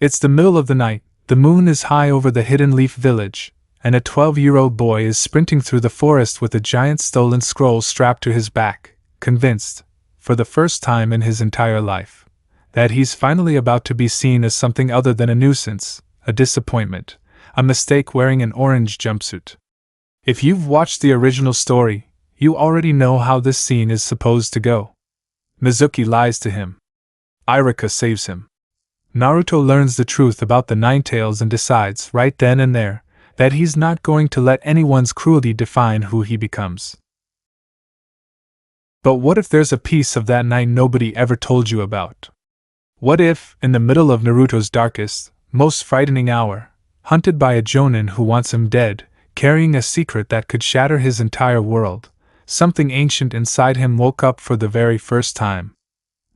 It's the middle of the night, the moon is high over the hidden leaf village, and a 12-year-old boy is sprinting through the forest with a giant stolen scroll strapped to his back, convinced, for the first time in his entire life, that he's finally about to be seen as something other than a nuisance, a disappointment, a mistake wearing an orange jumpsuit. If you've watched the original story, you already know how this scene is supposed to go. Mizuki lies to him. Irika saves him. Naruto learns the truth about the Nine Tails and decides, right then and there, that he's not going to let anyone's cruelty define who he becomes. But what if there's a piece of that night nobody ever told you about? What if, in the middle of Naruto's darkest, most frightening hour, hunted by a jonin who wants him dead, carrying a secret that could shatter his entire world, something ancient inside him woke up for the very first time?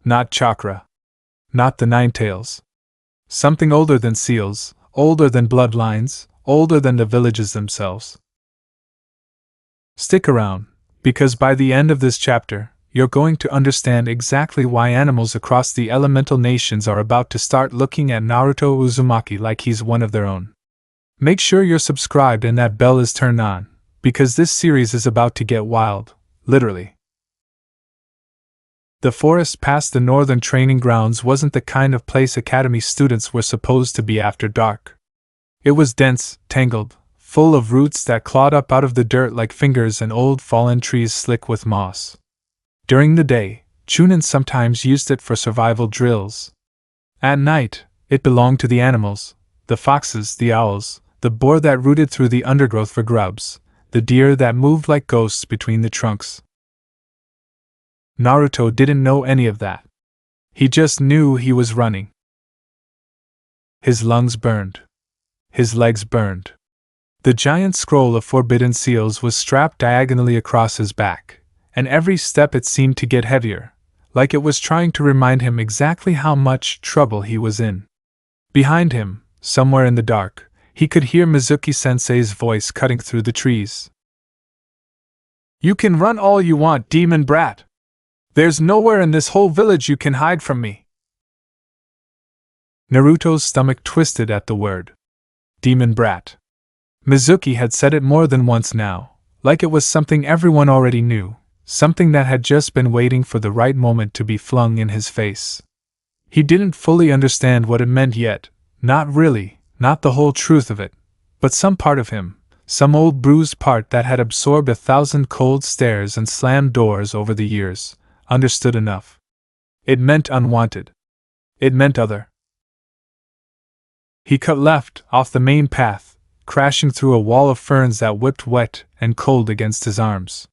Not chakra. Not the Nine Tails. Something older than seals, older than bloodlines, older than the villages themselves. Stick around, because by the end of this chapter, you're going to understand exactly why animals across the elemental nations are about to start looking at Naruto Uzumaki like he's one of their own. Make sure you're subscribed and that bell is turned on, because this series is about to get wild, literally. The forest past the northern training grounds wasn't the kind of place academy students were supposed to be after dark. It was dense, tangled, full of roots that clawed up out of the dirt like fingers and old fallen trees slick with moss. During the day, Chunin sometimes used it for survival drills. At night, it belonged to the animals, the foxes, the owls, the boar that rooted through the undergrowth for grubs, the deer that moved like ghosts between the trunks. Naruto didn't know any of that. He just knew he was running. His lungs burned. His legs burned. The giant scroll of forbidden seals was strapped diagonally across his back, and every step it seemed to get heavier, like it was trying to remind him exactly how much trouble he was in. Behind him, somewhere in the dark, he could hear Mizuki-sensei's voice cutting through the trees. "You can run all you want, demon brat! There's nowhere in this whole village you can hide from me!" Naruto's stomach twisted at the word. Demon brat. Mizuki had said it more than once now, like it was something everyone already knew, something that had just been waiting for the right moment to be flung in his face. He didn't fully understand what it meant yet, not really, not the whole truth of it, but some part of him, some old bruised part that had absorbed 1,000 cold stares and slammed doors over the years, understood enough. It meant unwanted. It meant other. He cut left, off the main path, crashing through a wall of ferns that whipped wet and cold against his arms.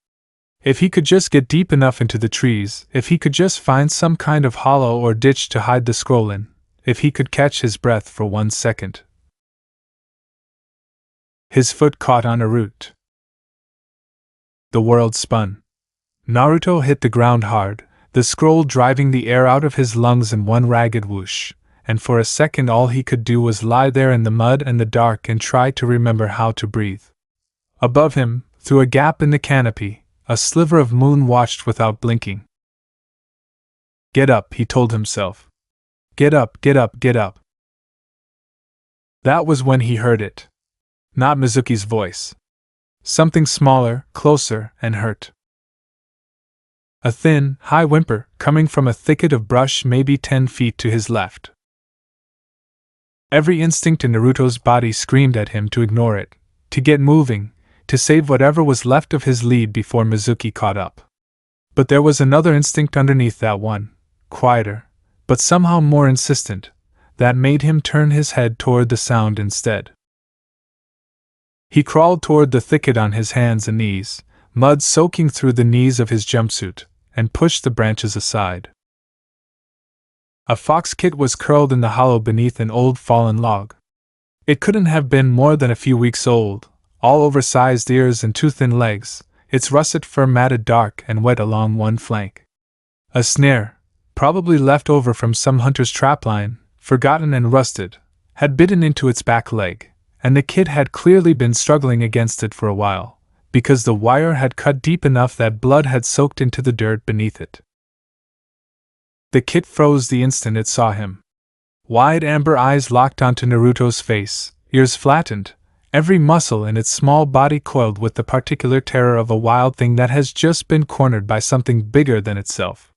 If he could just get deep enough into the trees, if he could just find some kind of hollow or ditch to hide the scroll in, if he could catch his breath for 1 second. His foot caught on a root. The world spun. Naruto hit the ground hard, the scroll driving the air out of his lungs in one ragged whoosh, and for a second all he could do was lie there in the mud and the dark and try to remember how to breathe. Above him, through a gap in the canopy, a sliver of moon watched without blinking. "Get up," he told himself. "Get up, get up, get up." That was when he heard it. Not Mizuki's voice. Something smaller, closer, and hurt. A thin, high whimper, coming from a thicket of brush maybe 10 feet to his left. Every instinct in Naruto's body screamed at him to ignore it, to get moving, to save whatever was left of his lead before Mizuki caught up. But there was another instinct underneath that one, quieter, but somehow more insistent, that made him turn his head toward the sound instead. He crawled toward the thicket on his hands and knees, mud soaking through the knees of his jumpsuit, and pushed the branches aside. A fox kit was curled in the hollow beneath an old fallen log. It couldn't have been more than a few weeks old, all oversized ears and too thin legs, its russet fur matted dark and wet along one flank. A snare, probably left over from some hunter's trapline, forgotten and rusted, had bitten into its back leg, and the kid had clearly been struggling against it for a while, because the wire had cut deep enough that blood had soaked into the dirt beneath it. The kid froze the instant it saw him. Wide amber eyes locked onto Naruto's face, ears flattened, every muscle in its small body coiled with the particular terror of a wild thing that has just been cornered by something bigger than itself.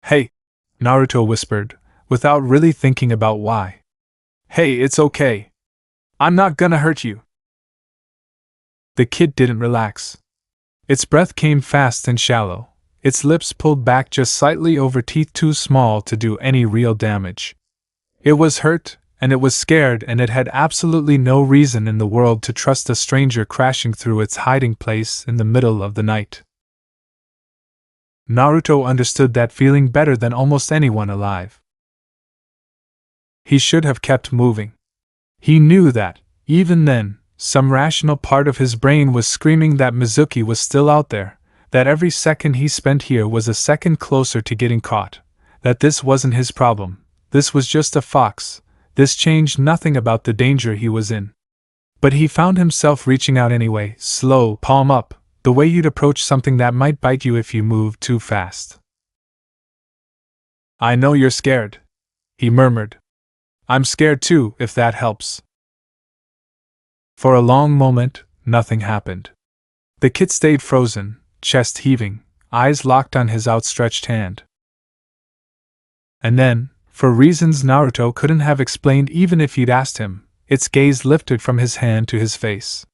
"Hey," Naruto whispered, without really thinking about why. "Hey, it's okay. I'm not gonna hurt you." The kid didn't relax. Its breath came fast and shallow, its lips pulled back just slightly over teeth too small to do any real damage. It was hurt, and it was scared, and it had absolutely no reason in the world to trust a stranger crashing through its hiding place in the middle of the night. Naruto understood that feeling better than almost anyone alive. He should have kept moving. He knew that, even then, some rational part of his brain was screaming that Mizuki was still out there, that every second he spent here was a second closer to getting caught, that this wasn't his problem, this was just a fox, this changed nothing about the danger he was in. But he found himself reaching out anyway, slow, palm up, the way you'd approach something that might bite you if you moved too fast. "I know you're scared," he murmured. "I'm scared too, if that helps." For a long moment, nothing happened. The kid stayed frozen, chest heaving, eyes locked on his outstretched hand. And then, for reasons Naruto couldn't have explained even if he'd asked him, its gaze lifted from his hand to his face.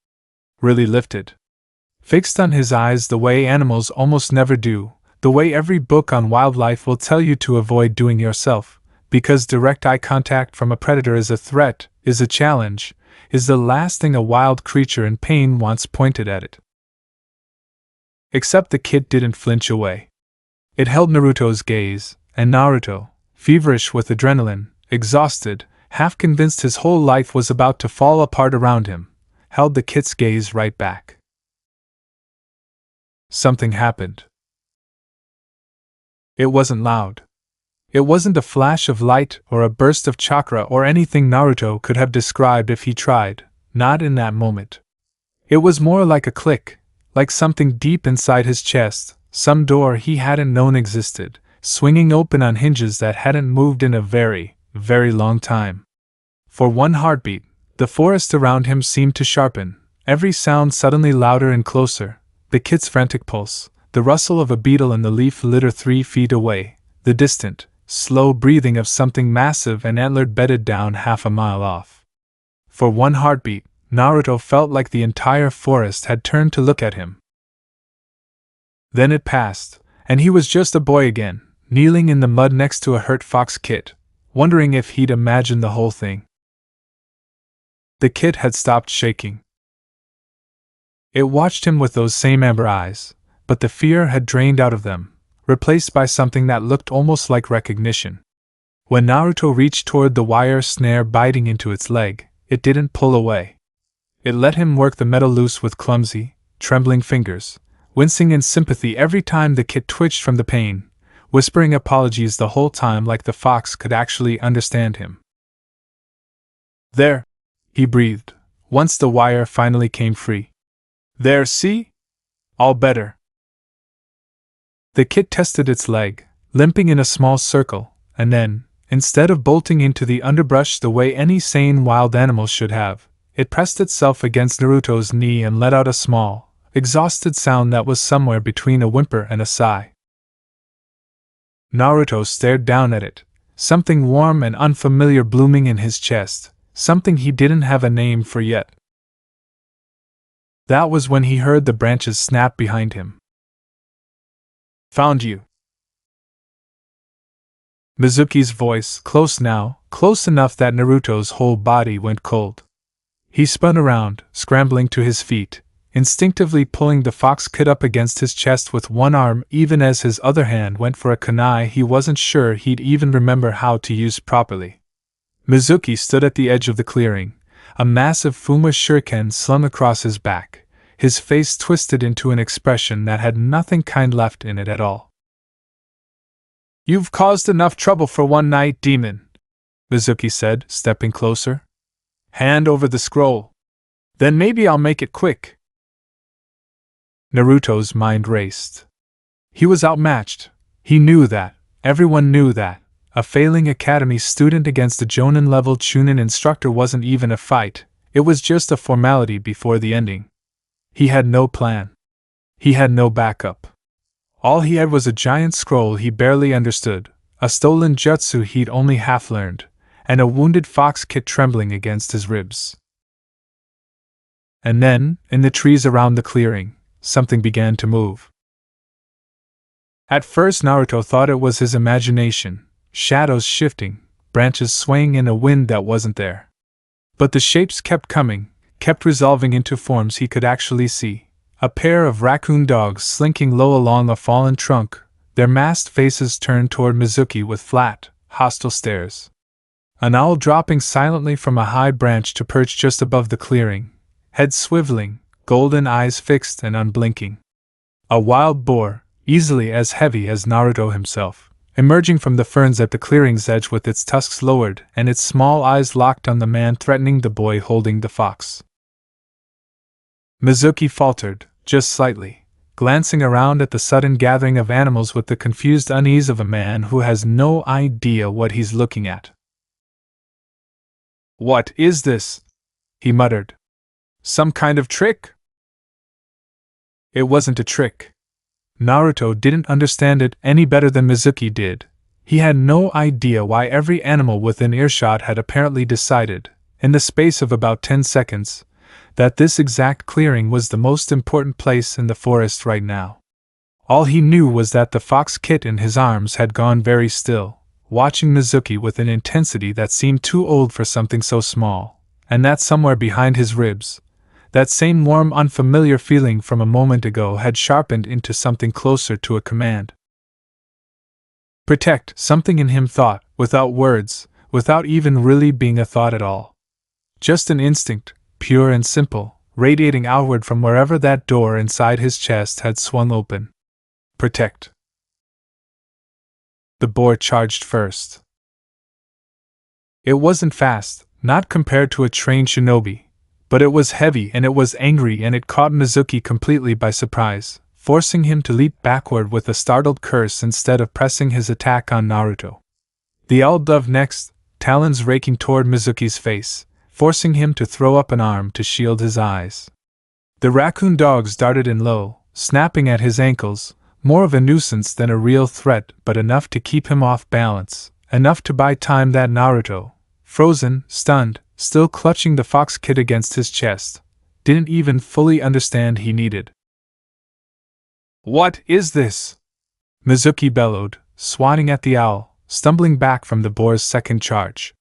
Really lifted. Fixed on his eyes the way animals almost never do, the way every book on wildlife will tell you to avoid doing yourself, because direct eye contact from a predator is a threat, is a challenge, is the last thing a wild creature in pain wants pointed at it. Except the kid didn't flinch away. It held Naruto's gaze, and Naruto, feverish with adrenaline, exhausted, half convinced his whole life was about to fall apart around him, held the kid's gaze right back. Something happened. It wasn't loud. It wasn't a flash of light or a burst of chakra or anything Naruto could have described if he tried, not in that moment. It was more like a click, like something deep inside his chest, some door he hadn't known existed, swinging open on hinges that hadn't moved in a very, very long time. For one heartbeat, the forest around him seemed to sharpen, every sound suddenly louder and closer, the kid's frantic pulse, the rustle of a beetle in the leaf litter 3 feet away, the distant, slow breathing of something massive and antlered bedded down half a mile off. For one heartbeat, Naruto felt like the entire forest had turned to look at him. Then it passed, and he was just a boy again, kneeling in the mud next to a hurt fox kid, wondering if he'd imagined the whole thing. The kid had stopped shaking. It watched him with those same amber eyes, but the fear had drained out of them, replaced by something that looked almost like recognition. When Naruto reached toward the wire snare biting into its leg, it didn't pull away. It let him work the metal loose with clumsy, trembling fingers, wincing in sympathy every time the kid twitched from the pain, whispering apologies the whole time like the fox could actually understand him. "There," he breathed, once the wire finally came free. "There, see? All better." The kid tested its leg, limping in a small circle, and then, instead of bolting into the underbrush the way any sane wild animal should have, it pressed itself against Naruto's knee and let out a small, exhausted sound that was somewhere between a whimper and a sigh. Naruto stared down at it, something warm and unfamiliar blooming in his chest, something he didn't have a name for yet. That was when he heard the branches snap behind him. "Found you." Mizuki's voice, close now, close enough that Naruto's whole body went cold. He spun around, scrambling to his feet, instinctively pulling the fox kid up against his chest with one arm even as his other hand went for a kunai he wasn't sure he'd even remember how to use properly. Mizuki stood at the edge of the clearing, a massive Fuma shuriken slung across his back, his face twisted into an expression that had nothing kind left in it at all. "You've caused enough trouble for one night, demon," Mizuki said, stepping closer. "Hand over the scroll. Then maybe I'll make it quick." Naruto's mind raced. He was outmatched. He knew that. Everyone knew that. A failing academy student against a Jonin-level Chunin instructor wasn't even a fight, it was just a formality before the ending. He had no plan. He had no backup. All he had was a giant scroll he barely understood, a stolen jutsu he'd only half learned, and a wounded fox kit trembling against his ribs. And then, in the trees around the clearing, something began to move. At first Naruto thought it was his imagination, shadows shifting, branches swaying in a wind that wasn't there. But the shapes kept coming, kept resolving into forms he could actually see. A pair of raccoon dogs slinking low along a fallen trunk, their masked faces turned toward Mizuki with flat, hostile stares. An owl dropping silently from a high branch to perch just above the clearing, head swiveling, golden eyes fixed and unblinking. A wild boar, easily as heavy as Naruto himself, emerging from the ferns at the clearing's edge with its tusks lowered and its small eyes locked on the man threatening the boy holding the fox. Mizuki faltered, just slightly, glancing around at the sudden gathering of animals with the confused unease of a man who has no idea what he's looking at. "What is this?" he muttered. "Some kind of trick?" It wasn't a trick. Naruto didn't understand it any better than Mizuki did. He had no idea why every animal within earshot had apparently decided, in the space of about 10 seconds, that this exact clearing was the most important place in the forest right now. All he knew was that the fox kit in his arms had gone very still, watching Mizuki with an intensity that seemed too old for something so small, and that somewhere behind his ribs, that same warm, unfamiliar feeling from a moment ago had sharpened into something closer to a command. Protect, something in him thought, without words, without even really being a thought at all. Just an instinct, pure and simple, radiating outward from wherever that door inside his chest had swung open. Protect. The boar charged first. It wasn't fast, not compared to a trained shinobi, but it was heavy and it was angry and it caught Mizuki completely by surprise, forcing him to leap backward with a startled curse instead of pressing his attack on Naruto. The owl dove next, talons raking toward Mizuki's face, forcing him to throw up an arm to shield his eyes. The raccoon dogs darted in low, snapping at his ankles, more of a nuisance than a real threat but enough to keep him off balance, enough to buy time that Naruto, frozen, stunned, still clutching the fox kit against his chest, didn't even fully understand he needed. "What is this?" Mizuki bellowed, swatting at the owl, stumbling back from the boar's second charge.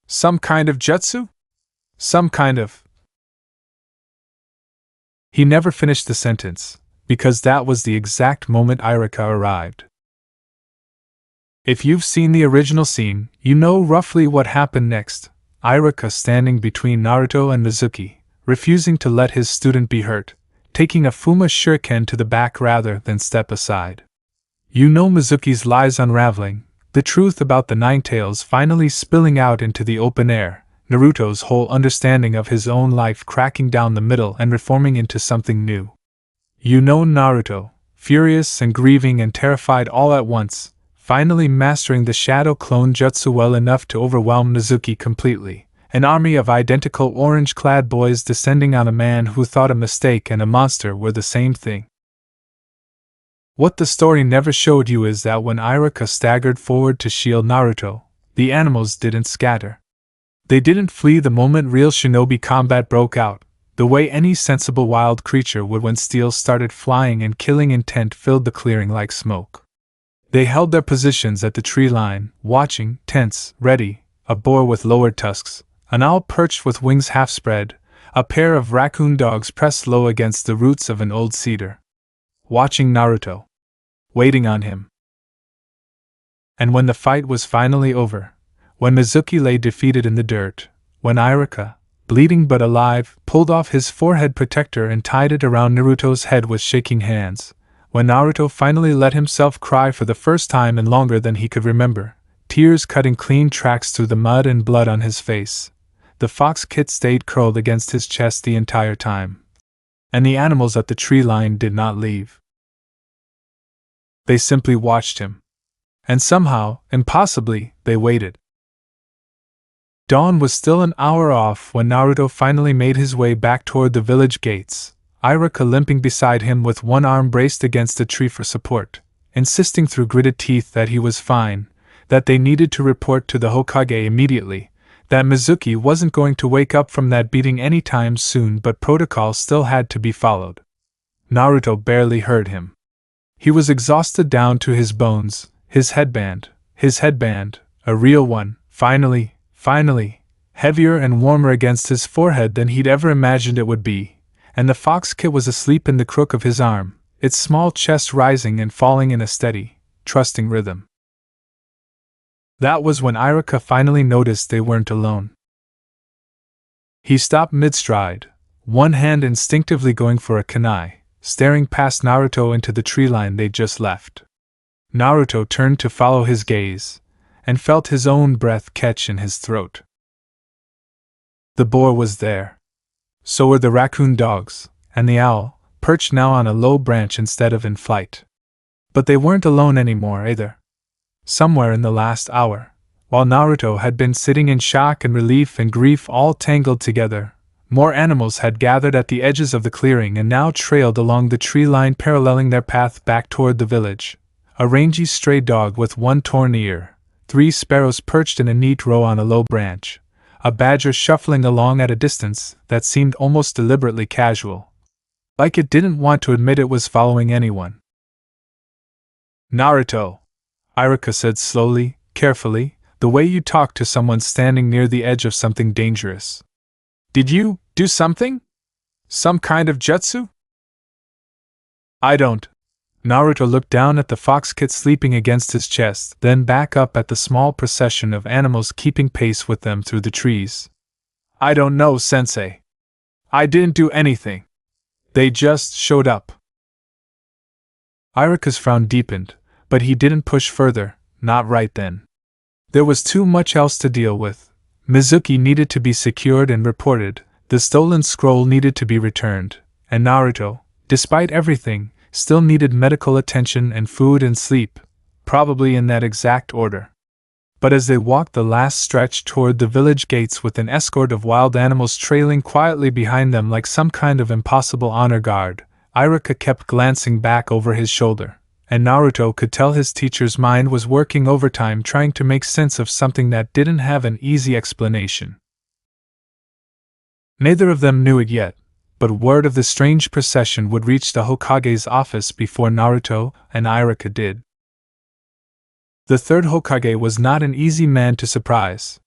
"Some kind of jutsu? Some kind of—" He never finished the sentence, because that was the exact moment Irika arrived. If you've seen the original scene, you know roughly what happened next. Irika standing between Naruto and Mizuki, refusing to let his student be hurt, taking a Fuma shuriken to the back rather than step aside. You know Mizuki's lies unraveling, the truth about the Nine Tails finally spilling out into the open air, Naruto's whole understanding of his own life cracking down the middle and reforming into something new. You know Naruto, furious and grieving and terrified all at once, finally mastering the shadow clone jutsu well enough to overwhelm Mizuki completely, an army of identical orange-clad boys descending on a man who thought a mistake and a monster were the same thing. What the story never showed you is that when Irika staggered forward to shield Naruto, the animals didn't scatter. They didn't flee the moment real shinobi combat broke out, the way any sensible wild creature would when steel started flying and killing intent filled the clearing like smoke. They held their positions at the tree line, watching, tense, ready, a boar with lowered tusks, an owl perched with wings half spread, a pair of raccoon dogs pressed low against the roots of an old cedar. Watching Naruto. Waiting on him. And when the fight was finally over, when Mizuki lay defeated in the dirt, when Irika, bleeding but alive, pulled off his forehead protector and tied it around Naruto's head with shaking hands, when Naruto finally let himself cry for the first time in longer than he could remember, tears cutting clean tracks through the mud and blood on his face, the fox kit stayed curled against his chest the entire time. And the animals at the tree line did not leave. They simply watched him. And somehow, impossibly, they waited. Dawn was still an hour off when Naruto finally made his way back toward the village gates, Iruka limping beside him with one arm braced against a tree for support, insisting through gritted teeth that he was fine, that they needed to report to the Hokage immediately, that Mizuki wasn't going to wake up from that beating anytime soon, but protocol still had to be followed. Naruto barely heard him. He was exhausted down to his bones, his headband, a real one, finally, heavier and warmer against his forehead than he'd ever imagined it would be, and the fox kit was asleep in the crook of his arm, its small chest rising and falling in a steady, trusting rhythm. That was when Iruka finally noticed they weren't alone. He stopped mid-stride, one hand instinctively going for a kunai, staring past Naruto into the tree line they'd just left. Naruto turned to follow his gaze, and felt his own breath catch in his throat. The boar was there. So were the raccoon dogs, and the owl, perched now on a low branch instead of in flight. But they weren't alone anymore either. Somewhere in the last hour, while Naruto had been sitting in shock and relief and grief all tangled together, more animals had gathered at the edges of the clearing and now trailed along the tree line paralleling their path back toward the village. A rangy stray dog with one torn ear, 3 sparrows perched in a neat row on a low branch, a badger shuffling along at a distance that seemed almost deliberately casual, like it didn't want to admit it was following anyone. "Naruto," Iruka said slowly, carefully, the way you talk to someone standing near the edge of something dangerous. "Did you do something? Some kind of jutsu?" "I don't." Naruto looked down at the fox kit sleeping against his chest, then back up at the small procession of animals keeping pace with them through the trees. "I don't know, sensei. I didn't do anything. They just showed up." Iruka's frown deepened, but he didn't push further, not right then. There was too much else to deal with. Mizuki needed to be secured and reported, the stolen scroll needed to be returned, and Naruto, despite everything, still needed medical attention and food and sleep, probably in that exact order. But as they walked the last stretch toward the village gates with an escort of wild animals trailing quietly behind them like some kind of impossible honor guard, Iruka kept glancing back over his shoulder, and Naruto could tell his teacher's mind was working overtime trying to make sense of something that didn't have an easy explanation. Neither of them knew it yet, but word of the strange procession would reach the Hokage's office before Naruto and Iruka did. The third Hokage was not an easy man to surprise.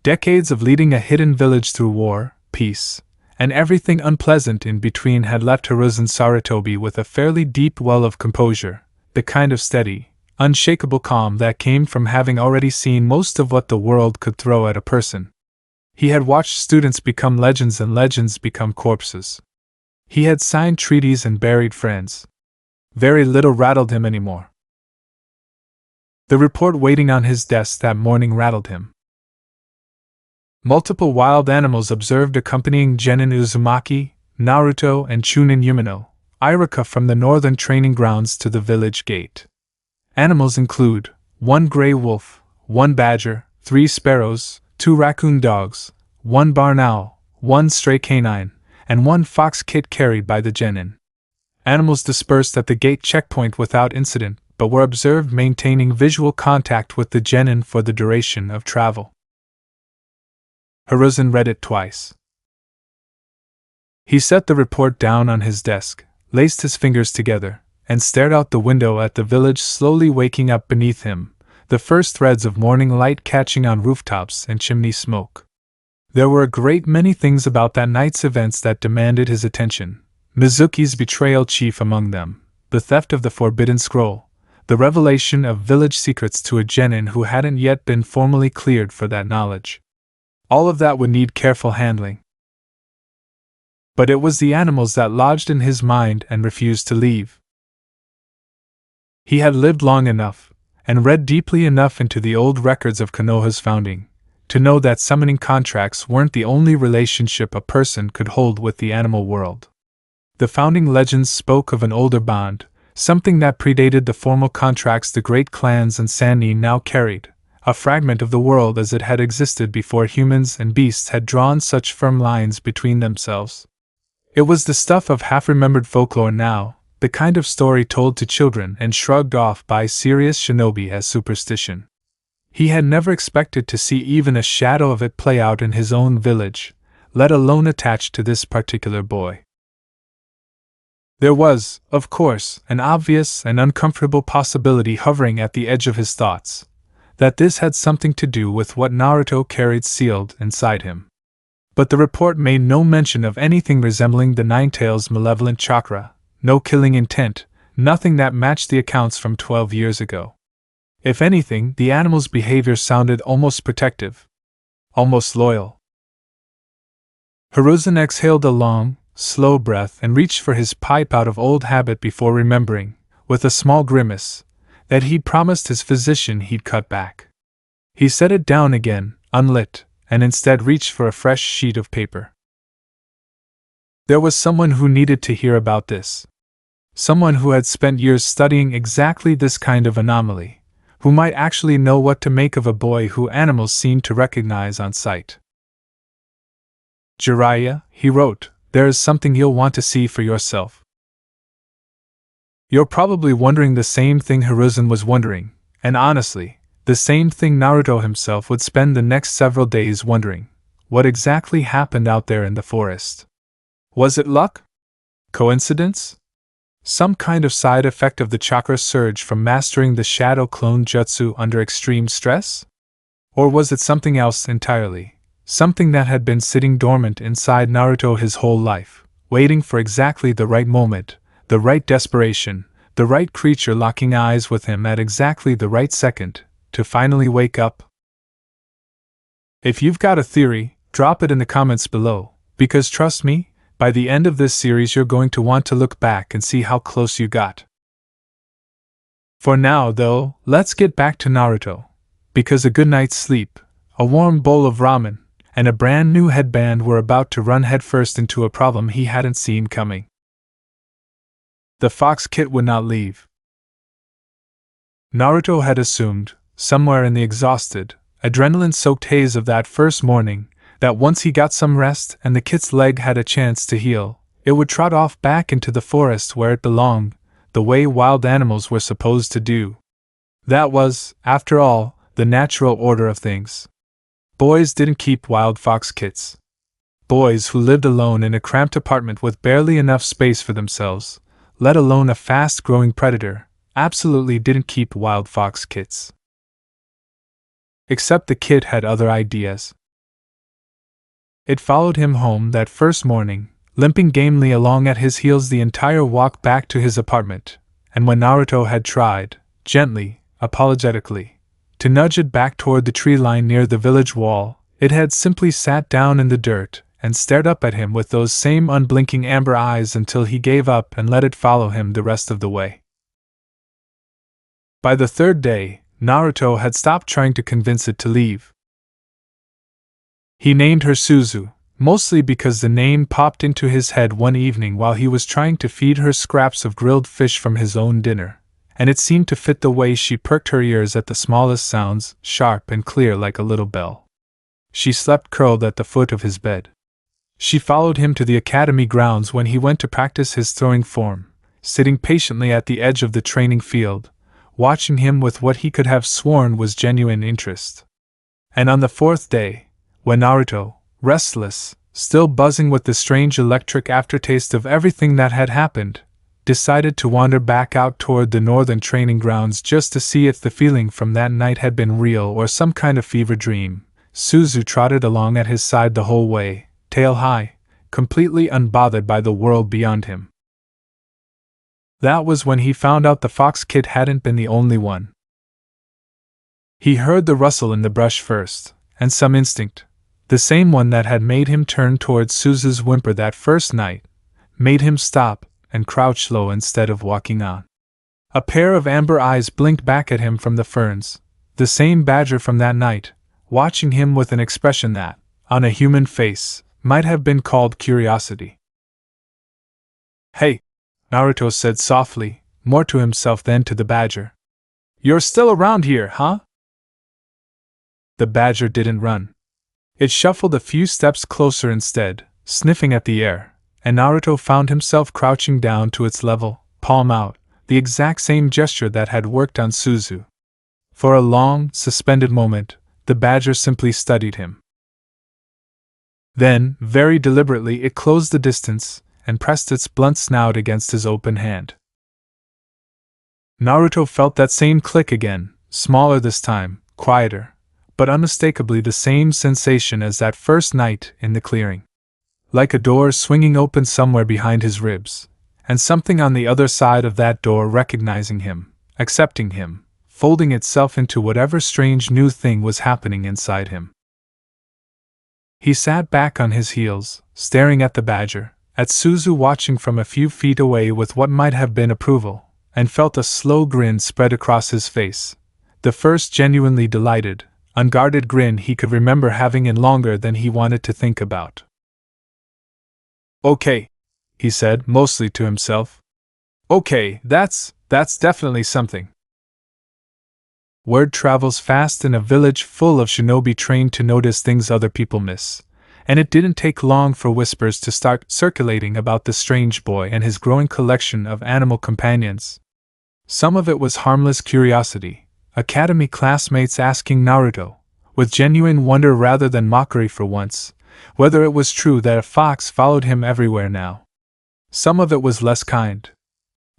Decades of leading a hidden village through war, peace, and everything unpleasant in between had left Hiruzen Sarutobi with a fairly deep well of composure, the kind of steady, unshakable calm that came from having already seen most of what the world could throw at a person. He had watched students become legends and legends become corpses. He had signed treaties and buried friends. Very little rattled him anymore. The report waiting on his desk that morning rattled him. Multiple wild animals observed accompanying Genin Uzumaki, Naruto, and Chunin Yumino, Iruka from the northern training grounds to the village gate. Animals include 1 gray wolf, 1 badger, 3 sparrows, 2 raccoon dogs, 1 barn owl, 1 stray canine, and 1 fox kit carried by the genin. Animals dispersed at the gate checkpoint without incident, but were observed maintaining visual contact with the genin for the duration of travel. Hiruzen read it twice. He set the report down on his desk, laced his fingers together, and stared out the window at the village slowly waking up beneath him, the first threads of morning light catching on rooftops and chimney smoke. There were a great many things about that night's events that demanded his attention, Mizuki's betrayal chief among them, the theft of the forbidden scroll, the revelation of village secrets to a genin who hadn't yet been formally cleared for that knowledge. All of that would need careful handling. But it was the animals that lodged in his mind and refused to leave. He had lived long enough, and read deeply enough into the old records of Konoha's founding, to know that summoning contracts weren't the only relationship a person could hold with the animal world. The founding legends spoke of an older bond, something that predated the formal contracts the great clans and Sannin now carried, a fragment of the world as it had existed before humans and beasts had drawn such firm lines between themselves. It was the stuff of half-remembered folklore now, the kind of story told to children and shrugged off by serious shinobi as superstition. He had never expected to see even a shadow of it play out in his own village, let alone attached to this particular boy. There was, of course, an obvious and uncomfortable possibility hovering at the edge of his thoughts, that this had something to do with what Naruto carried sealed inside him. But the report made no mention of anything resembling the Nine-Tails' malevolent chakra, no killing intent, nothing that matched the accounts from 12 years ago. If anything, the animal's behavior sounded almost protective, almost loyal. Hiruzen exhaled a long, slow breath and reached for his pipe out of old habit before remembering, with a small grimace, that he'd promised his physician he'd cut back. He set it down again, unlit, and instead reached for a fresh sheet of paper. There was someone who needed to hear about this. Someone who had spent years studying exactly this kind of anomaly, who might actually know what to make of a boy who animals seemed to recognize on sight. Jiraiya, he wrote, there is something you'll want to see for yourself. You're probably wondering the same thing Hiruzen was wondering, and honestly, the same thing Naruto himself would spend the next several days wondering. What exactly happened out there in the forest? Was it luck? Coincidence? Some kind of side effect of the chakra surge from mastering the shadow clone jutsu under extreme stress? Or was it something else entirely? Something that had been sitting dormant inside Naruto his whole life, waiting for exactly the right moment, the right desperation, the right creature locking eyes with him at exactly the right second, to finally wake up? If you've got a theory, drop it in the comments below, because trust me, by the end of this series you're going to want to look back and see how close you got. For now, though, let's get back to Naruto, because a good night's sleep, a warm bowl of ramen, and a brand new headband were about to run headfirst into a problem he hadn't seen coming. The fox kit would not leave. Naruto had assumed, somewhere in the exhausted, adrenaline-soaked haze of that first morning, that once he got some rest and the kit's leg had a chance to heal, it would trot off back into the forest where it belonged, the way wild animals were supposed to do. That was, after all, the natural order of things. Boys didn't keep wild fox kits. Boys who lived alone in a cramped apartment with barely enough space for themselves, let alone a fast-growing predator, absolutely didn't keep wild fox kits. Except the kid had other ideas. It followed him home that first morning, limping gamely along at his heels the entire walk back to his apartment, and when Naruto had tried, gently, apologetically, to nudge it back toward the tree line near the village wall, it had simply sat down in the dirt and stared up at him with those same unblinking amber eyes until he gave up and let it follow him the rest of the way. By the third day, Naruto had stopped trying to convince it to leave. He named her Suzu, mostly because the name popped into his head one evening while he was trying to feed her scraps of grilled fish from his own dinner, and it seemed to fit the way she perked her ears at the smallest sounds, sharp and clear like a little bell. She slept curled at the foot of his bed. She followed him to the academy grounds when he went to practice his throwing form, sitting patiently at the edge of the training field, watching him with what he could have sworn was genuine interest. And on the fourth day, when Naruto, restless, still buzzing with the strange electric aftertaste of everything that had happened, decided to wander back out toward the northern training grounds just to see if the feeling from that night had been real or some kind of fever dream, Suzu trotted along at his side the whole way, tail high, completely unbothered by the world beyond him. That was when he found out the fox kid hadn't been the only one. He heard the rustle in the brush first, and some instinct, the same one that had made him turn toward Suzu's whimper that first night, made him stop and crouch low instead of walking on. A pair of amber eyes blinked back at him from the ferns, the same badger from that night, watching him with an expression that, on a human face, might have been called curiosity. "Hey," Naruto said softly, more to himself than to the badger. "You're still around here, huh?" The badger didn't run. It shuffled a few steps closer instead, sniffing at the air, and Naruto found himself crouching down to its level, palm out, the exact same gesture that had worked on Suzu. For a long, suspended moment, the badger simply studied him. Then, very deliberately, it closed the distance and pressed its blunt snout against his open hand. Naruto felt that same click again, smaller this time, quieter, but unmistakably the same sensation as that first night in the clearing. Like a door swinging open somewhere behind his ribs, and something on the other side of that door recognizing him, accepting him, folding itself into whatever strange new thing was happening inside him. He sat back on his heels, staring at the badger, at Suzu watching from a few feet away with what might have been approval, and felt a slow grin spread across his face, the first genuinely delighted, unguarded grin he could remember having in longer than he wanted to think about. "Okay," he said, mostly to himself. "Okay, that's definitely something." Word travels fast in a village full of shinobi trained to notice things other people miss, and it didn't take long for whispers to start circulating about the strange boy and his growing collection of animal companions. Some of it was harmless curiosity, academy classmates asking Naruto, with genuine wonder rather than mockery for once, whether it was true that a fox followed him everywhere now. Some of it was less kind.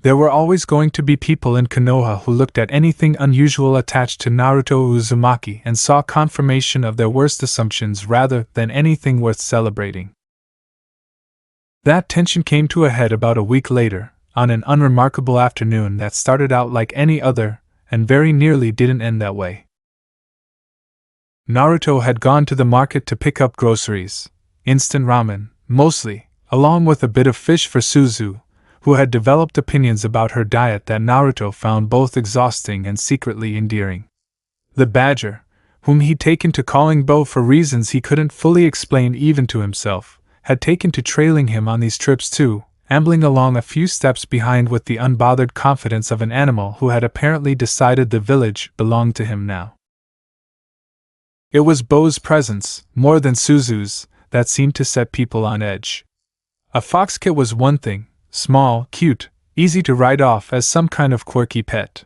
There were always going to be people in Konoha who looked at anything unusual attached to Naruto Uzumaki and saw confirmation of their worst assumptions rather than anything worth celebrating. That tension came to a head about a week later, on an unremarkable afternoon that started out like any other, and very nearly didn't end that way. Naruto had gone to the market to pick up groceries, instant ramen, mostly, along with a bit of fish for Suzu, who had developed opinions about her diet that Naruto found both exhausting and secretly endearing. The badger, whom he'd taken to calling Bo for reasons he couldn't fully explain even to himself, had taken to trailing him on these trips too, ambling along a few steps behind with the unbothered confidence of an animal who had apparently decided the village belonged to him now. It was Bo's presence, more than Suzu's, that seemed to set people on edge. A fox kit was one thing, small, cute, easy to write off as some kind of quirky pet.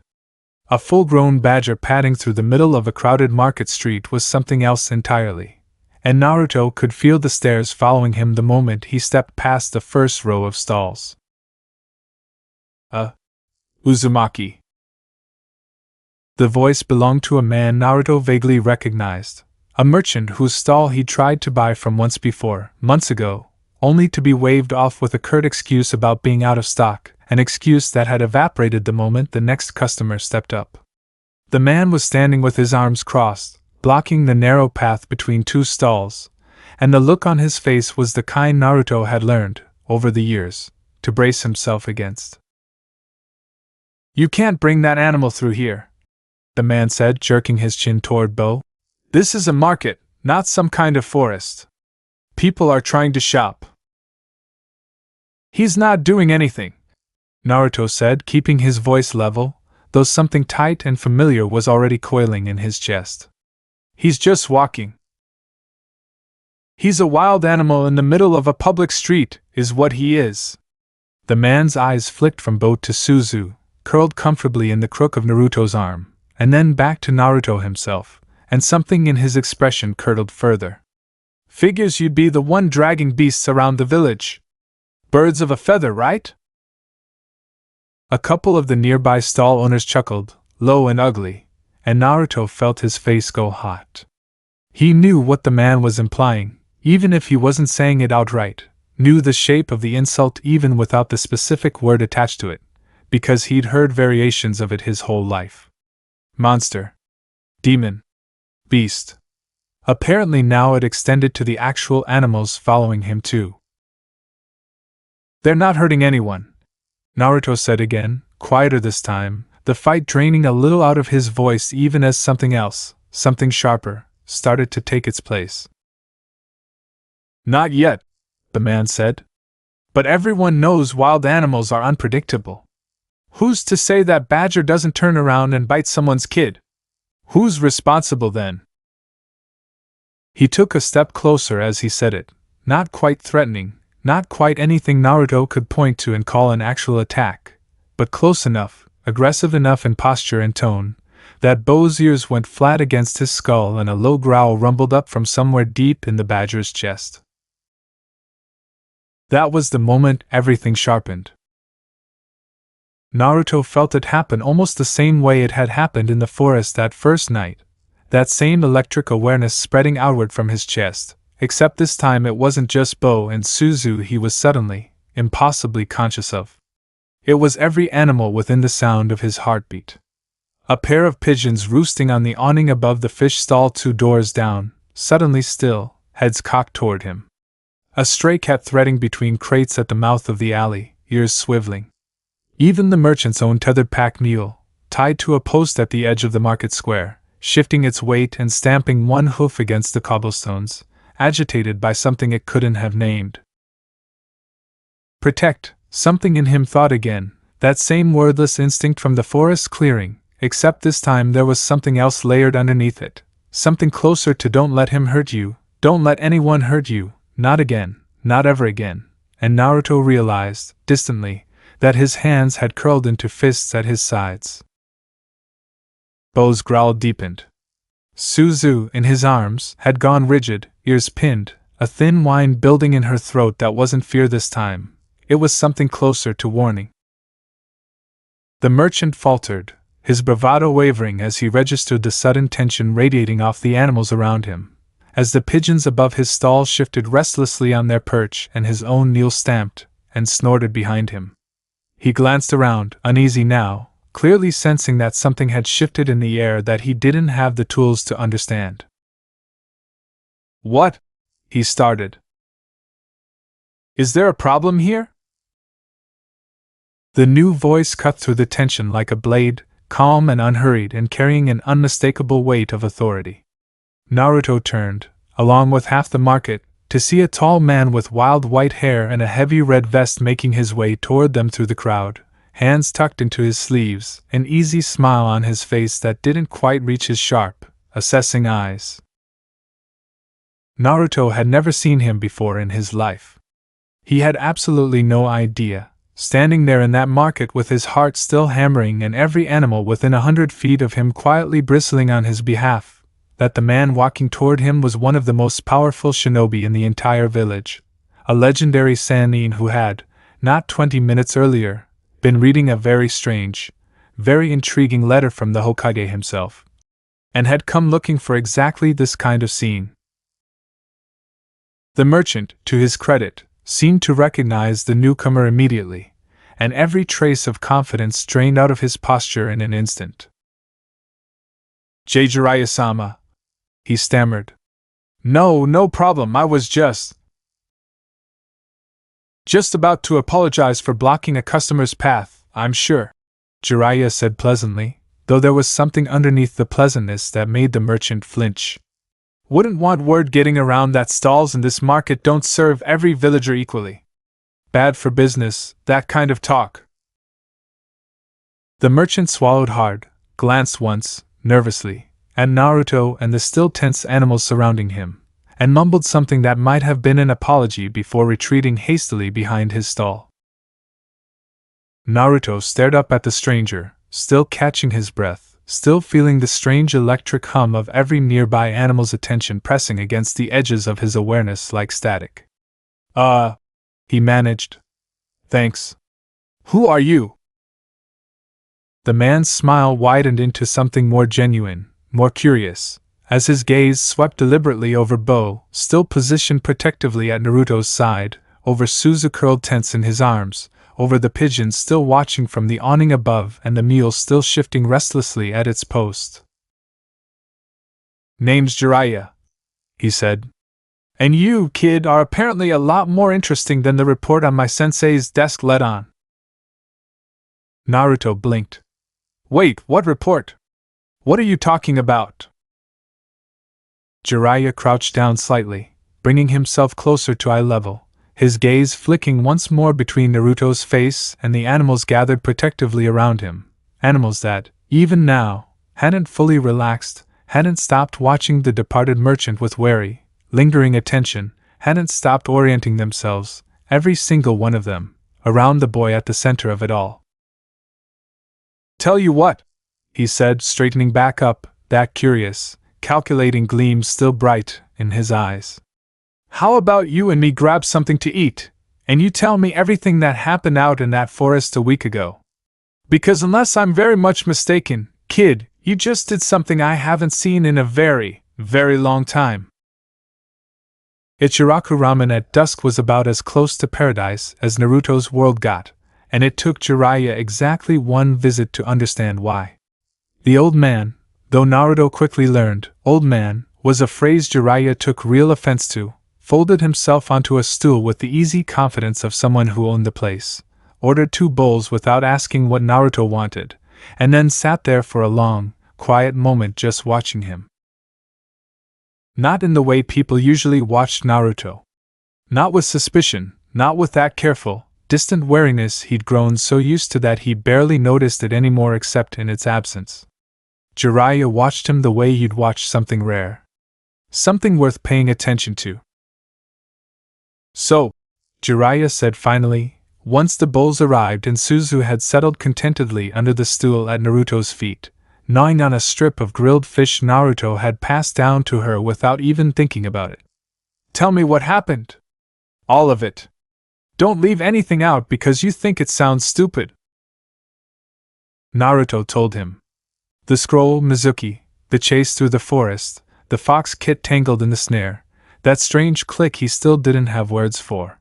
A full-grown badger padding through the middle of a crowded market street was something else entirely, and Naruto could feel the stares following him the moment he stepped past the first row of stalls. Uzumaki. The voice belonged to a man Naruto vaguely recognized, a merchant whose stall he'd tried to buy from once before, months ago, only to be waved off with a curt excuse about being out of stock, an excuse that had evaporated the moment the next customer stepped up. The man was standing with his arms crossed, blocking the narrow path between two stalls, and the look on his face was the kind Naruto had learned, over the years, to brace himself against. "You can't bring that animal through here," the man said, jerking his chin toward Bo. "This is a market, not some kind of forest. People are trying to shop." "He's not doing anything," Naruto said, keeping his voice level, though something tight and familiar was already coiling in his chest. "He's just walking. He's a wild animal in the middle of a public street, is what he is." The man's eyes flicked from Bo to Suzu, curled comfortably in the crook of Naruto's arm, and then back to Naruto himself, and something in his expression curdled further. "Figures you'd be the one dragging beasts around the village. Birds of a feather, right?" A couple of the nearby stall owners chuckled, low and ugly, and Naruto felt his face go hot. He knew what the man was implying, even if he wasn't saying it outright, knew the shape of the insult even without the specific word attached to it, because he'd heard variations of it his whole life. Monster. Demon. Beast. Apparently now it extended to the actual animals following him too. "They're not hurting anyone," Naruto said again, quieter this time, the fight draining a little out of his voice even as something else, something sharper, started to take its place. "Not yet," the man said. "But everyone knows wild animals are unpredictable. Who's to say that badger doesn't turn around and bite someone's kid? Who's responsible then? He took a step closer as he said it, not quite threatening, not quite anything Naruto could point to and call an actual attack, but close enough, aggressive enough in posture and tone, that Bo's ears went flat against his skull and a low growl rumbled up from somewhere deep in the badger's chest. That was the moment everything sharpened. Naruto felt it happen almost the same way it had happened in the forest that first night, that same electric awareness spreading outward from his chest, except this time it wasn't just Bo and Suzu he was suddenly, impossibly conscious of. It was every animal within the sound of his heartbeat. A pair of pigeons roosting on the awning above the fish stall 2 doors down, suddenly still, heads cocked toward him. A stray cat threading between crates at the mouth of the alley, ears swiveling. Even the merchant's own tethered pack mule, tied to a post at the edge of the market square, shifting its weight and stamping one hoof against the cobblestones, agitated by something it couldn't have named. Protect, something in him thought again, that same wordless instinct from the forest clearing, except this time there was something else layered underneath it, something closer to don't let him hurt you, don't let anyone hurt you, not again, not ever again, and Naruto realized, distantly, that his hands had curled into fists at his sides. Bo's growl deepened. Suzu, in his arms, had gone rigid, ears pinned, a thin whine building in her throat that wasn't fear this time, it was something closer to warning. The merchant faltered, his bravado wavering as he registered the sudden tension radiating off the animals around him, as the pigeons above his stall shifted restlessly on their perch and his own kneel stamped and snorted behind him. He glanced around, uneasy now, clearly sensing that something had shifted in the air that he didn't have the tools to understand. What? He started. Is there a problem here? The new voice cut through the tension like a blade, calm and unhurried and carrying an unmistakable weight of authority. Naruto turned, along with half the market, to see a tall man with wild white hair and a heavy red vest making his way toward them through the crowd, hands tucked into his sleeves, an easy smile on his face that didn't quite reach his sharp, assessing eyes. Naruto had never seen him before in his life. He had absolutely no idea, standing there in that market with his heart still hammering and every animal within 100 feet of him quietly bristling on his behalf, that the man walking toward him was one of the most powerful shinobi in the entire village, a legendary Sannin who had, not 20 minutes earlier, been reading a very strange, very intriguing letter from the Hokage himself, and had come looking for exactly this kind of scene. The merchant, to his credit, seemed to recognize the newcomer immediately, and every trace of confidence drained out of his posture in an instant. Jiraiya-sama, he stammered. No problem, I was just about to apologize for blocking a customer's path, I'm sure, Jiraiya said pleasantly, though there was something underneath the pleasantness that made the merchant flinch. Wouldn't want word getting around that stalls in this market don't serve every villager equally. Bad for business, that kind of talk. The merchant swallowed hard, glanced once, nervously, at Naruto and the still tense animals surrounding him, and mumbled something that might have been an apology before retreating hastily behind his stall. Naruto stared up at the stranger, still catching his breath, still feeling the strange electric hum of every nearby animal's attention pressing against the edges of his awareness like static. He managed. Thanks. Who are you? The man's smile widened into something more genuine, more curious, as his gaze swept deliberately over Bo, still positioned protectively at Naruto's side, over Suzu curled tense in his arms, over the pigeons still watching from the awning above and the mule still shifting restlessly at its post. Name's Jiraiya, he said. And you, kid, are apparently a lot more interesting than the report on my sensei's desk let on. Naruto blinked. Wait, what report? What are you talking about? Jiraiya crouched down slightly, bringing himself closer to eye level, his gaze flicking once more between Naruto's face and the animals gathered protectively around him, animals that, even now, hadn't fully relaxed, hadn't stopped watching the departed merchant with wary, lingering attention, hadn't stopped orienting themselves, every single one of them, around the boy at the center of it all. "Tell you what," he said, straightening back up, that curious, calculating gleam still bright in his eyes. "How about you and me grab something to eat, and you tell me everything that happened out in that forest a week ago? Because unless I'm very much mistaken, kid, you just did something I haven't seen in a very, very long time." Ichiraku Ramen at dusk was about as close to paradise as Naruto's world got, and it took Jiraiya exactly one visit to understand why. The old man, though Naruto quickly learned, old man, was a phrase Jiraiya took real offense to, folded himself onto a stool with the easy confidence of someone who owned the place, ordered 2 bowls without asking what Naruto wanted, and then sat there for a long, quiet moment just watching him. Not in the way people usually watched Naruto. Not with suspicion, not with that careful, distant wariness he'd grown so used to that he barely noticed it anymore except in its absence. Jiraiya watched him the way you'd watch something rare. Something worth paying attention to. "So," Jiraiya said finally, once the bowls arrived and Suzu had settled contentedly under the stool at Naruto's feet, gnawing on a strip of grilled fish Naruto had passed down to her without even thinking about it. "Tell me what happened. All of it. Don't leave anything out because you think it sounds stupid." Naruto told him. The scroll Mizuki, the chase through the forest, the fox kit tangled in the snare, that strange click he still didn't have words for.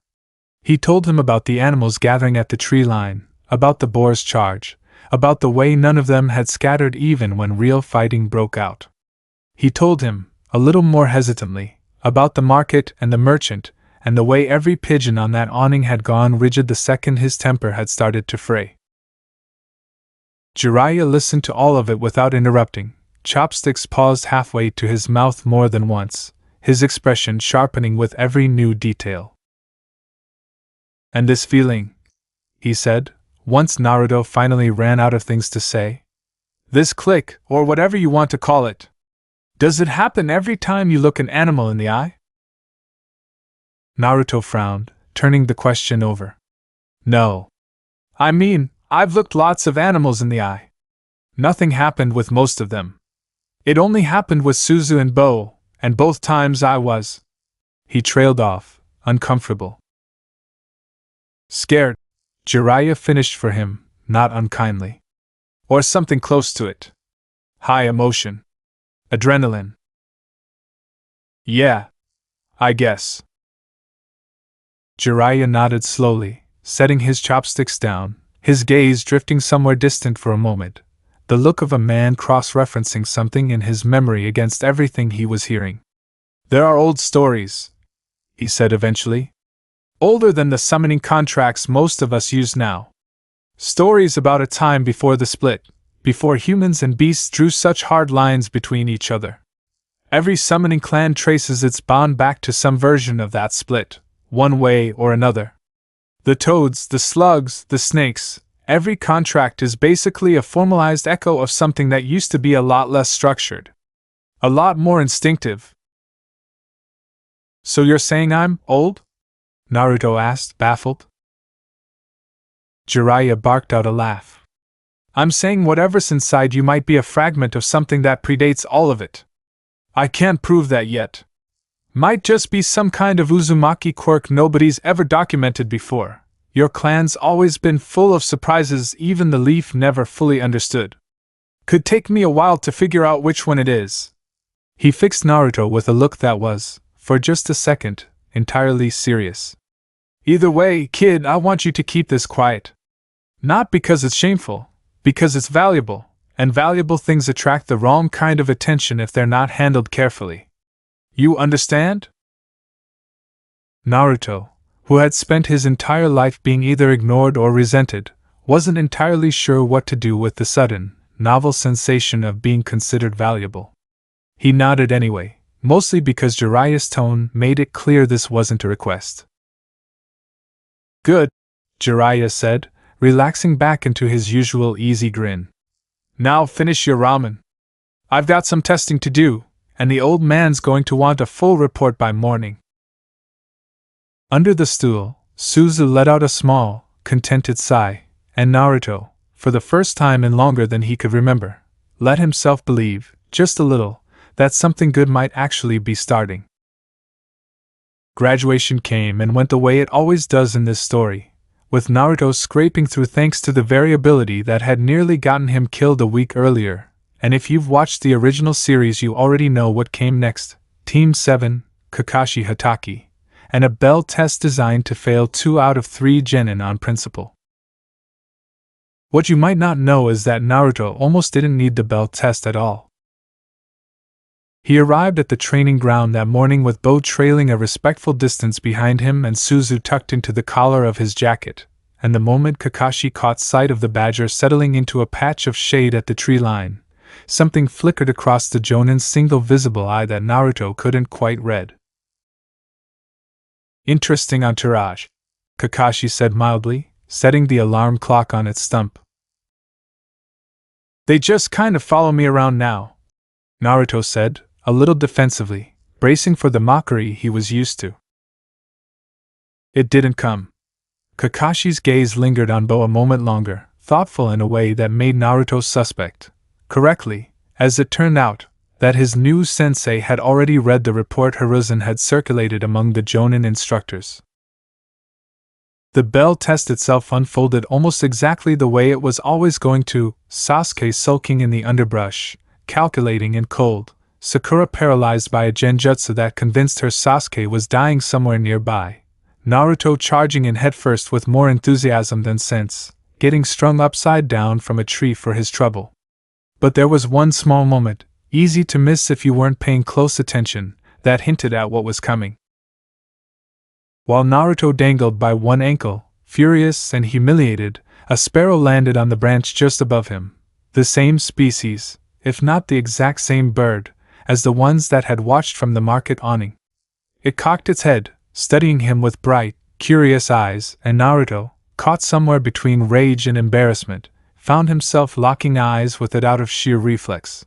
He told him about the animals gathering at the tree line, about the boar's charge, about the way none of them had scattered even when real fighting broke out. He told him, a little more hesitantly, about the market and the merchant, and the way every pigeon on that awning had gone rigid the second his temper had started to fray. Jiraiya listened to all of it without interrupting, chopsticks paused halfway to his mouth more than once, his expression sharpening with every new detail. "And this feeling," he said, once Naruto finally ran out of things to say. "This click, or whatever you want to call it. Does it happen every time you look an animal in the eye?" Naruto frowned, turning the question over. "No. I mean, I've looked lots of animals in the eye. Nothing happened with most of them. It only happened with Suzu and Bo, and both times I was..." He trailed off, uncomfortable. "Scared," Jiraiya finished for him, not unkindly. "Or something close to it. High emotion. Adrenaline." "Yeah. I guess." Jiraiya nodded slowly, setting his chopsticks down, his gaze drifting somewhere distant for a moment, the look of a man cross-referencing something in his memory against everything he was hearing. "There are old stories," he said eventually. "Older than the summoning contracts most of us use now. Stories about a time before the split, before humans and beasts drew such hard lines between each other. Every summoning clan traces its bond back to some version of that split, one way or another. The toads, the slugs, the snakes, every contract is basically a formalized echo of something that used to be a lot less structured. A lot more instinctive." "So you're saying I'm old?" Naruto asked, baffled. Jiraiya barked out a laugh. "I'm saying whatever's inside you might be a fragment of something that predates all of it. I can't prove that yet. Might just be some kind of Uzumaki quirk nobody's ever documented before. Your clan's always been full of surprises even the Leaf never fully understood. Could take me a while to figure out which one it is." He fixed Naruto with a look that was, for just a second, entirely serious. "Either way, kid, I want you to keep this quiet. Not because it's shameful, because it's valuable, and valuable things attract the wrong kind of attention if they're not handled carefully. You understand?" Naruto, who had spent his entire life being either ignored or resented, wasn't entirely sure what to do with the sudden, novel sensation of being considered valuable. He nodded anyway, mostly because Jiraiya's tone made it clear this wasn't a request. Good, Jiraiya said, relaxing back into his usual easy grin. Now finish your ramen. I've got some testing to do, and the old man's going to want a full report by morning. Under the stool, Suzu let out a small, contented sigh, and Naruto, for the first time in longer than he could remember, let himself believe, just a little, that something good might actually be starting. Graduation came and went the way it always does in this story, with Naruto scraping through thanks to the variability that had nearly gotten him killed a week earlier, and if you've watched the original series you already know what came next: Team 7, Kakashi Hatake, and a bell test designed to fail 2 out of 3 genin on principle. What you might not know is that Naruto almost didn't need the bell test at all. He arrived at the training ground that morning with Bo trailing a respectful distance behind him and Suzu tucked into the collar of his jacket, and the moment Kakashi caught sight of the badger settling into a patch of shade at the tree line, something flickered across the Jonin's single visible eye that Naruto couldn't quite read. Interesting entourage, Kakashi said mildly, setting the alarm clock on its stump. They just kind of follow me around now, Naruto said, a little defensively, bracing for the mockery he was used to. It didn't come. Kakashi's gaze lingered on Bo a moment longer, thoughtful in a way that made Naruto suspect, correctly, as it turned out, that his new sensei had already read the report Hiruzen had circulated among the Jonin instructors. The bell test itself unfolded almost exactly the way it was always going to: Sasuke sulking in the underbrush, calculating and cold, Sakura paralyzed by a genjutsu that convinced her Sasuke was dying somewhere nearby, Naruto charging in headfirst with more enthusiasm than sense, getting strung upside down from a tree for his trouble. But there was one small moment, easy to miss if you weren't paying close attention, that hinted at what was coming. While Naruto dangled by one ankle, furious and humiliated, a sparrow landed on the branch just above him, the same species, if not the exact same bird, as the ones that had watched from the market awning. It cocked its head, studying him with bright, curious eyes, and Naruto, caught somewhere between rage and embarrassment, found himself locking eyes with it out of sheer reflex.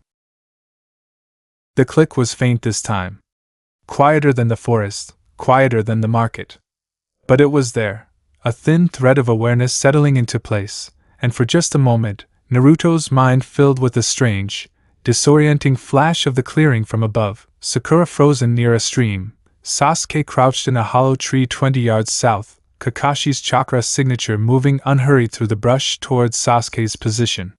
The click was faint this time. Quieter than the forest, quieter than the market. But it was there, a thin thread of awareness settling into place, and for just a moment, Naruto's mind filled with a strange, disorienting flash of the clearing from above, Sakura frozen near a stream, Sasuke crouched in a hollow tree 20 yards south, Kakashi's chakra signature moving unhurried through the brush towards Sasuke's position.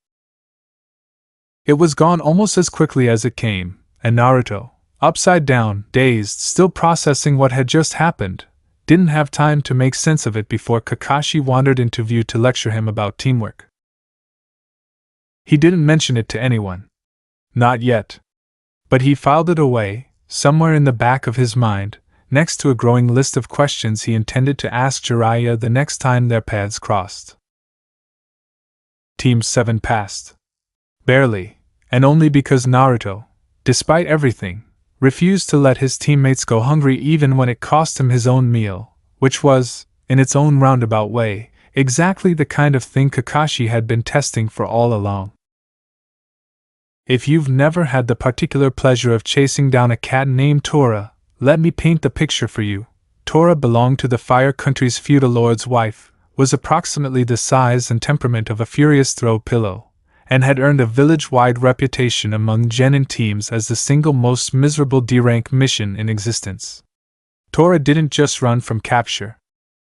It was gone almost as quickly as it came, and Naruto, upside down, dazed, still processing what had just happened, didn't have time to make sense of it before Kakashi wandered into view to lecture him about teamwork. He didn't mention it to anyone. Not yet. But he filed it away, somewhere in the back of his mind, next to a growing list of questions he intended to ask Jiraiya the next time their paths crossed. Team 7 passed. Barely, and only because Naruto, despite everything, refused to let his teammates go hungry even when it cost him his own meal, which was, in its own roundabout way, exactly the kind of thing Kakashi had been testing for all along. If you've never had the particular pleasure of chasing down a cat named Tora, let me paint the picture for you. Tora belonged to the Fire Country's feudal lord's wife, was approximately the size and temperament of a furious throw pillow, and had earned a village-wide reputation among genin teams as the single most miserable D-rank mission in existence. Tora didn't just run from capture.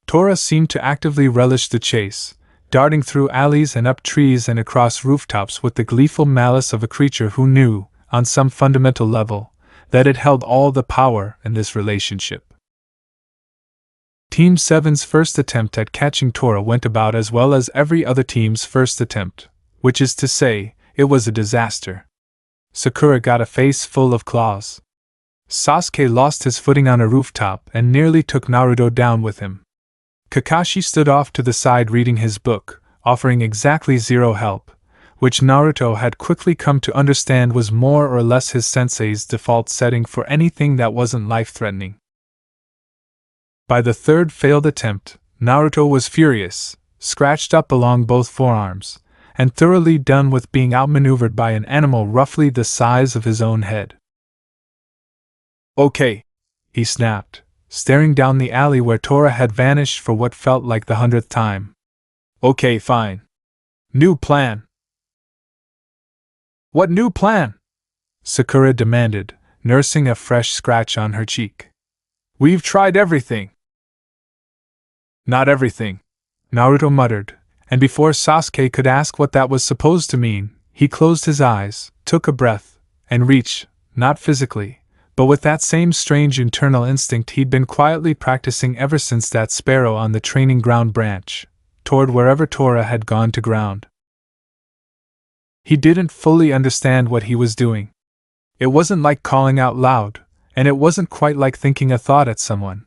Tora seemed to actively relish the chase, darting through alleys and up trees and across rooftops with the gleeful malice of a creature who knew, on some fundamental level, that it held all the power in this relationship. Team 7's first attempt at catching Tora went about as well as every other team's first attempt, which is to say, it was a disaster. Sakura got a face full of claws. Sasuke lost his footing on a rooftop and nearly took Naruto down with him. Kakashi stood off to the side reading his book, offering exactly zero help, which Naruto had quickly come to understand was more or less his sensei's default setting for anything that wasn't life-threatening. By the third failed attempt, Naruto was furious, scratched up along both forearms, and thoroughly done with being outmaneuvered by an animal roughly the size of his own head. "Okay," he snapped, staring down the alley where Tora had vanished for what felt like the 100th time. "Okay, fine. New plan." "What new plan?" Sakura demanded, nursing a fresh scratch on her cheek. "We've tried everything." "Not everything," Naruto muttered, and before Sasuke could ask what that was supposed to mean, he closed his eyes, took a breath, and reached, not physically, but with that same strange internal instinct he'd been quietly practicing ever since that sparrow on the training ground branch, toward wherever Tora had gone to ground. He didn't fully understand what he was doing. It wasn't like calling out loud, and it wasn't quite like thinking a thought at someone.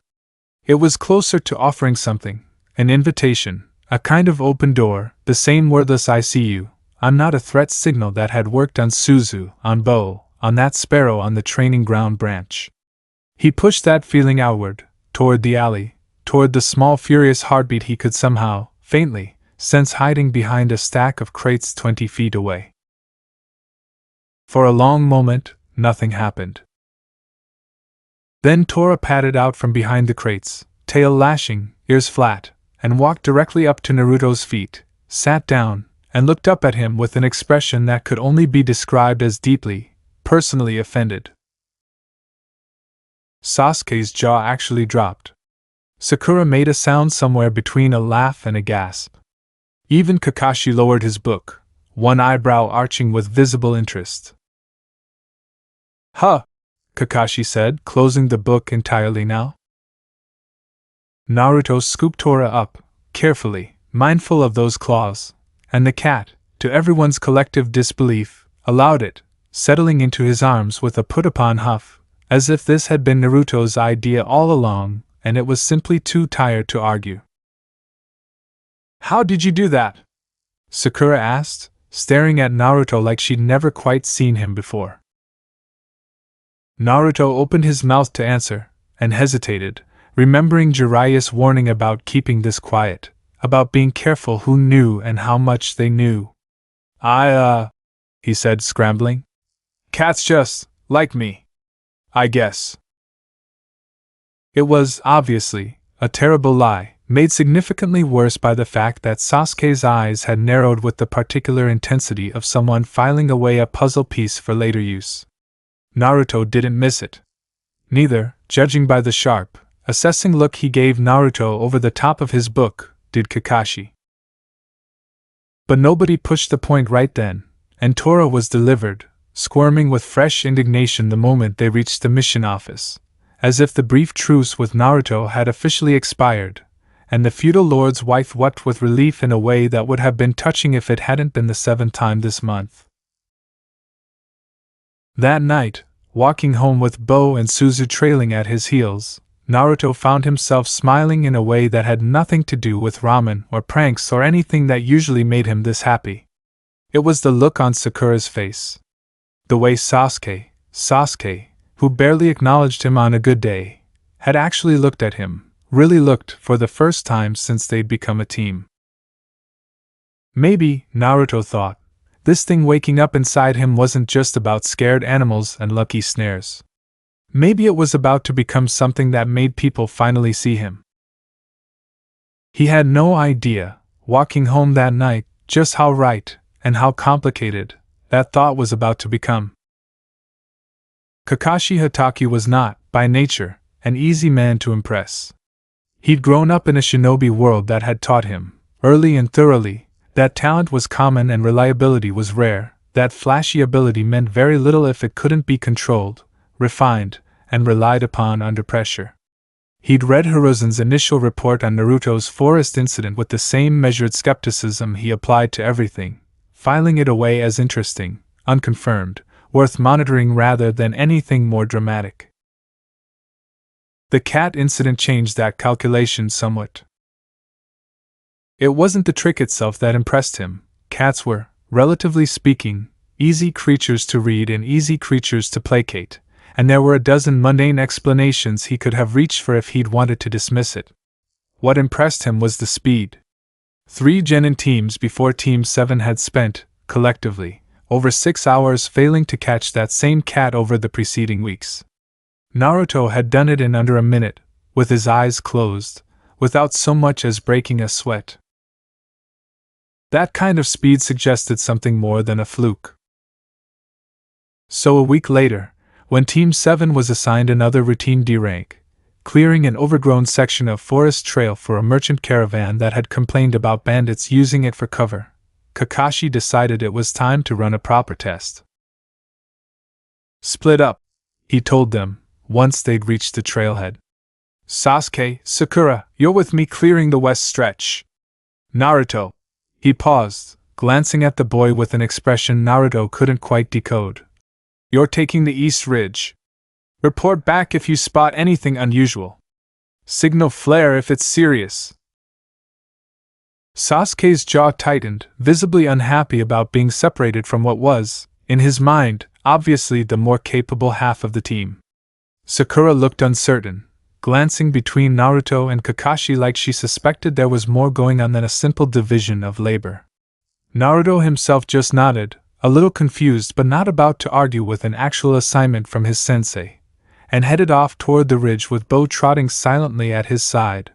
It was closer to offering something, an invitation, a kind of open door, the same wordless "I see you, I'm not a threat" signal that had worked on Suzu, on Bo, on that sparrow on the training ground branch. He pushed that feeling outward, toward the alley, toward the small furious heartbeat he could somehow, faintly, sense hiding behind a stack of crates 20 feet away. For a long moment, nothing happened. Then Tora padded out from behind the crates, tail lashing, ears flat, and walked directly up to Naruto's feet, sat down, and looked up at him with an expression that could only be described as deeply, personally offended. Sasuke's jaw actually dropped. Sakura made a sound somewhere between a laugh and a gasp. Even Kakashi lowered his book, one eyebrow arching with visible interest. "Huh," Kakashi said, closing the book entirely now. Naruto scooped Tora up, carefully, mindful of those claws, and the cat, to everyone's collective disbelief, allowed it, settling into his arms with a put-upon huff, as if this had been Naruto's idea all along, and it was simply too tired to argue. "How did you do that?" Sakura asked, staring at Naruto like she'd never quite seen him before. Naruto opened his mouth to answer, and hesitated, remembering Jiraiya's warning about keeping this quiet, about being careful who knew and how much they knew. He said, scrambling. "Cats just like me, I guess." It was, obviously, a terrible lie, made significantly worse by the fact that Sasuke's eyes had narrowed with the particular intensity of someone filing away a puzzle piece for later use. Naruto didn't miss it. Neither, judging by the sharp, assessing look he gave Naruto over the top of his book, did Kakashi. But nobody pushed the point right then, and Tora was delivered, squirming with fresh indignation the moment they reached the mission office, as if the brief truce with Naruto had officially expired, and the feudal lord's wife wept with relief in a way that would have been touching if it hadn't been the 7th time this month. That night, walking home with Bo and Suzu trailing at his heels, Naruto found himself smiling in a way that had nothing to do with ramen or pranks or anything that usually made him this happy. It was the look on Sakura's face. The way Sasuke, who barely acknowledged him on a good day, had actually looked at him, really looked for the first time since they'd become a team. Maybe, Naruto thought, this thing waking up inside him wasn't just about scared animals and lucky snares. Maybe it was about to become something that made people finally see him. He had no idea, walking home that night, just how right, and how complicated, that thought was about to become. Kakashi Hatake was not, by nature, an easy man to impress. He'd grown up in a shinobi world that had taught him, early and thoroughly, that talent was common and reliability was rare, that flashy ability meant very little if it couldn't be controlled, refined, and relied upon under pressure. He'd read Hiruzen's initial report on Naruto's forest incident with the same measured skepticism he applied to everything, filing it away as interesting, unconfirmed, worth monitoring rather than anything more dramatic. The cat incident changed that calculation somewhat. It wasn't the trick itself that impressed him. Cats were, relatively speaking, easy creatures to read and easy creatures to placate, and there were a dozen mundane explanations he could have reached for if he'd wanted to dismiss it. What impressed him was the speed. 3 genin teams before Team 7 had spent, collectively, over 6 hours failing to catch that same cat over the preceding weeks. Naruto had done it in under a minute, with his eyes closed, without so much as breaking a sweat. That kind of speed suggested something more than a fluke. So a week later, when Team 7 was assigned another routine D rank, clearing an overgrown section of forest trail for a merchant caravan that had complained about bandits using it for cover, Kakashi decided it was time to run a proper test. Split up, he told them, once they'd reached the trailhead. Sasuke, Sakura, you're with me clearing the west stretch. Naruto. He paused, glancing at the boy with an expression Naruto couldn't quite decode. You're taking the east ridge. Report back if you spot anything unusual. Signal flare if it's serious. Sasuke's jaw tightened, visibly unhappy about being separated from what was, in his mind, obviously the more capable half of the team. Sakura looked uncertain, glancing between Naruto and Kakashi like she suspected there was more going on than a simple division of labor. Naruto himself just nodded, a little confused but not about to argue with an actual assignment from his sensei, and headed off toward the ridge with Bo trotting silently at his side.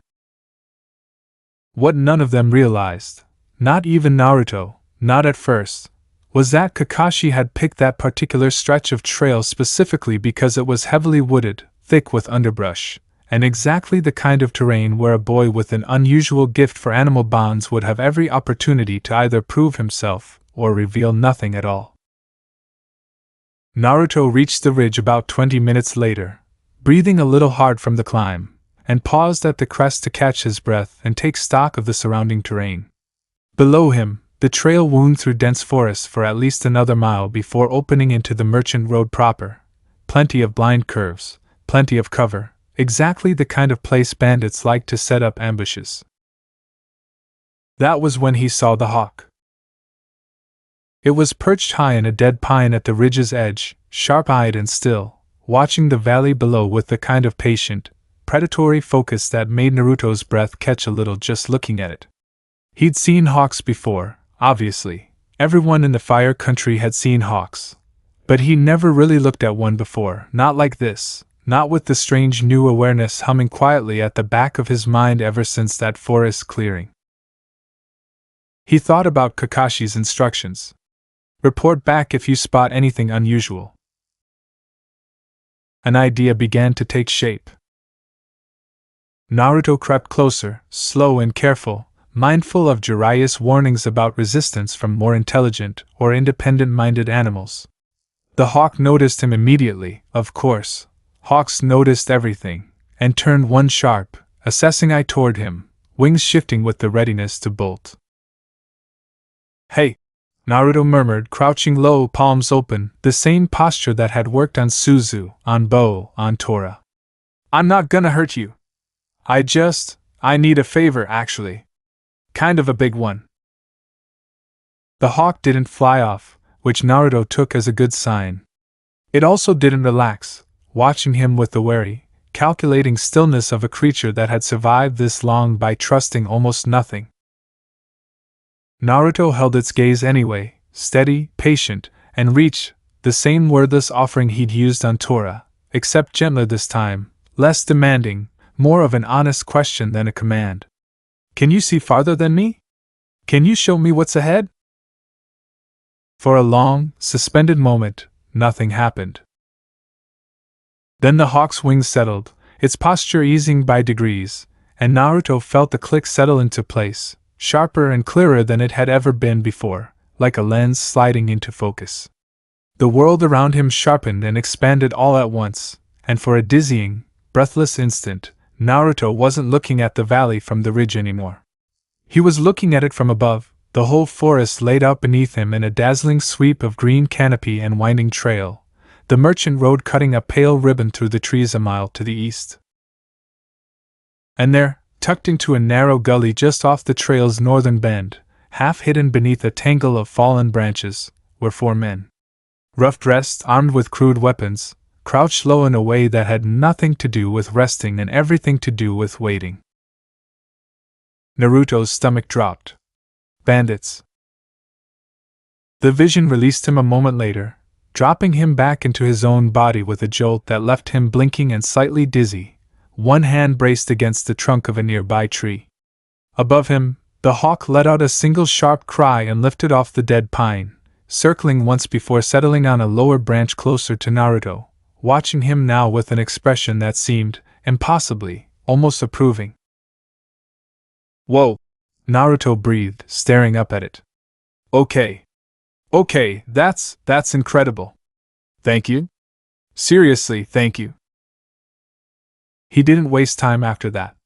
What none of them realized, not even Naruto, not at first, was that Kakashi had picked that particular stretch of trail specifically because it was heavily wooded, thick with underbrush, and exactly the kind of terrain where a boy with an unusual gift for animal bonds would have every opportunity to either prove himself or reveal nothing at all. Naruto reached the ridge about 20 minutes later, breathing a little hard from the climb, and paused at the crest to catch his breath and take stock of the surrounding terrain. Below him, the trail wound through dense forest for at least another mile before opening into the merchant road proper. Plenty of blind curves, plenty of cover, exactly the kind of place bandits like to set up ambushes. That was when he saw the hawk. It was perched high in a dead pine at the ridge's edge, sharp-eyed and still, watching the valley below with the kind of patient, predatory focus that made Naruto's breath catch a little just looking at it. He'd seen hawks before, obviously. Everyone in the Fire Country had seen hawks. But he never really looked at one before, not like this, not with the strange new awareness humming quietly at the back of his mind ever since that forest clearing. He thought about Kakashi's instructions. Report back if you spot anything unusual. An idea began to take shape. Naruto crept closer, slow and careful, mindful of Jiraiya's warnings about resistance from more intelligent or independent-minded animals. The hawk noticed him immediately, of course. Hawks noticed everything, and turned one sharp, assessing eye toward him, wings shifting with the readiness to bolt. Hey! Naruto murmured, crouching low, palms open, the same posture that had worked on Suzu, on Bo, on Tora. I'm not gonna hurt you. I need a favor, actually. Kind of a big one. The hawk didn't fly off, which Naruto took as a good sign. It also didn't relax, watching him with the wary, calculating stillness of a creature that had survived this long by trusting almost nothing. Naruto held its gaze anyway, steady, patient, and reached, the same wordless offering he'd used on Tora, except gentler this time, less demanding, more of an honest question than a command. Can you see farther than me? Can you show me what's ahead? For a long, suspended moment, nothing happened. Then the hawk's wings settled, its posture easing by degrees, and Naruto felt the click settle into place, sharper and clearer than it had ever been before, like a lens sliding into focus. The world around him sharpened and expanded all at once, and for a dizzying, breathless instant, Naruto wasn't looking at the valley from the ridge anymore. He was looking at it from above, the whole forest laid out beneath him in a dazzling sweep of green canopy and winding trail, the merchant road cutting a pale ribbon through the trees a mile to the east. And there, tucked into a narrow gully just off the trail's northern bend, half hidden beneath a tangle of fallen branches, were 4 men. Rough-dressed, armed with crude weapons, crouched low in a way that had nothing to do with resting and everything to do with waiting. Naruto's stomach dropped. Bandits. The vision released him a moment later, dropping him back into his own body with a jolt that left him blinking and slightly dizzy, one hand braced against the trunk of a nearby tree. Above him, the hawk let out a single sharp cry and lifted off the dead pine, circling once before settling on a lower branch closer to Naruto, watching him now with an expression that seemed, impossibly, almost approving. "Whoa!" Naruto breathed, staring up at it. Okay, that's incredible. Thank you? Seriously, thank you." He didn't waste time after that.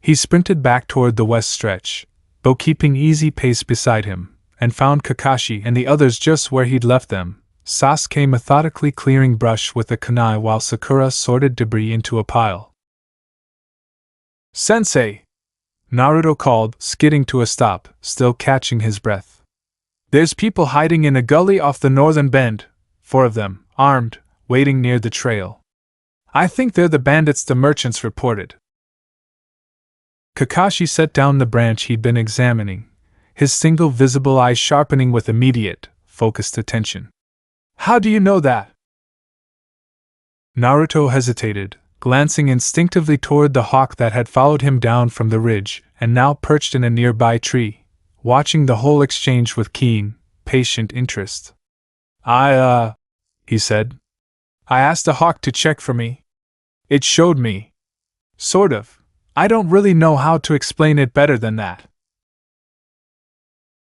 He sprinted back toward the west stretch, Bo keeping easy pace beside him, and found Kakashi and the others just where he'd left them, Sasuke methodically clearing brush with a kunai while Sakura sorted debris into a pile. "Sensei!" Naruto called, skidding to a stop, still catching his breath. "There's people hiding in a gully off the northern bend, 4 of them, armed, waiting near the trail. I think they're the bandits the merchants reported." Kakashi set down the branch he'd been examining, his single visible eye sharpening with immediate, focused attention. "How do you know that?" Naruto hesitated, glancing instinctively toward the hawk that had followed him down from the ridge and now perched in a nearby tree, watching the whole exchange with keen, patient interest. He said. "I asked the hawk to check for me. It showed me. Sort of. I don't really know how to explain it better than that."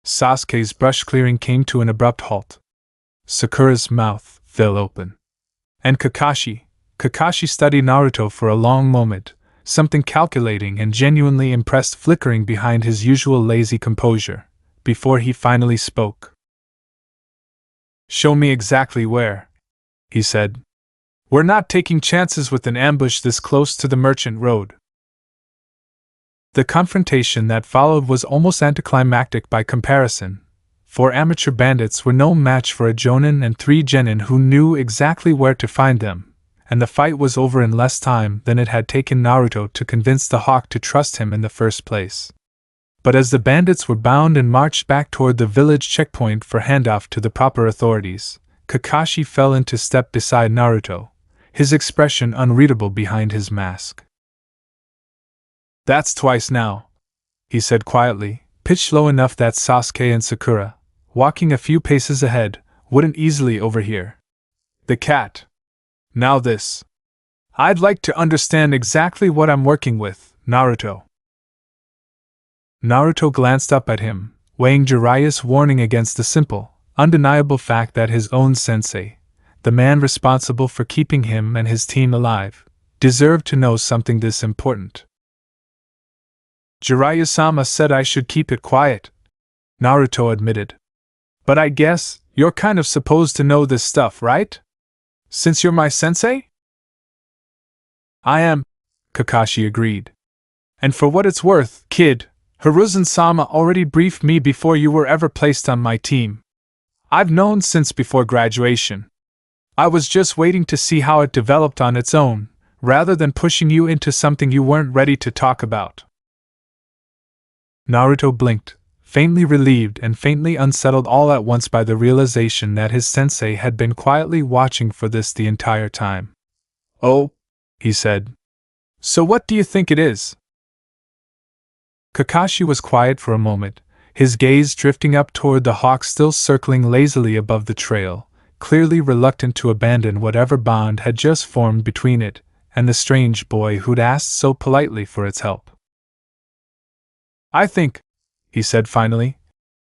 Sasuke's brush clearing came to an abrupt halt. Sakura's mouth fell open. And Kakashi studied Naruto for a long moment, something calculating and genuinely impressed flickering behind his usual lazy composure, before he finally spoke. "Show me exactly where," he said. "We're not taking chances with an ambush this close to the merchant road." The confrontation that followed was almost anticlimactic by comparison, for amateur bandits were no match for a Jonin and 3 genin who knew exactly where to find them, and the fight was over in less time than it had taken Naruto to convince the hawk to trust him in the first place. But as the bandits were bound and marched back toward the village checkpoint for handoff to the proper authorities, Kakashi fell into step beside Naruto, his expression unreadable behind his mask. "That's twice now," he said quietly, pitched low enough that Sasuke and Sakura, walking a few paces ahead, wouldn't easily overhear. "The cat. Now this. I'd like to understand exactly what I'm working with, Naruto." Naruto glanced up at him, weighing Jiraiya's warning against the simple, undeniable fact that his own sensei, the man responsible for keeping him and his team alive, deserved to know something this important. "Jiraiya-sama said I should keep it quiet," Naruto admitted. "But I guess you're kind of supposed to know this stuff, right? Since you're my sensei?" "I am," Kakashi agreed. "And for what it's worth, kid, Hiruzen-sama already briefed me before you were ever placed on my team. I've known since before graduation. I was just waiting to see how it developed on its own, rather than pushing you into something you weren't ready to talk about." Naruto blinked, faintly relieved and faintly unsettled all at once by the realization that his sensei had been quietly watching for this the entire time. "Oh," he said. "So what do you think it is?" Kakashi was quiet for a moment, his gaze drifting up toward the hawk still circling lazily above the trail, clearly reluctant to abandon whatever bond had just formed between it and the strange boy who'd asked so politely for its help. "I think," he said finally,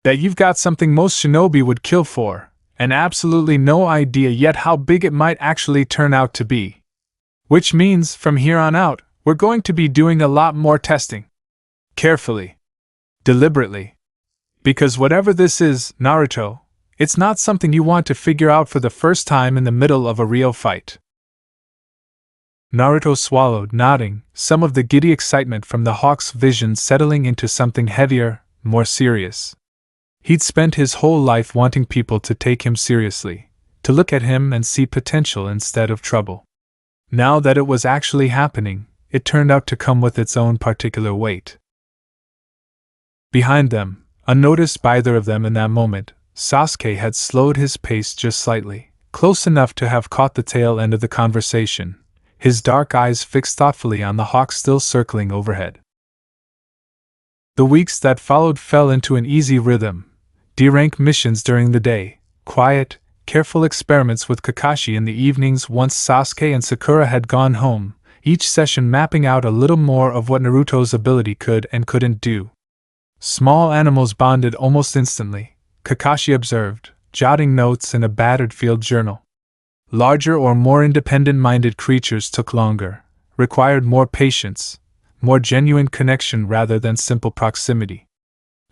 "that you've got something most shinobi would kill for, and absolutely no idea yet how big it might actually turn out to be. Which means, from here on out, we're going to be doing a lot more testing. Carefully. Deliberately. Because whatever this is, Naruto, it's not something you want to figure out for the first time in the middle of a real fight." Naruto swallowed, nodding, some of the giddy excitement from the hawk's vision settling into something heavier, more serious. He'd spent his whole life wanting people to take him seriously, to look at him and see potential instead of trouble. Now that it was actually happening, it turned out to come with its own particular weight. Behind them, unnoticed by either of them in that moment, Sasuke had slowed his pace just slightly, close enough to have caught the tail end of the conversation, his dark eyes fixed thoughtfully on the hawk still circling overhead. The weeks that followed fell into an easy rhythm. D-rank missions during the day, quiet, careful experiments with Kakashi in the evenings once Sasuke and Sakura had gone home, each session mapping out a little more of what Naruto's ability could and couldn't do. Small animals bonded almost instantly, Kakashi observed, jotting notes in a battered field journal. Larger or more independent-minded creatures took longer, required more patience, more genuine connection rather than simple proximity.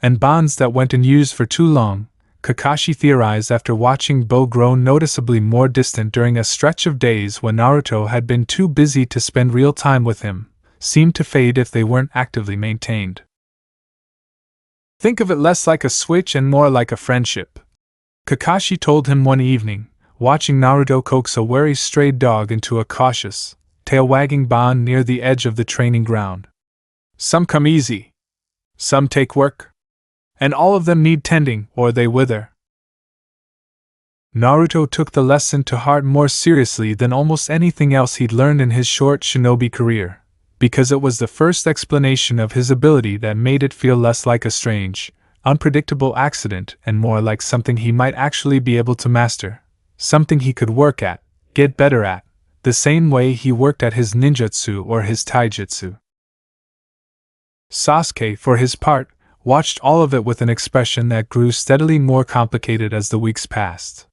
And bonds that went unused for too long, Kakashi theorized after watching Bo grow noticeably more distant during a stretch of days when Naruto had been too busy to spend real time with him, seemed to fade if they weren't actively maintained. Think of it less like a switch and more like a friendship, Kakashi told him one evening, watching Naruto coax a wary stray dog into a cautious, tail-wagging bond near the edge of the training ground. Some come easy. Some take work. And all of them need tending, or they wither. Naruto took the lesson to heart more seriously than almost anything else he'd learned in his short shinobi career, because it was the first explanation of his ability that made it feel less like a strange, unpredictable accident and more like something he might actually be able to master, something he could work at, get better at, the same way he worked at his ninjutsu or his taijutsu. Sasuke, for his part, watched all of it with an expression that grew steadily more complicated as the weeks passed.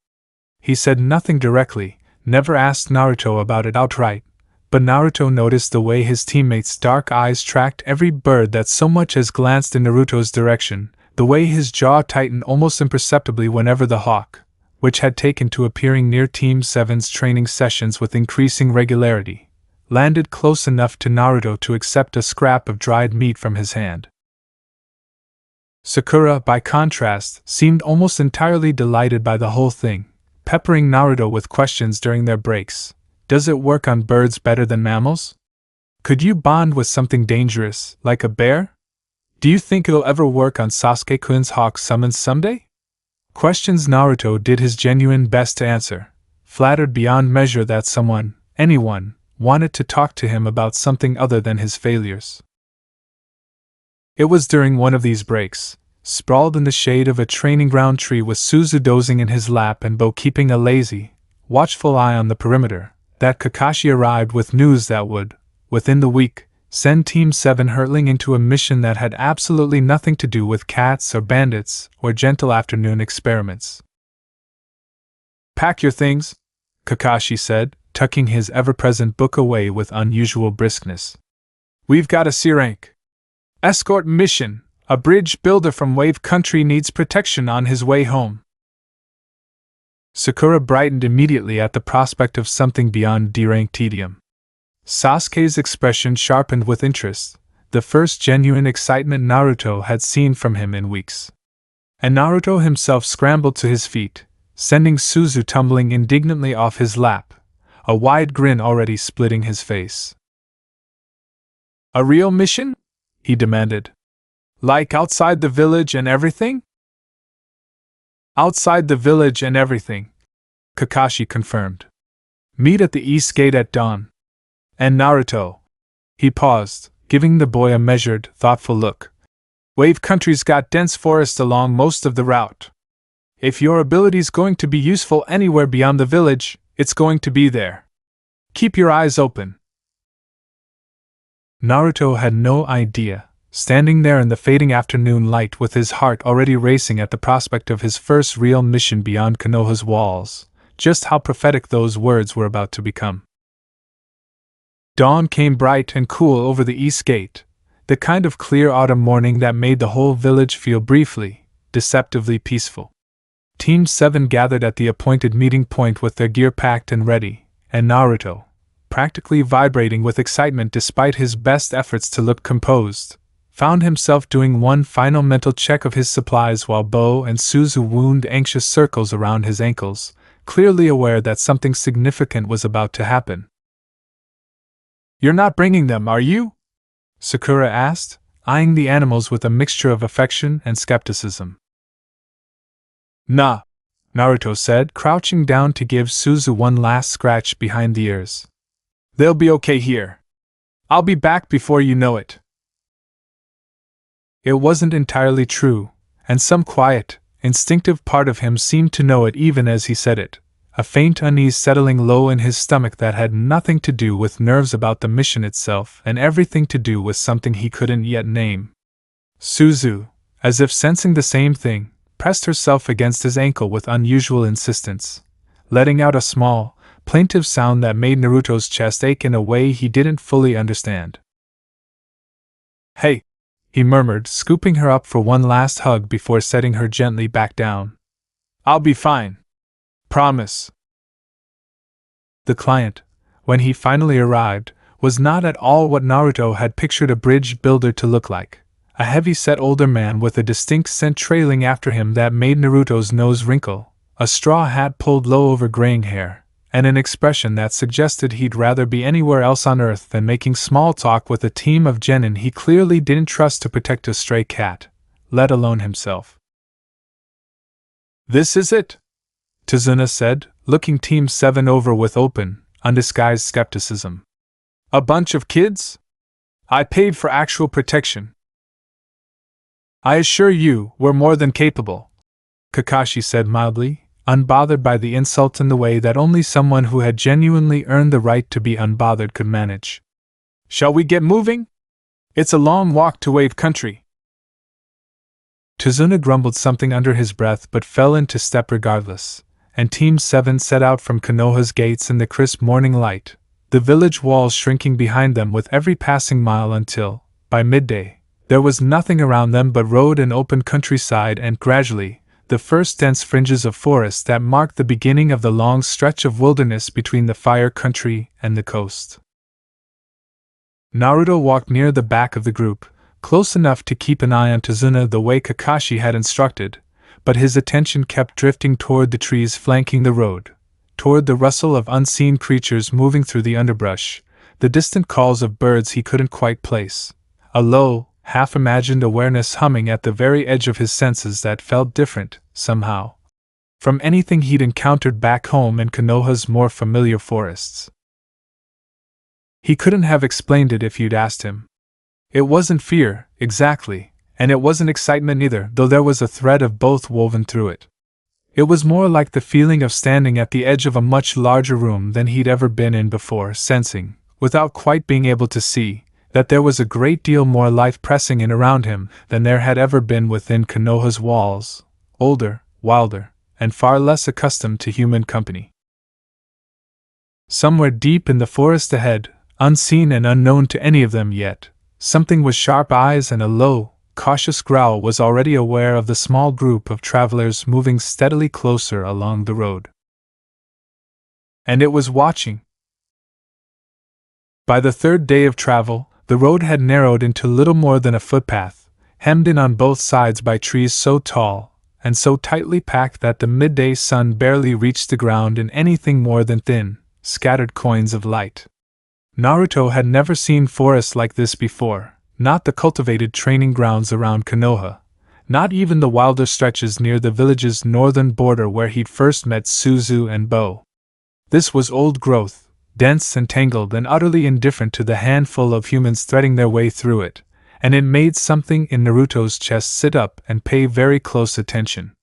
He said nothing directly, never asked Naruto about it outright, but Naruto noticed the way his teammates' dark eyes tracked every bird that so much as glanced in Naruto's direction, the way his jaw tightened almost imperceptibly whenever the hawk, which had taken to appearing near Team 7's training sessions with increasing regularity, landed close enough to Naruto to accept a scrap of dried meat from his hand. Sakura, by contrast, seemed almost entirely delighted by the whole thing, peppering Naruto with questions during their breaks. Does it work on birds better than mammals? Could you bond with something dangerous, like a bear? Do you think it'll ever work on Sasuke-kun's hawk summons someday? Questions Naruto did his genuine best to answer, flattered beyond measure that someone, anyone, wanted to talk to him about something other than his failures. It was during one of these breaks, sprawled in the shade of a training ground tree with Suzu dozing in his lap and Bo keeping a lazy, watchful eye on the perimeter, that Kakashi arrived with news that would, within the week, send Team 7 hurtling into a mission that had absolutely nothing to do with cats or bandits or gentle afternoon experiments. "Pack your things," Kakashi said, tucking his ever-present book away with unusual briskness. "We've got a C-rank escort mission. A bridge builder from Wave Country needs protection on his way home." Sakura brightened immediately at the prospect of something beyond D-rank tedium. Sasuke's expression sharpened with interest, the first genuine excitement Naruto had seen from him in weeks. And Naruto himself scrambled to his feet, sending Suzu tumbling indignantly off his lap, a wide grin already splitting his face. "A real mission?" he demanded. "Like outside the village and everything?" "Outside the village and everything," Kakashi confirmed. "Meet at the east gate at dawn. And Naruto." He paused, giving the boy a measured, thoughtful look. "Wave Country's got dense forest along most of the route. If your ability's going to be useful anywhere beyond the village, it's going to be there. Keep your eyes open." Naruto had no idea, standing there in the fading afternoon light with his heart already racing at the prospect of his first real mission beyond Konoha's walls, just how prophetic those words were about to become. Dawn came bright and cool over the east gate, the kind of clear autumn morning that made the whole village feel briefly, deceptively peaceful. Team 7 gathered at the appointed meeting point with their gear packed and ready, and Naruto, practically vibrating with excitement despite his best efforts to look composed, found himself doing one final mental check of his supplies while Bo and Suzu wound anxious circles around his ankles, clearly aware that something significant was about to happen. "You're not bringing them, are you?" Sakura asked, eyeing the animals with a mixture of affection and skepticism. "Nah," Naruto said, crouching down to give Suzu one last scratch behind the ears. "They'll be okay here. I'll be back before you know it." It wasn't entirely true, and some quiet, instinctive part of him seemed to know it even as he said it, a faint unease settling low in his stomach that had nothing to do with nerves about the mission itself and everything to do with something he couldn't yet name. Suzu, as if sensing the same thing, pressed herself against his ankle with unusual insistence, letting out a small, plaintive sound that made Naruto's chest ache in a way he didn't fully understand. "Hey," he murmured, scooping her up for one last hug before setting her gently back down. "I'll be fine. Promise." The client, when he finally arrived, was not at all what Naruto had pictured a bridge builder to look like. A heavy-set older man with a distinct scent trailing after him that made Naruto's nose wrinkle, a straw hat pulled low over graying hair, and an expression that suggested he'd rather be anywhere else on Earth than making small talk with a team of genin he clearly didn't trust to protect a stray cat, let alone himself. "This is it?" Tazuna said, looking Team 7 over with open, undisguised skepticism. "A bunch of kids? I paid for actual protection." "I assure you, we're more than capable," Kakashi said mildly, unbothered by the insult in the way that only someone who had genuinely earned the right to be unbothered could manage. "Shall we get moving? It's a long walk to Wave Country." Tazuna grumbled something under his breath but fell into step regardless, and Team 7 set out from Konoha's gates in the crisp morning light, the village walls shrinking behind them with every passing mile until, by midday, there was nothing around them but road and open countryside and, gradually, the first dense fringes of forest that marked the beginning of the long stretch of wilderness between the Fire Country and the coast. Naruto walked near the back of the group, close enough to keep an eye on Tazuna the way Kakashi had instructed, but his attention kept drifting toward the trees flanking the road, toward the rustle of unseen creatures moving through the underbrush, the distant calls of birds he couldn't quite place, a low, half-imagined awareness humming at the very edge of his senses that felt different, somehow, from anything he'd encountered back home in Konoha's more familiar forests. He couldn't have explained it if you'd asked him. It wasn't fear, exactly, and it wasn't excitement either, though there was a thread of both woven through it. It was more like the feeling of standing at the edge of a much larger room than he'd ever been in before, sensing, without quite being able to see, that there was a great deal more life pressing in around him than there had ever been within Konoha's walls, older, wilder, and far less accustomed to human company. Somewhere deep in the forest ahead, unseen and unknown to any of them yet, something with sharp eyes and a low, cautious growl was already aware of the small group of travelers moving steadily closer along the road. And it was watching. By the third day of travel, the road had narrowed into little more than a footpath, hemmed in on both sides by trees so tall and so tightly packed that the midday sun barely reached the ground in anything more than thin, scattered coins of light. Naruto had never seen forests like this before, not the cultivated training grounds around Konoha, not even the wilder stretches near the village's northern border where he'd first met Suzu and Bo. This was old growth, dense and tangled and utterly indifferent to the handful of humans threading their way through it, and it made something in Naruto's chest sit up and pay very close attention.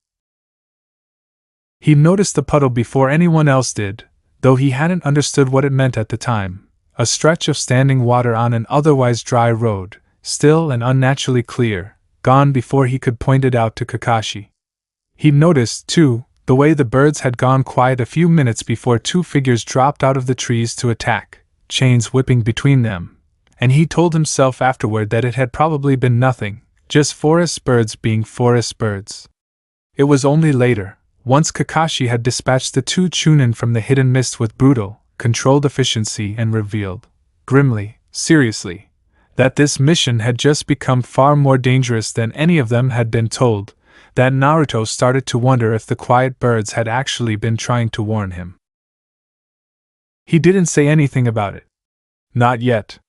He noticed the puddle before anyone else did, though he hadn't understood what it meant at the time, a stretch of standing water on an otherwise dry road, still and unnaturally clear, gone before he could point it out to Kakashi. He noticed, too, the way the birds had gone quiet a few minutes before two figures dropped out of the trees to attack, chains whipping between them, and he told himself afterward that it had probably been nothing, just forest birds being forest birds. It was only later, once Kakashi had dispatched the two Chunin from the hidden mist with brutal, controlled efficiency and revealed, grimly, seriously, that this mission had just become far more dangerous than any of them had been told, that Naruto started to wonder if the quiet birds had actually been trying to warn him. He didn't say anything about it. Not yet.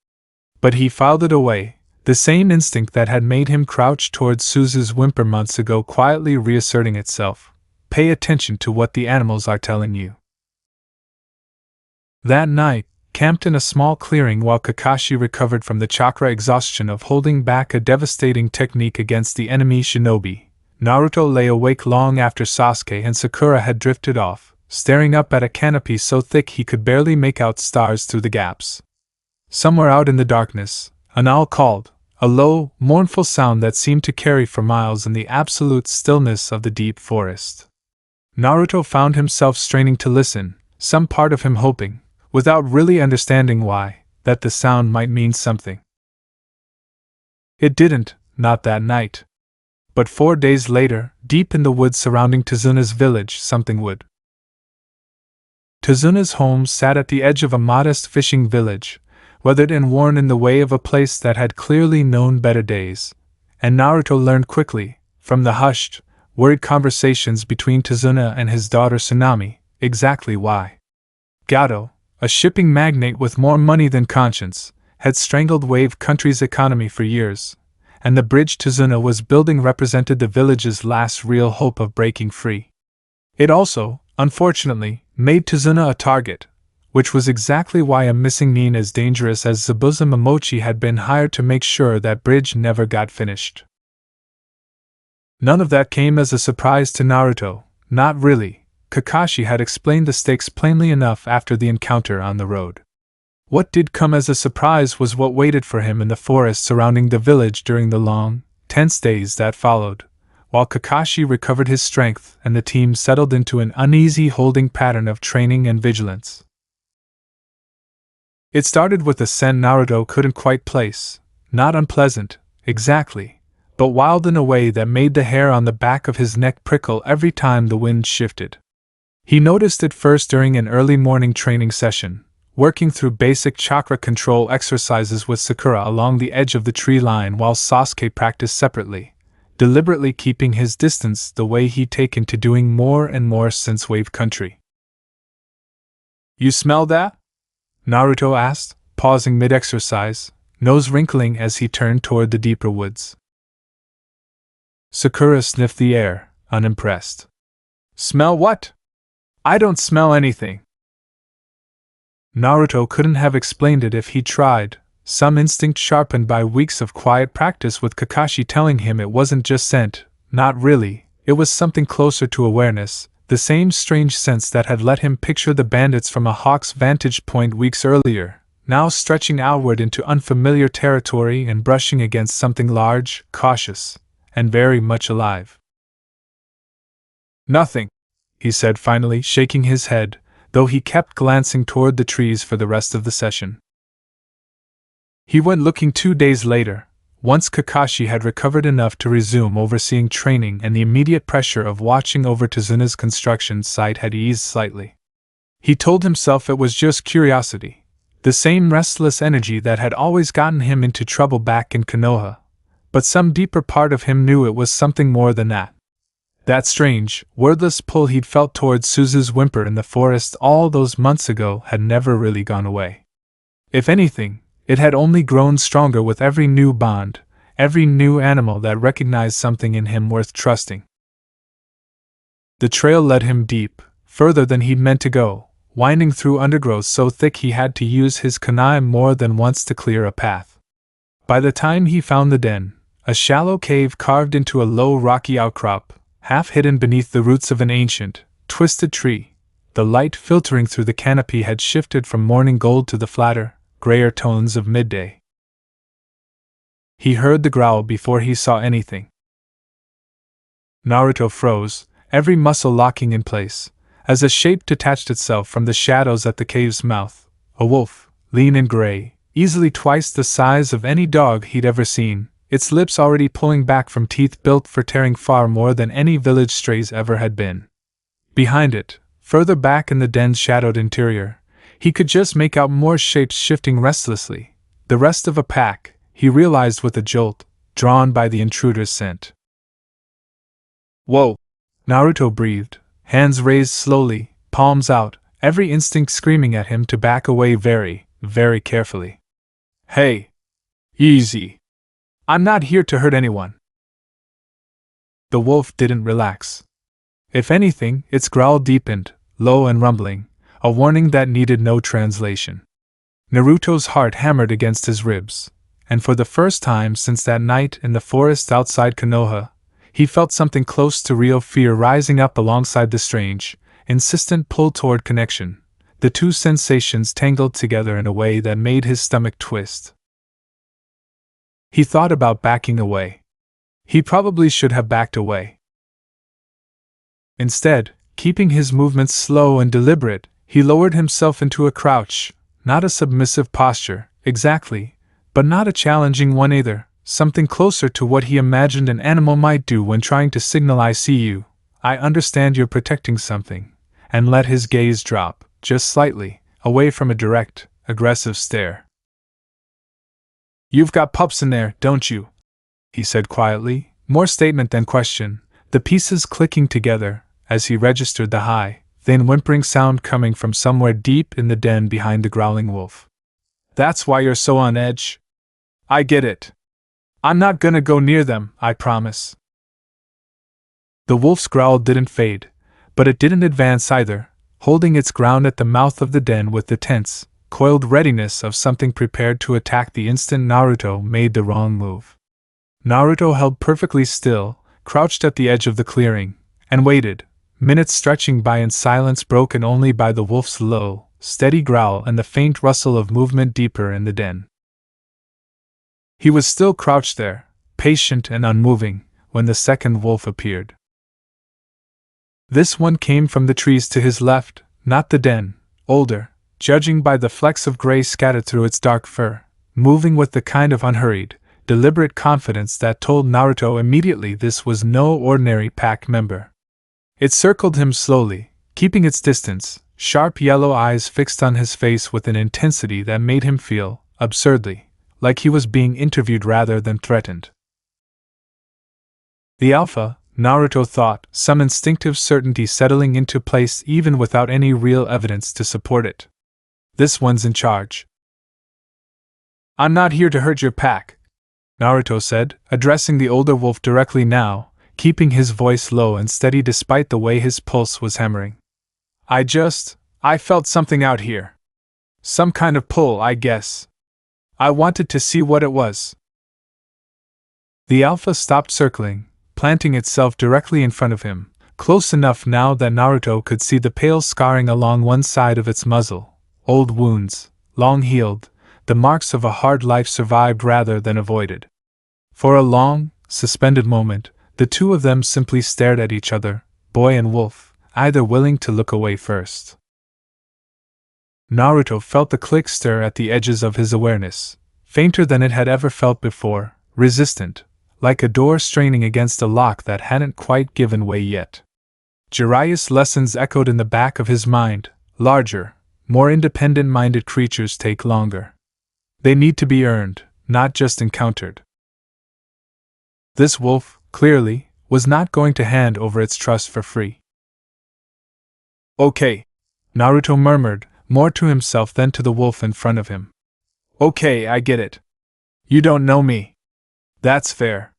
But he filed it away, The same instinct that had made him crouch towards Suzu's whimper months ago quietly reasserting itself. Pay attention to what the animals are telling you. That night, camped in a small clearing while Kakashi recovered from the chakra exhaustion of holding back a devastating technique against the enemy shinobi, Naruto lay awake long after Sasuke and Sakura had drifted off, staring up at a canopy so thick he could barely make out stars through the gaps. Somewhere out in the darkness, an owl called, a low, mournful sound that seemed to carry for miles in the absolute stillness of the deep forest. Naruto found himself straining to listen, some part of him hoping, without really understanding why, that the sound might mean something. It didn't, not that night. But 4 days later, deep in the woods surrounding Tazuna's village, something would. Tazuna's home sat at the edge of a modest fishing village, weathered and worn in the way of a place that had clearly known better days, and Naruto learned quickly, from the hushed, worried conversations between Tazuna and his daughter Tsunami, exactly why. Gato, a shipping magnate with more money than conscience, had strangled Wave Country's economy for years, and the bridge Tazuna was building represented the village's last real hope of breaking free. It also, unfortunately, made Tazuna a target, which was exactly why a missing nin as dangerous as Zabuza Momochi had been hired to make sure that bridge never got finished. None of that came as a surprise to Naruto, not really. Kakashi had explained the stakes plainly enough after the encounter on the road. What did come as a surprise was what waited for him in the forest surrounding the village during the long, tense days that followed, while Kakashi recovered his strength and the team settled into an uneasy holding pattern of training and vigilance. It started with a scent Naruto couldn't quite place, not unpleasant, exactly, but wild in a way that made the hair on the back of his neck prickle every time the wind shifted. He noticed it first during an early morning training session, working through basic chakra control exercises with Sakura along the edge of the tree line while Sasuke practiced separately, deliberately keeping his distance the way he'd taken to doing more and more since Wave Country. "You smell that?" Naruto asked, pausing mid-exercise, nose wrinkling as he turned toward the deeper woods. Sakura sniffed the air, unimpressed. "Smell what? I don't smell anything." Naruto couldn't have explained it if he'd tried, some instinct sharpened by weeks of quiet practice with Kakashi telling him it wasn't just scent, not really, it was something closer to awareness, the same strange sense that had let him picture the bandits from a hawk's vantage point weeks earlier, now stretching outward into unfamiliar territory and brushing against something large, cautious, and very much alive. "Nothing," he said finally, shaking his head, though he kept glancing toward the trees for the rest of the session. He went looking 2 days later, once Kakashi had recovered enough to resume overseeing training and the immediate pressure of watching over Tazuna's construction site had eased slightly. He told himself it was just curiosity, the same restless energy that had always gotten him into trouble back in Konoha, but some deeper part of him knew it was something more than that. That strange, wordless pull he'd felt towards Suzu's whimper in the forest all those months ago had never really gone away. If anything, it had only grown stronger with every new bond, every new animal that recognized something in him worth trusting. The trail led him deep, further than he'd meant to go, winding through undergrowth so thick he had to use his kunai more than once to clear a path. By the time he found the den, a shallow cave carved into a low rocky outcrop, half hidden beneath the roots of an ancient, twisted tree, the light filtering through the canopy had shifted from morning gold to the flatter, grayer tones of midday. He heard the growl before he saw anything. Naruto froze, every muscle locking in place, as a shape detached itself from the shadows at the cave's mouth, a wolf, lean and gray, easily twice the size of any dog he'd ever seen, its lips already pulling back from teeth built for tearing far more than any village stray's ever had been. Behind it, further back in the den's shadowed interior, he could just make out more shapes shifting restlessly, the rest of a pack, he realized with a jolt, drawn by the intruder's scent. "Whoa!" Naruto breathed, hands raised slowly, palms out, every instinct screaming at him to back away very, very carefully. "Hey! Easy!" I'm not here to hurt anyone. The wolf didn't relax. If anything, its growl deepened, low and rumbling, a warning that needed no translation. Naruto's heart hammered against his ribs, and for the first time since that night in the forest outside Konoha, he felt something close to real fear rising up alongside the strange, insistent pull toward connection. The two sensations tangled together in a way that made his stomach twist. He thought about backing away. He probably should have backed away. Instead, keeping his movements slow and deliberate, he lowered himself into a crouch, not a submissive posture, exactly, but not a challenging one either, something closer to what he imagined an animal might do when trying to signal "I see you, I understand you're protecting something," and let his gaze drop, just slightly, away from a direct, aggressive stare. "You've got pups in there, don't you?" he said quietly, more statement than question, the pieces clicking together as he registered the high, thin whimpering sound coming from somewhere deep in the den behind the growling wolf. "That's why you're so on edge? I get it. I'm not gonna go near them, I promise." The wolf's growl didn't fade, but it didn't advance either, holding its ground at the mouth of the den with the tense, coiled readiness of something prepared to attack the instant Naruto made the wrong move. Naruto held perfectly still, crouched at the edge of the clearing, and waited, minutes stretching by in silence broken only by the wolf's low, steady growl and the faint rustle of movement deeper in the den. He was still crouched there, patient and unmoving, when the second wolf appeared. This one came from the trees to his left, not the den, older, judging by the flecks of gray scattered through its dark fur, moving with the kind of unhurried, deliberate confidence that told Naruto immediately this was no ordinary pack member. It circled him slowly, keeping its distance, sharp yellow eyes fixed on his face with an intensity that made him feel, absurdly, like he was being interviewed rather than threatened. The Alpha, Naruto thought, some instinctive certainty settling into place even without any real evidence to support it. This one's in charge. "I'm not here to hurt your pack," Naruto said, addressing the older wolf directly now, keeping his voice low and steady despite the way his pulse was hammering. I felt something out here. Some kind of pull, I guess. I wanted to see what it was." The Alpha stopped circling, planting itself directly in front of him, close enough now that Naruto could see the pale scarring along one side of its muzzle, old wounds, long healed, the marks of a hard life survived rather than avoided. For a long, suspended moment, the two of them simply stared at each other, boy and wolf, either willing to look away first. Naruto felt the click stir at the edges of his awareness, fainter than it had ever felt before, resistant, like a door straining against a lock that hadn't quite given way yet. Jiraiya's lessons echoed in the back of his mind: larger, more independent-minded creatures take longer. They need to be earned, not just encountered. This wolf, clearly, was not going to hand over its trust for free. "Okay," Naruto murmured, more to himself than to the wolf in front of him. "Okay, I get it. You don't know me. That's fair."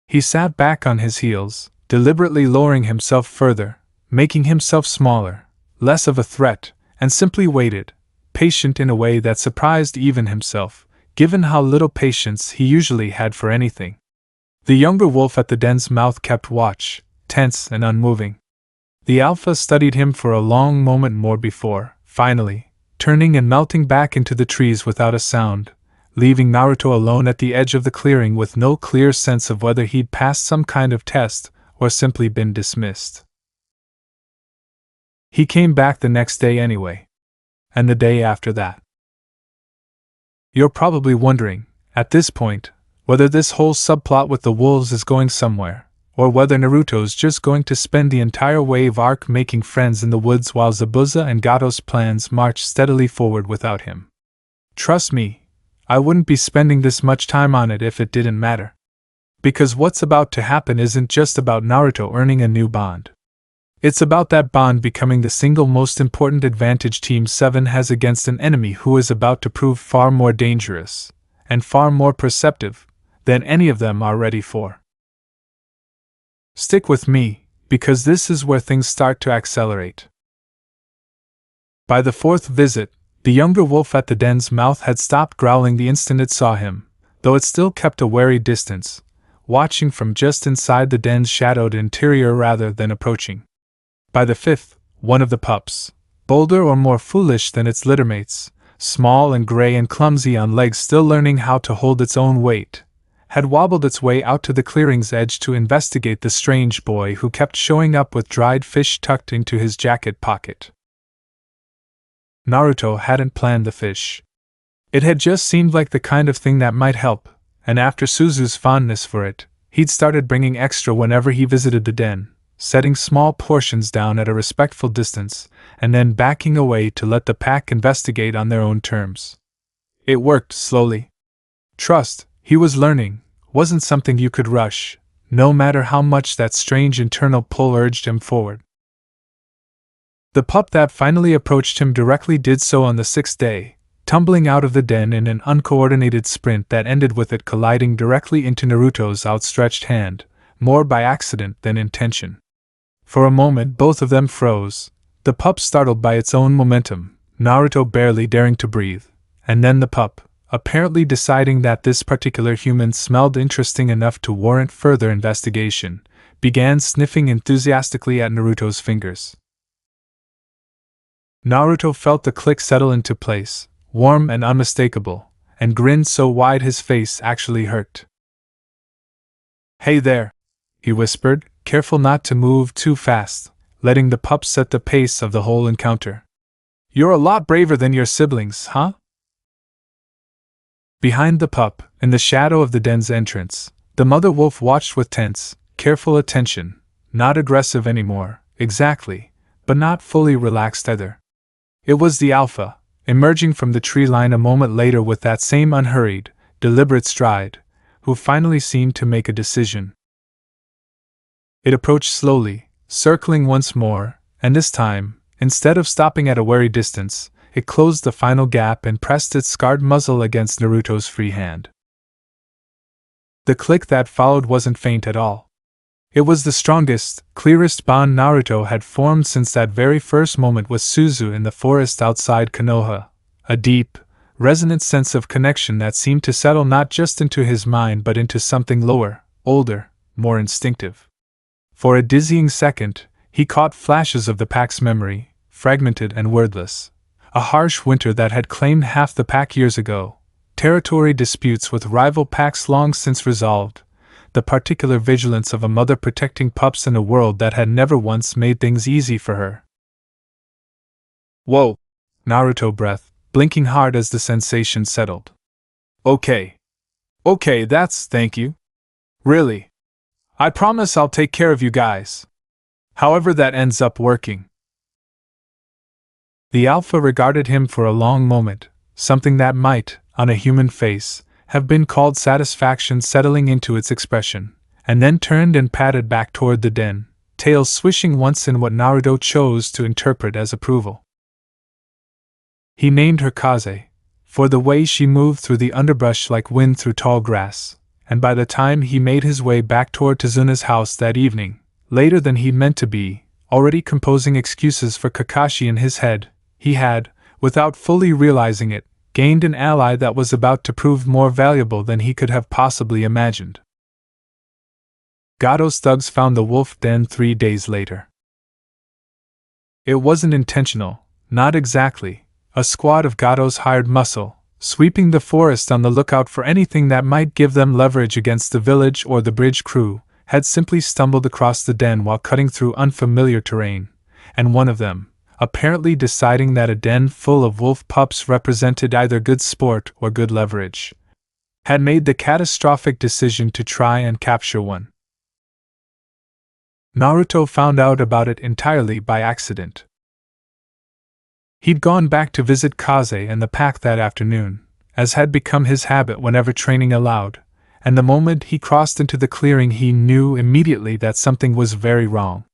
He sat back on his heels, deliberately lowering himself further, making himself smaller, less of a threat, and simply waited, patient in a way that surprised even himself, given how little patience he usually had for anything. The younger wolf at the den's mouth kept watch, tense and unmoving. The Alpha studied him for a long moment more before, finally, turning and melting back into the trees without a sound, leaving Naruto alone at the edge of the clearing with no clear sense of whether he'd passed some kind of test or simply been dismissed. He came back the next day anyway. And the day after that. You're probably wondering, at this point, whether this whole subplot with the wolves is going somewhere, or whether Naruto's just going to spend the entire wave arc making friends in the woods while Zabuza and Gato's plans march steadily forward without him. Trust me, I wouldn't be spending this much time on it if it didn't matter. Because what's about to happen isn't just about Naruto earning a new bond. It's about that bond becoming the single most important advantage Team 7 has against an enemy who is about to prove far more dangerous, and far more perceptive than any of them are ready for. Stick with me, because this is where things start to accelerate. By the fourth visit, the younger wolf at the den's mouth had stopped growling the instant it saw him, though it still kept a wary distance, watching from just inside the den's shadowed interior rather than approaching. By the fifth, one of the pups, bolder or more foolish than its littermates, small and gray and clumsy on legs still learning how to hold its own weight, had wobbled its way out to the clearing's edge to investigate the strange boy who kept showing up with dried fish tucked into his jacket pocket. Naruto hadn't planned the fish. It had just seemed like the kind of thing that might help, and after Suzu's fondness for it, he'd started bringing extra whenever he visited the den, setting small portions down at a respectful distance, and then backing away to let the pack investigate on their own terms. It worked slowly. Trust, he was learning, wasn't something you could rush, no matter how much that strange internal pull urged him forward. The pup that finally approached him directly did so on the sixth day, tumbling out of the den in an uncoordinated sprint that ended with it colliding directly into Naruto's outstretched hand, more by accident than intention. For a moment both of them froze, the pup startled by its own momentum, Naruto barely daring to breathe, and then the pup, apparently deciding that this particular human smelled interesting enough to warrant further investigation, began sniffing enthusiastically at Naruto's fingers. Naruto felt the click settle into place, warm and unmistakable, and grinned so wide his face actually hurt. "Hey there," he whispered, careful not to move too fast, letting the pup set the pace of the whole encounter. "You're a lot braver than your siblings, huh?" Behind the pup, in the shadow of the den's entrance, the mother wolf watched with tense, careful attention, not aggressive anymore, exactly, but not fully relaxed either. It was the alpha, emerging from the tree line a moment later with that same unhurried, deliberate stride, who finally seemed to make a decision. It approached slowly, circling once more, and this time, instead of stopping at a wary distance, it closed the final gap and pressed its scarred muzzle against Naruto's free hand. The click that followed wasn't faint at all. It was the strongest, clearest bond Naruto had formed since that very first moment with Suzu in the forest outside Konoha, a deep, resonant sense of connection that seemed to settle not just into his mind but into something lower, older, more instinctive. For a dizzying second, he caught flashes of the pack's memory, fragmented and wordless. A harsh winter that had claimed half the pack years ago, territory disputes with rival packs long since resolved, the particular vigilance of a mother protecting pups in a world that had never once made things easy for her. "Whoa!" Naruto breathed, blinking hard as the sensation settled. Okay, thank you. Really. I promise I'll take care of you guys. However that ends up working." The alpha regarded him for a long moment, something that might, on a human face, have been called satisfaction settling into its expression, and then turned and padded back toward the den, tail swishing once in what Naruto chose to interpret as approval. He named her Kaze, for the way she moved through the underbrush like wind through tall grass, and by the time he made his way back toward Tazuna's house that evening, later than he'd meant to be, already composing excuses for Kakashi in his head, he had, without fully realizing it, gained an ally that was about to prove more valuable than he could have possibly imagined. Gado's thugs found the wolf den 3 days later. It wasn't intentional, not exactly, a squad of Gado's hired muscle, sweeping the forest on the lookout for anything that might give them leverage against the village or the bridge crew, had simply stumbled across the den while cutting through unfamiliar terrain, and one of them, apparently deciding that a den full of wolf pups represented either good sport or good leverage, had made the catastrophic decision to try and capture one. Naruto found out about it entirely by accident. He'd gone back to visit Kaze and the pack that afternoon, as had become his habit whenever training allowed, and the moment he crossed into the clearing he knew immediately that something was very wrong.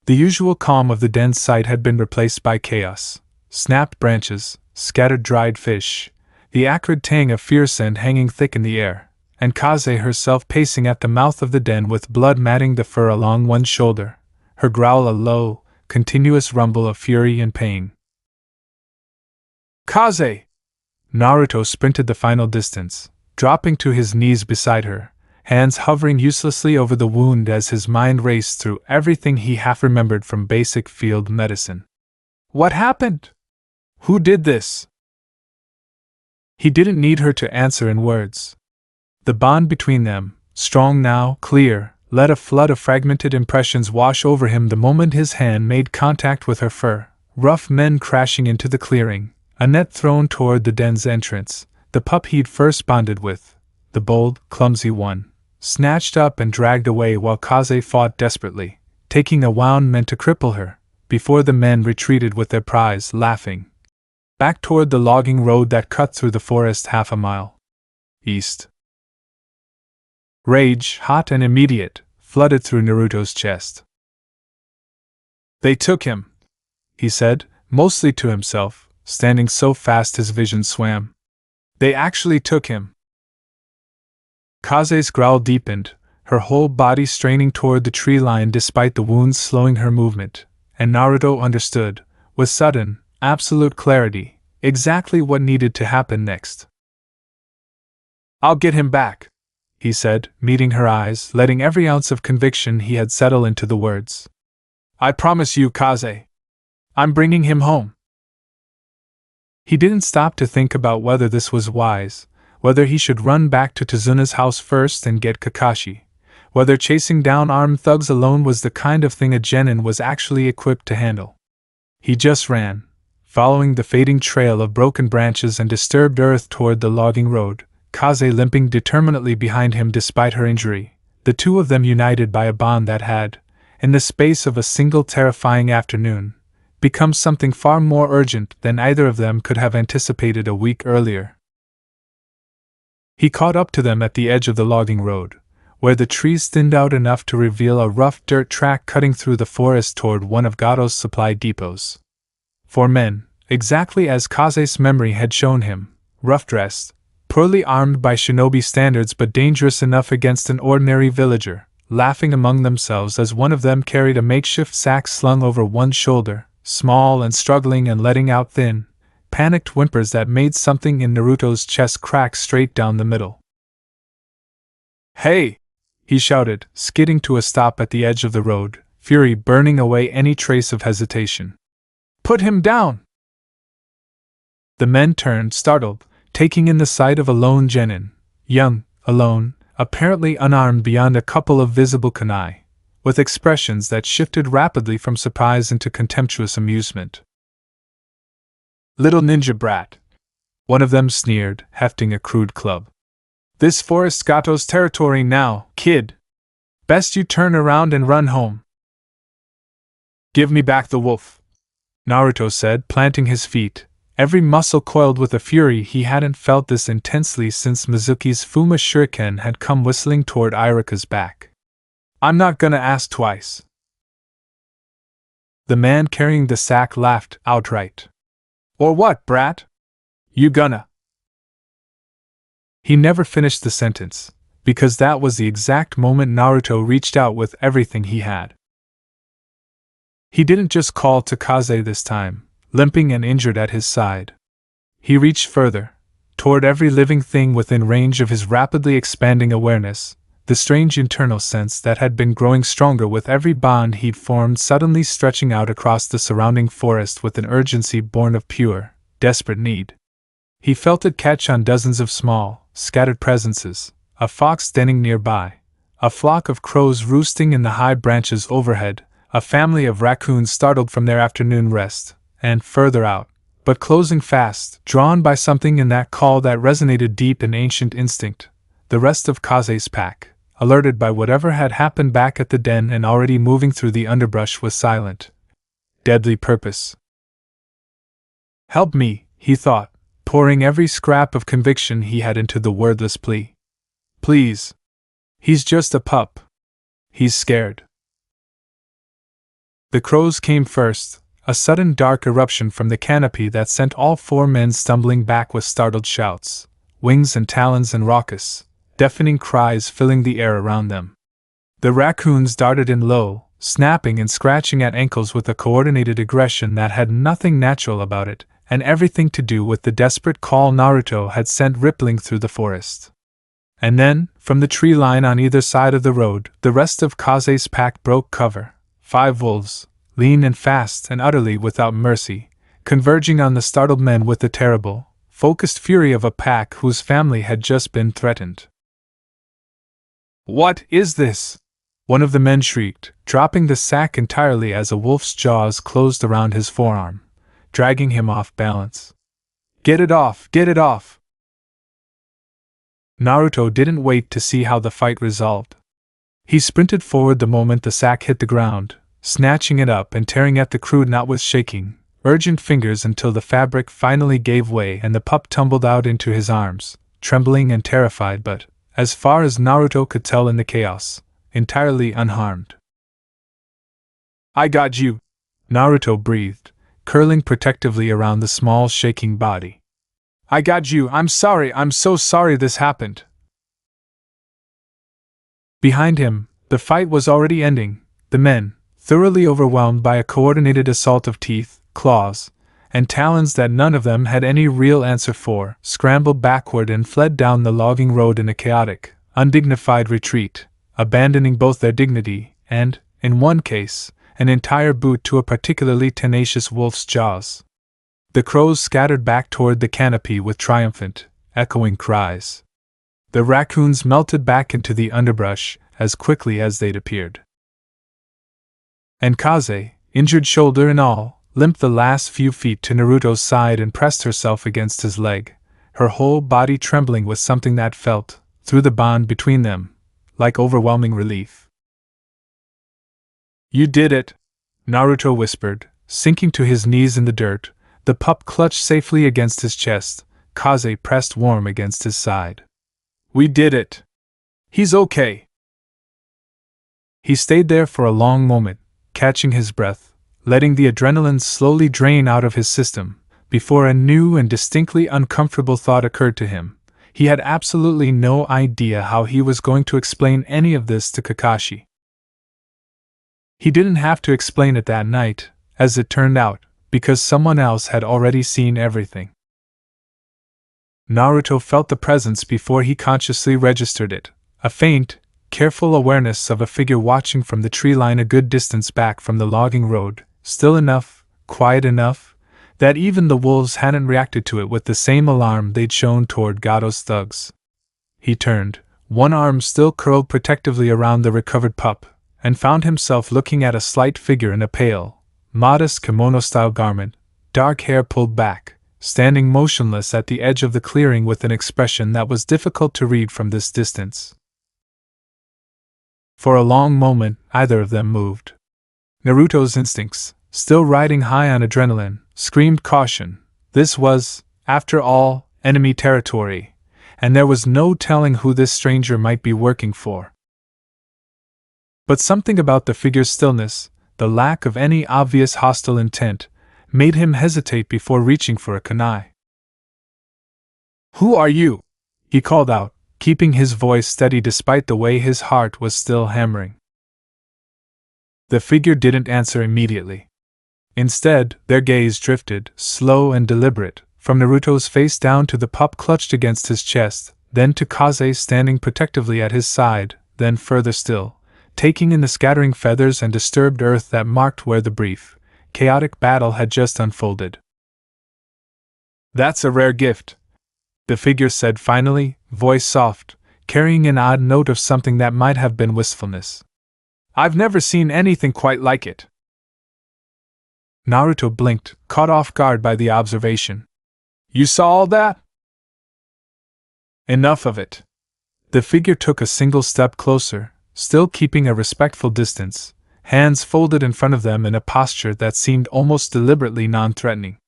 The usual calm of the dense site had been replaced by chaos, snapped branches, scattered dried fish, the acrid tang of fear scent hanging thick in the air, and Kaze herself pacing at the mouth of the den with blood matting the fur along one shoulder, her growl a low, continuous rumble of fury and pain. Kaze! Naruto sprinted the final distance, dropping to his knees beside her, hands hovering uselessly over the wound as his mind raced through everything he half remembered from basic field medicine. What happened? Who did this? He didn't need her to answer in words. The bond between them, strong now, clear, let a flood of fragmented impressions wash over him the moment his hand made contact with her fur. Rough men crashing into the clearing, a net thrown toward the den's entrance, the pup he'd first bonded with, the bold, clumsy one, snatched up and dragged away while Kaze fought desperately, taking a wound meant to cripple her, before the men retreated with their prize, laughing, back toward the logging road that cut through the forest half a mile east. Rage, hot and immediate, flooded through Naruto's chest. They took him, he said, mostly to himself, standing so fast his vision swam. They actually took him. Kaze's growl deepened, her whole body straining toward the tree line despite the wounds slowing her movement, and Naruto understood, with sudden, absolute clarity, exactly what needed to happen next. I'll get him back, he said, meeting her eyes, letting every ounce of conviction he had settle into the words. I promise you, Kaze. I'm bringing him home. He didn't stop to think about whether this was wise, whether he should run back to Tazuna's house first and get Kakashi, whether chasing down armed thugs alone was the kind of thing a genin was actually equipped to handle. He just ran, following the fading trail of broken branches and disturbed earth toward the logging road, Kaze limping determinately behind him despite her injury, the two of them united by a bond that had, in the space of a single terrifying afternoon, become something far more urgent than either of them could have anticipated a week earlier. He caught up to them at the edge of the logging road, where the trees thinned out enough to reveal a rough dirt track cutting through the forest toward one of Gato's supply depots. 4 men, exactly as Kaze's memory had shown him, rough-dressed, poorly armed by shinobi standards but dangerous enough against an ordinary villager, laughing among themselves as one of them carried a makeshift sack slung over one shoulder, small and struggling and letting out thin, panicked whimpers that made something in Naruto's chest crack straight down the middle. Hey! He shouted, skidding to a stop at the edge of the road, fury burning away any trace of hesitation. Put him down! The men turned, startled, taking in the sight of a lone genin, young, alone, apparently unarmed beyond a couple of visible kunai, with expressions that shifted rapidly from surprise into contemptuous amusement. Little ninja brat, one of them sneered, hefting a crude club. This forest's Gato's territory now, kid. Best you turn around and run home. Give me back the wolf, Naruto said, planting his feet, every muscle coiled with a fury he hadn't felt this intensely since Mizuki's Fuma shuriken had come whistling toward Irika's back. I'm not gonna ask twice. The man carrying the sack laughed outright. Or what, brat? You gonna? He never finished the sentence, because that was the exact moment Naruto reached out with everything he had. He didn't just call to Kaze this time, limping and injured at his side. He reached further, toward every living thing within range of his rapidly expanding awareness, the strange internal sense that had been growing stronger with every bond he'd formed suddenly stretching out across the surrounding forest with an urgency born of pure, desperate need. He felt it catch on dozens of small, scattered presences, a fox denning nearby, a flock of crows roosting in the high branches overhead, a family of raccoons startled from their afternoon rest, and further out, but closing fast, drawn by something in that call that resonated deep in ancient instinct, the rest of Kaze's pack, alerted by whatever had happened back at the den and already moving through the underbrush with silent, deadly purpose. Help me, he thought, pouring every scrap of conviction he had into the wordless plea. Please. He's just a pup. He's scared. The crows came first, a sudden dark eruption from the canopy that sent all four men stumbling back with startled shouts, wings and talons and raucous, deafening cries filling the air around them. The raccoons darted in low, snapping and scratching at ankles with a coordinated aggression that had nothing natural about it, and everything to do with the desperate call Naruto had sent rippling through the forest. And then, from the tree line on either side of the road, the rest of Kaze's pack broke cover. 5 wolves, lean and fast and utterly without mercy, converging on the startled men with the terrible, focused fury of a pack whose family had just been threatened. "What is this?" one of the men shrieked, dropping the sack entirely as a wolf's jaws closed around his forearm, dragging him off balance. "Get it off! Get it off!" Naruto didn't wait to see how the fight resolved. He sprinted forward the moment the sack hit the ground, snatching it up and tearing at the crude knot with shaking, urgent fingers until the fabric finally gave way and the pup tumbled out into his arms, trembling and terrified but, as far as Naruto could tell in the chaos, entirely unharmed. "I got you," Naruto breathed, curling protectively around the small shaking body. "I got you, I'm so sorry this happened." Behind him, the fight was already ending. The men, thoroughly overwhelmed by a coordinated assault of teeth, claws, and talons that none of them had any real answer for, scrambled backward and fled down the logging road in a chaotic, undignified retreat, abandoning both their dignity and, in one case, an entire boot to a particularly tenacious wolf's jaws. The crows scattered back toward the canopy with triumphant, echoing cries. The raccoons melted back into the underbrush as quickly as they'd appeared. And Kaze, injured shoulder and all, limped the last few feet to Naruto's side and pressed herself against his leg, her whole body trembling with something that felt, through the bond between them, like overwhelming relief. "You did it," Naruto whispered, sinking to his knees in the dirt, the pup clutched safely against his chest, Kaze pressed warm against his side. "We did it. He's okay." He stayed there for a long moment, catching his breath, letting the adrenaline slowly drain out of his system, before a new and distinctly uncomfortable thought occurred to him. He had absolutely no idea how he was going to explain any of this to Kakashi. He didn't have to explain it that night, as it turned out, because someone else had already seen everything. Naruto felt the presence before he consciously registered it, a faint, careful awareness of a figure watching from the tree line a good distance back from the logging road, still enough, quiet enough, that even the wolves hadn't reacted to it with the same alarm they'd shown toward Gado's thugs. He turned, one arm still curled protectively around the recovered pup, and found himself looking at a slight figure in a pale, modest kimono-style garment, dark hair pulled back, standing motionless at the edge of the clearing with an expression that was difficult to read from this distance. For a long moment, neither of them moved. Naruto's instincts, still riding high on adrenaline, screamed caution. This was, after all, enemy territory, and there was no telling who this stranger might be working for. But something about the figure's stillness, the lack of any obvious hostile intent, made him hesitate before reaching for a kunai. "Who are you?" he called out, keeping his voice steady despite the way his heart was still hammering. The figure didn't answer immediately. Instead, their gaze drifted, slow and deliberate, from Naruto's face down to the pup clutched against his chest, then to Kaze standing protectively at his side, then further still, taking in the scattering feathers and disturbed earth that marked where the brief, chaotic battle had just unfolded. "That's a rare gift," the figure said finally, voice soft, carrying an odd note of something that might have been wistfulness. "I've never seen anything quite like it." Naruto blinked, caught off guard by the observation. "You saw all that?" "Enough of it." The figure took a single step closer, still keeping a respectful distance, hands folded in front of them in a posture that seemed almost deliberately non-threatening.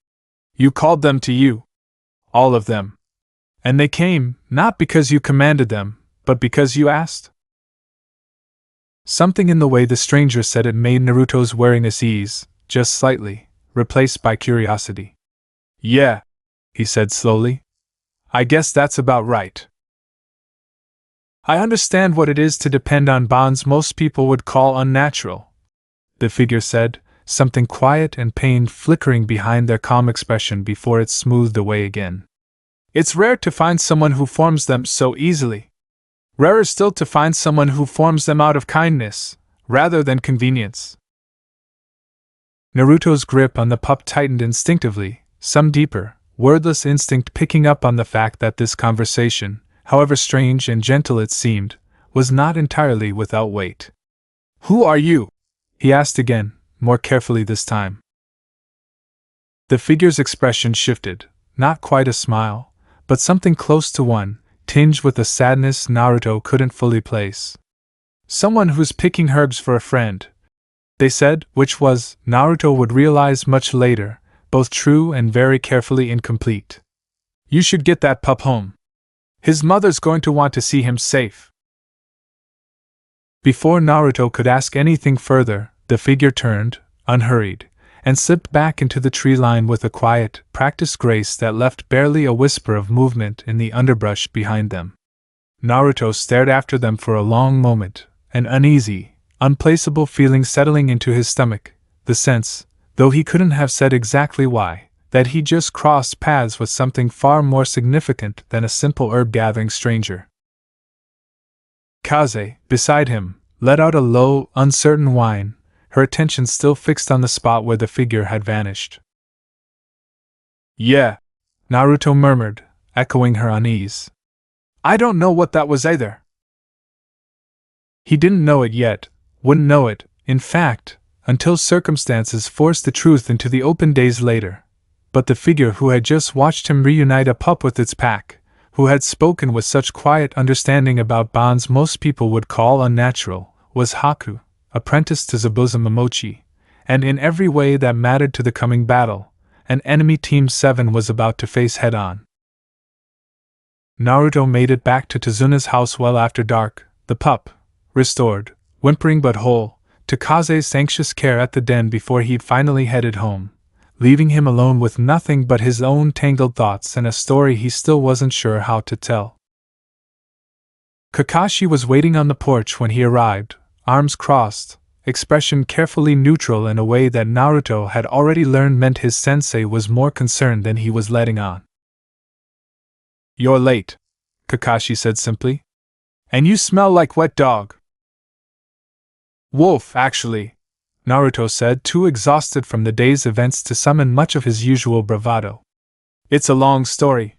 "You called them to you. All of them. And they came, not because you commanded them, but because you asked?" Something in the way the stranger said it made Naruto's wariness ease, just slightly, replaced by curiosity. Yeah, he said slowly. I guess that's about right. I understand what it is to depend on bonds most people would call unnatural, the figure said, something quiet and pained flickering behind their calm expression before it smoothed away again. It's rare to find someone who forms them so easily. Rarer still to find someone who forms them out of kindness, rather than convenience. Naruto's grip on the pup tightened instinctively, some deeper, wordless instinct picking up on the fact that this conversation, however strange and gentle it seemed, was not entirely without weight. Who are you? He asked again, more carefully this time. The figure's expression shifted, not quite a smile, but something close to one, tinged with a sadness Naruto couldn't fully place. Someone who's picking herbs for a friend, they said, which was, Naruto would realize much later, both true and very carefully incomplete. You should get that pup home. His mother's going to want to see him safe. Before Naruto could ask anything further, the figure turned, unhurried, and slipped back into the tree line with a quiet, practiced grace that left barely a whisper of movement in the underbrush behind them. Naruto stared after them for a long moment, an uneasy, unplaceable feeling settling into his stomach, the sense, though he couldn't have said exactly why, that he just crossed paths with something far more significant than a simple herb-gathering stranger. Kaze, beside him, let out a low, uncertain whine, her attention still fixed on the spot where the figure had vanished. Yeah, Naruto murmured, echoing her unease. I don't know what that was either. He didn't know it yet, wouldn't know it, in fact, until circumstances forced the truth into the open days later. But the figure who had just watched him reunite a pup with its pack, who had spoken with such quiet understanding about bonds most people would call unnatural, was Haku, apprentice to Zabuza Momochi, and in every way that mattered to the coming battle, an enemy Team 7 was about to face head-on. Naruto made it back to Tazuna's house well after dark, the pup, restored, whimpering but whole, to Kaze's anxious care at the den before he'd finally headed home, leaving him alone with nothing but his own tangled thoughts and a story he still wasn't sure how to tell. Kakashi was waiting on the porch when he arrived, arms crossed, expression carefully neutral in a way that Naruto had already learned meant his sensei was more concerned than he was letting on. You're late, Kakashi said simply. And you smell like wet dog. Wolf, actually, Naruto said, too exhausted from the day's events to summon much of his usual bravado. It's a long story.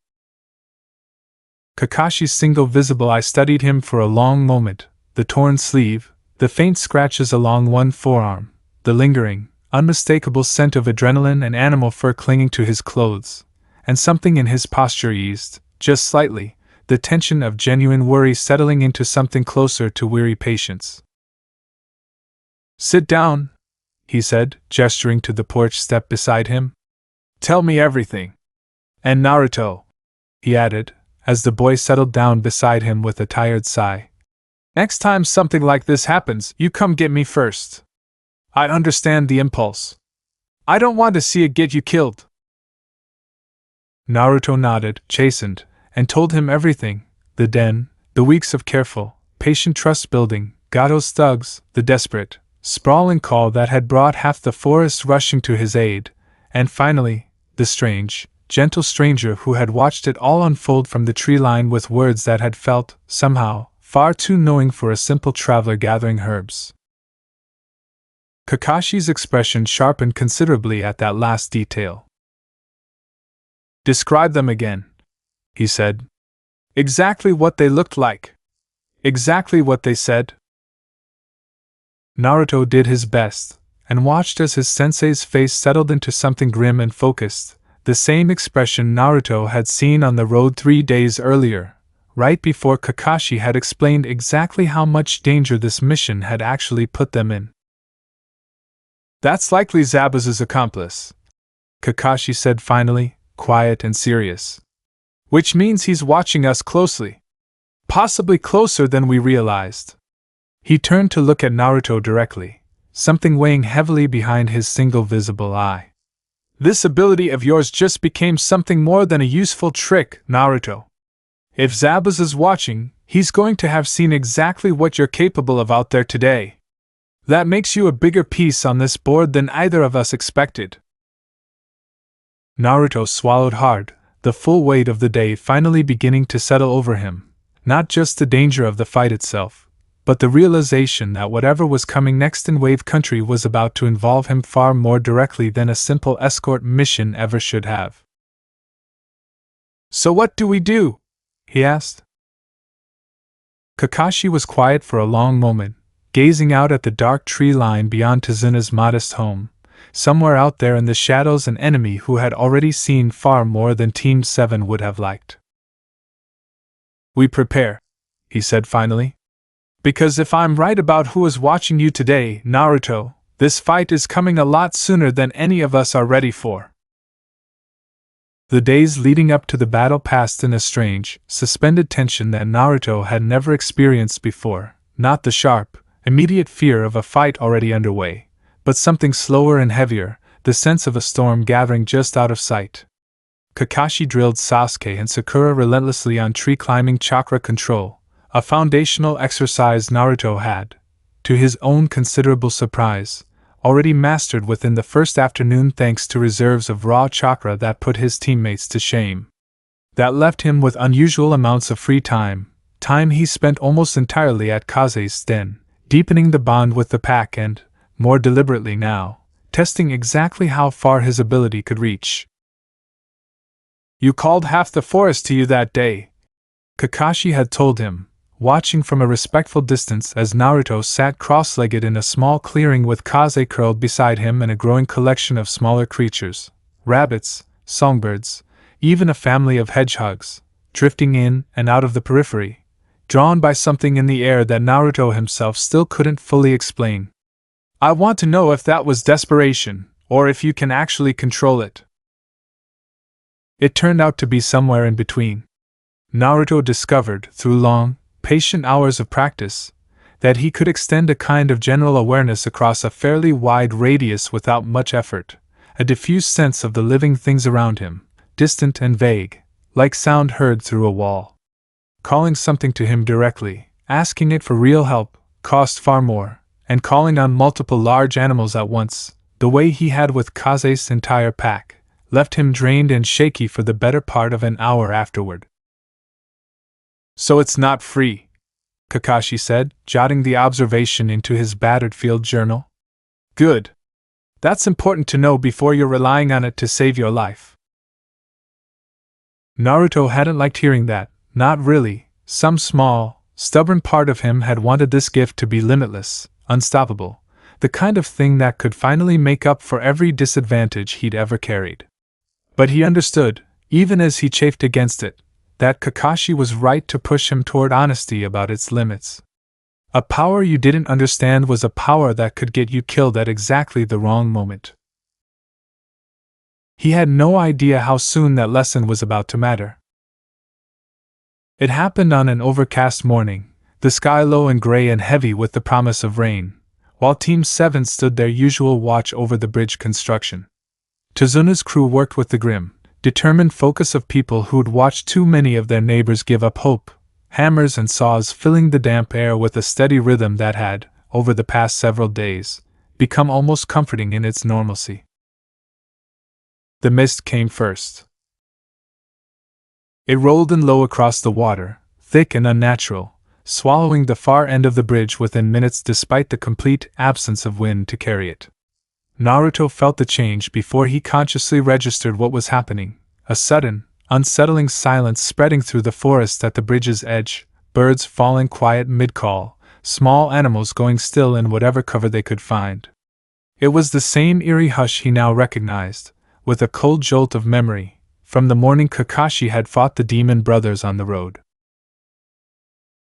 Kakashi's single visible eye studied him for a long moment, the torn sleeve, the faint scratches along one forearm, the lingering, unmistakable scent of adrenaline and animal fur clinging to his clothes, and something in his posture eased, just slightly, the tension of genuine worry settling into something closer to weary patience. Sit down, he said, gesturing to the porch step beside him. Tell me everything. And Naruto, he added, as the boy settled down beside him with a tired sigh. Next time something like this happens, you come get me first. I understand the impulse. I don't want to see it get you killed. Naruto nodded, chastened, and told him everything, the den, the weeks of careful, patient trust building, Gato's thugs, the desperate, sprawling call that had brought half the forest rushing to his aid, and finally, the strange, gentle stranger who had watched it all unfold from the tree line with words that had felt, somehow, far too knowing for a simple traveler gathering herbs. Kakashi's expression sharpened considerably at that last detail. Describe them again, he said. Exactly what they looked like. Exactly what they said. Naruto did his best, and watched as his sensei's face settled into something grim and focused, the same expression Naruto had seen on the road 3 days earlier, right before Kakashi had explained exactly how much danger this mission had actually put them in. That's likely Zabuza's accomplice, Kakashi said finally, quiet and serious. Which means he's watching us closely. Possibly closer than we realized. He turned to look at Naruto directly, something weighing heavily behind his single visible eye. This ability of yours just became something more than a useful trick, Naruto. If Zabuza is watching, he's going to have seen exactly what you're capable of out there today. That makes you a bigger piece on this board than either of us expected. Naruto swallowed hard, the full weight of the day finally beginning to settle over him. Not just the danger of the fight itself, but the realization that whatever was coming next in Wave Country was about to involve him far more directly than a simple escort mission ever should have. So what do we do? He asked. Kakashi was quiet for a long moment, gazing out at the dark tree line beyond Tazuna's modest home. Somewhere out there in the shadows, an enemy who had already seen far more than Team 7 would have liked. We prepare, he said finally. Because if I'm right about who is watching you today, Naruto, this fight is coming a lot sooner than any of us are ready for. The days leading up to the battle passed in a strange, suspended tension that Naruto had never experienced before, not the sharp, immediate fear of a fight already underway, but something slower and heavier, the sense of a storm gathering just out of sight. Kakashi drilled Sasuke and Sakura relentlessly on tree-climbing chakra control, a foundational exercise Naruto had, to his own considerable surprise, already mastered within the first afternoon thanks to reserves of raw chakra that put his teammates to shame. That left him with unusual amounts of free time he spent almost entirely at Kaze's den, deepening the bond with the pack and, more deliberately now, testing exactly how far his ability could reach. You called half the forest to you that day, Kakashi had told him, watching from a respectful distance as Naruto sat cross-legged in a small clearing with Kaze curled beside him and a growing collection of smaller creatures, rabbits, songbirds, even a family of hedgehogs, drifting in and out of the periphery, drawn by something in the air that Naruto himself still couldn't fully explain. I want to know if that was desperation, or if you can actually control it. It turned out to be somewhere in between. Naruto discovered, through long, patient hours of practice, that he could extend a kind of general awareness across a fairly wide radius without much effort, a diffuse sense of the living things around him, distant and vague, like sound heard through a wall. Calling something to him directly, asking it for real help, cost far more, and calling on multiple large animals at once, the way he had with Kaze's entire pack, left him drained and shaky for the better part of an hour afterward. So it's not free, Kakashi said, jotting the observation into his battered field journal. Good. That's important to know before you're relying on it to save your life. Naruto hadn't liked hearing that, not really. Some small, stubborn part of him had wanted this gift to be limitless, unstoppable, the kind of thing that could finally make up for every disadvantage he'd ever carried. But he understood, even as he chafed against it, that Kakashi was right to push him toward honesty about its limits. A power you didn't understand was a power that could get you killed at exactly the wrong moment. He had no idea how soon that lesson was about to matter. It happened on an overcast morning, the sky low and gray and heavy with the promise of rain, while Team 7 stood their usual watch over the bridge construction. Tazuna's crew worked with the grim, determined focus of people who'd watched too many of their neighbors give up hope, hammers and saws filling the damp air with a steady rhythm that had, over the past several days, become almost comforting in its normalcy. The mist came first. It rolled in low across the water, thick and unnatural, swallowing the far end of the bridge within minutes despite the complete absence of wind to carry it. Naruto felt the change before he consciously registered what was happening, a sudden, unsettling silence spreading through the forest at the bridge's edge, birds falling quiet mid-call, small animals going still in whatever cover they could find. It was the same eerie hush he now recognized, with a cold jolt of memory, from the morning Kakashi had fought the demon brothers on the road.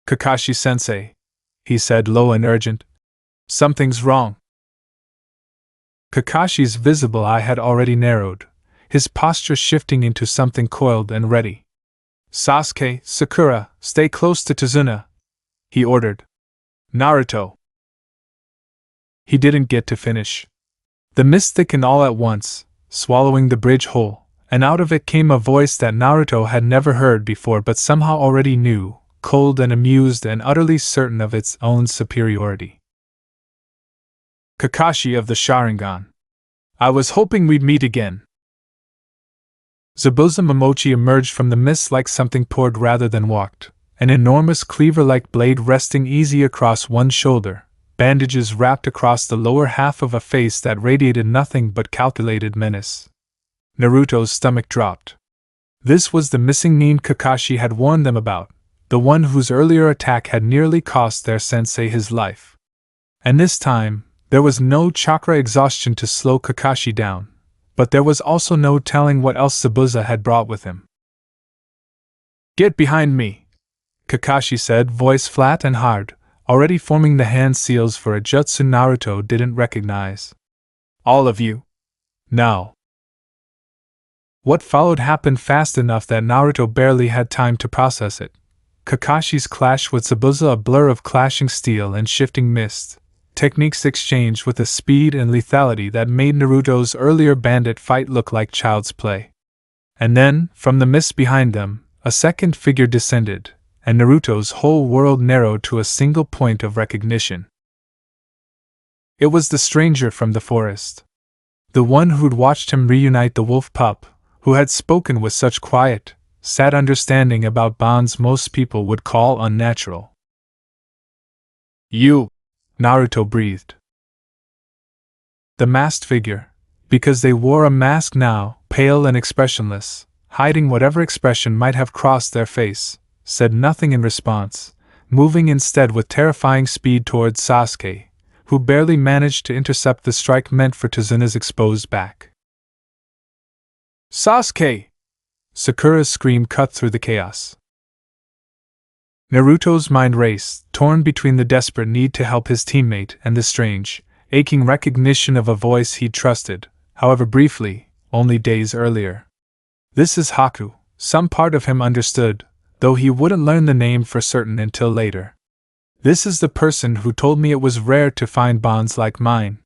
Kakashi-sensei, he said low and urgent. Something's wrong. Kakashi's visible eye had already narrowed, his posture shifting into something coiled and ready. Sasuke, Sakura, stay close to Tazuna, he ordered. Naruto. He didn't get to finish. The mist thickened all at once, swallowing the bridge whole, and out of it came a voice that Naruto had never heard before but somehow already knew, cold and amused and utterly certain of its own superiority. Kakashi of the Sharingan. I was hoping we'd meet again. Zabuza Momochi emerged from the mist like something poured rather than walked, an enormous cleaver-like blade resting easy across one shoulder, bandages wrapped across the lower half of a face that radiated nothing but calculated menace. Naruto's stomach dropped. This was the missing nin Kakashi had warned them about, the one whose earlier attack had nearly cost their sensei his life. And this time, there was no chakra exhaustion to slow Kakashi down, but there was also no telling what else Zabuza had brought with him. "Get behind me," Kakashi said, voice flat and hard, already forming the hand seals for a jutsu Naruto didn't recognize. "All of you. Now." What followed happened fast enough that Naruto barely had time to process it. Kakashi's clash with Zabuza, a blur of clashing steel and shifting mist, techniques exchanged with a speed and lethality that made Naruto's earlier bandit fight look like child's play. And then, from the mist behind them, a second figure descended, and Naruto's whole world narrowed to a single point of recognition. It was the stranger from the forest. The one who'd watched him reunite the wolf pup, who had spoken with such quiet, sad understanding about bonds most people would call unnatural. "You," Naruto breathed. The masked figure, because they wore a mask now, pale and expressionless, hiding whatever expression might have crossed their face, said nothing in response, moving instead with terrifying speed towards Sasuke, who barely managed to intercept the strike meant for Tazuna's exposed back. "Sasuke!" Sakura's scream cut through the chaos. Naruto's mind raced, torn between the desperate need to help his teammate and the strange, aching recognition of a voice he'd trusted, however briefly, only days earlier. "This is Haku," some part of him understood, though he wouldn't learn the name for certain until later. "This is the person who told me it was rare to find bonds like mine."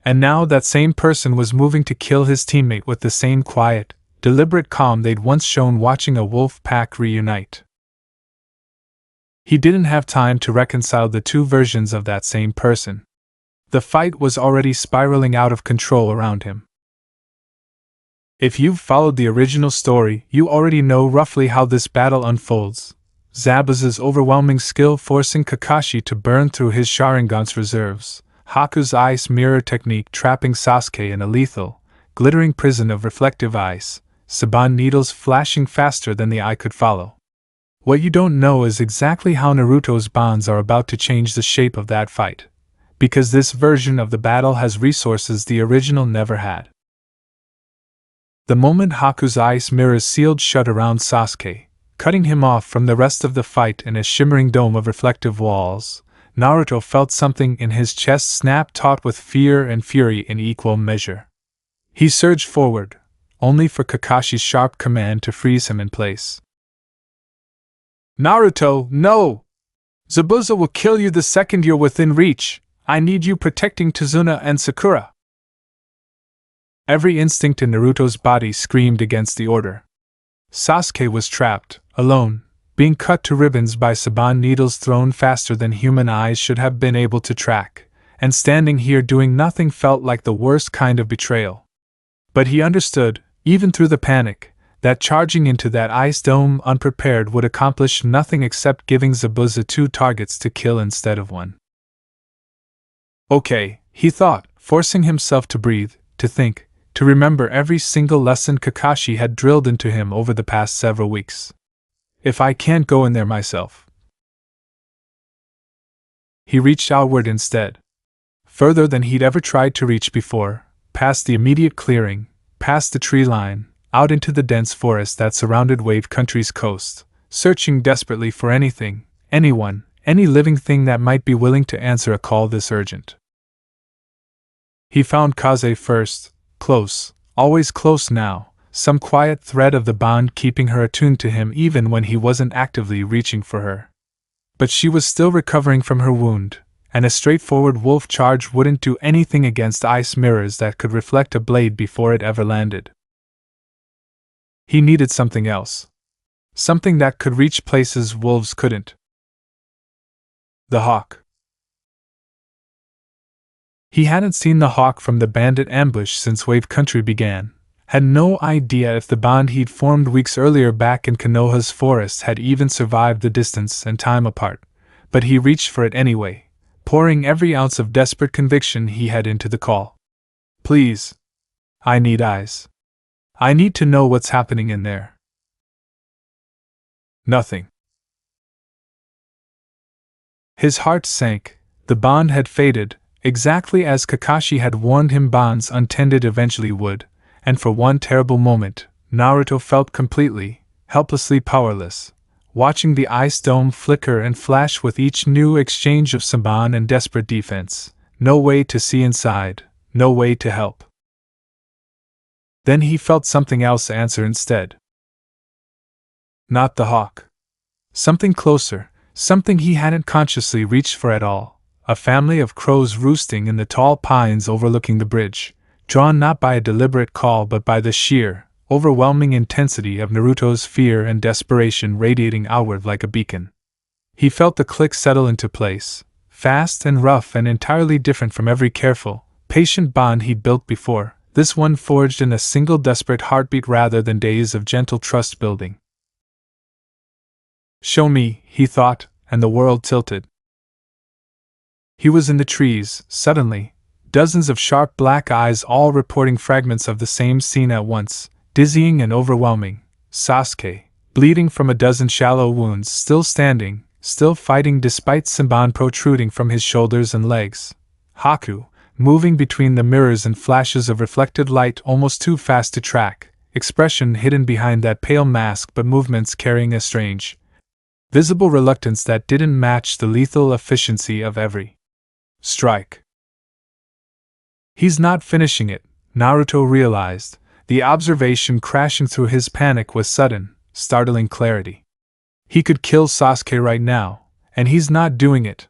And now that same person was moving to kill his teammate with the same quiet, deliberate calm they'd once shown watching a wolf pack reunite. He didn't have time to reconcile the two versions of that same person. The fight was already spiraling out of control around him. If you've followed the original story, you already know roughly how this battle unfolds. Zabuza's overwhelming skill forcing Kakashi to burn through his Sharingan's reserves, Haku's ice mirror technique trapping Sasuke in a lethal, glittering prison of reflective ice, Saban needles flashing faster than the eye could follow. What you don't know is exactly how Naruto's bonds are about to change the shape of that fight, because this version of the battle has resources the original never had. The moment Haku's ice mirrors sealed shut around Sasuke, cutting him off from the rest of the fight in a shimmering dome of reflective walls, Naruto felt something in his chest snap taut with fear and fury in equal measure. He surged forward, only for Kakashi's sharp command to freeze him in place. "Naruto, no! Zabuza will kill you the second you're within reach. I need you protecting Tazuna and Sakura." Every instinct in Naruto's body screamed against the order. Sasuke was trapped, alone, being cut to ribbons by Saban needles thrown faster than human eyes should have been able to track, and standing here doing nothing felt like the worst kind of betrayal. But he understood, even through the panic, that charging into that ice dome unprepared would accomplish nothing except giving Zabuza two targets to kill instead of one. Okay, he thought, forcing himself to breathe, to think, to remember every single lesson Kakashi had drilled into him over the past several weeks. If I can't go in there myself. He reached outward instead. Further than he'd ever tried to reach before, past the immediate clearing, past the tree line, out into the dense forest that surrounded Wave Country's coast, searching desperately for anything, anyone, any living thing that might be willing to answer a call this urgent. He found Kaze first, close, always close now, some quiet thread of the bond keeping her attuned to him even when he wasn't actively reaching for her. But she was still recovering from her wound, and a straightforward wolf charge wouldn't do anything against ice mirrors that could reflect a blade before it ever landed. He needed something else. Something that could reach places wolves couldn't. The hawk. He hadn't seen the hawk from the bandit ambush since Wave Country began, had no idea if the bond he'd formed weeks earlier back in Konoha's forest had even survived the distance and time apart, but he reached for it anyway, pouring every ounce of desperate conviction he had into the call. Please. I need eyes. I need to know what's happening in there. Nothing. His heart sank. The bond had faded, exactly as Kakashi had warned him bonds untended eventually would, and for one terrible moment, Naruto felt completely, helplessly powerless, watching the ice dome flicker and flash with each new exchange of Saban and desperate defense. No way to see inside, no way to help. Then he felt something else answer instead. Not the hawk. Something closer, something he hadn't consciously reached for at all. A family of crows roosting in the tall pines overlooking the bridge, drawn not by a deliberate call but by the sheer, overwhelming intensity of Naruto's fear and desperation radiating outward like a beacon. He felt the click settle into place, fast and rough and entirely different from every careful, patient bond he'd built before, this one forged in a single desperate heartbeat rather than days of gentle trust building. Show me, he thought, and the world tilted. He was in the trees, suddenly, dozens of sharp black eyes all reporting fragments of the same scene at once, dizzying and overwhelming. Sasuke, bleeding from a dozen shallow wounds, still standing, still fighting despite Saban protruding from his shoulders and legs. Haku, moving between the mirrors and flashes of reflected light almost too fast to track, expression hidden behind that pale mask but movements carrying a strange, visible reluctance that didn't match the lethal efficiency of every strike. He's not finishing it, Naruto realized, the observation crashing through his panic with sudden, startling clarity. He could kill Sasuke right now, and he's not doing it.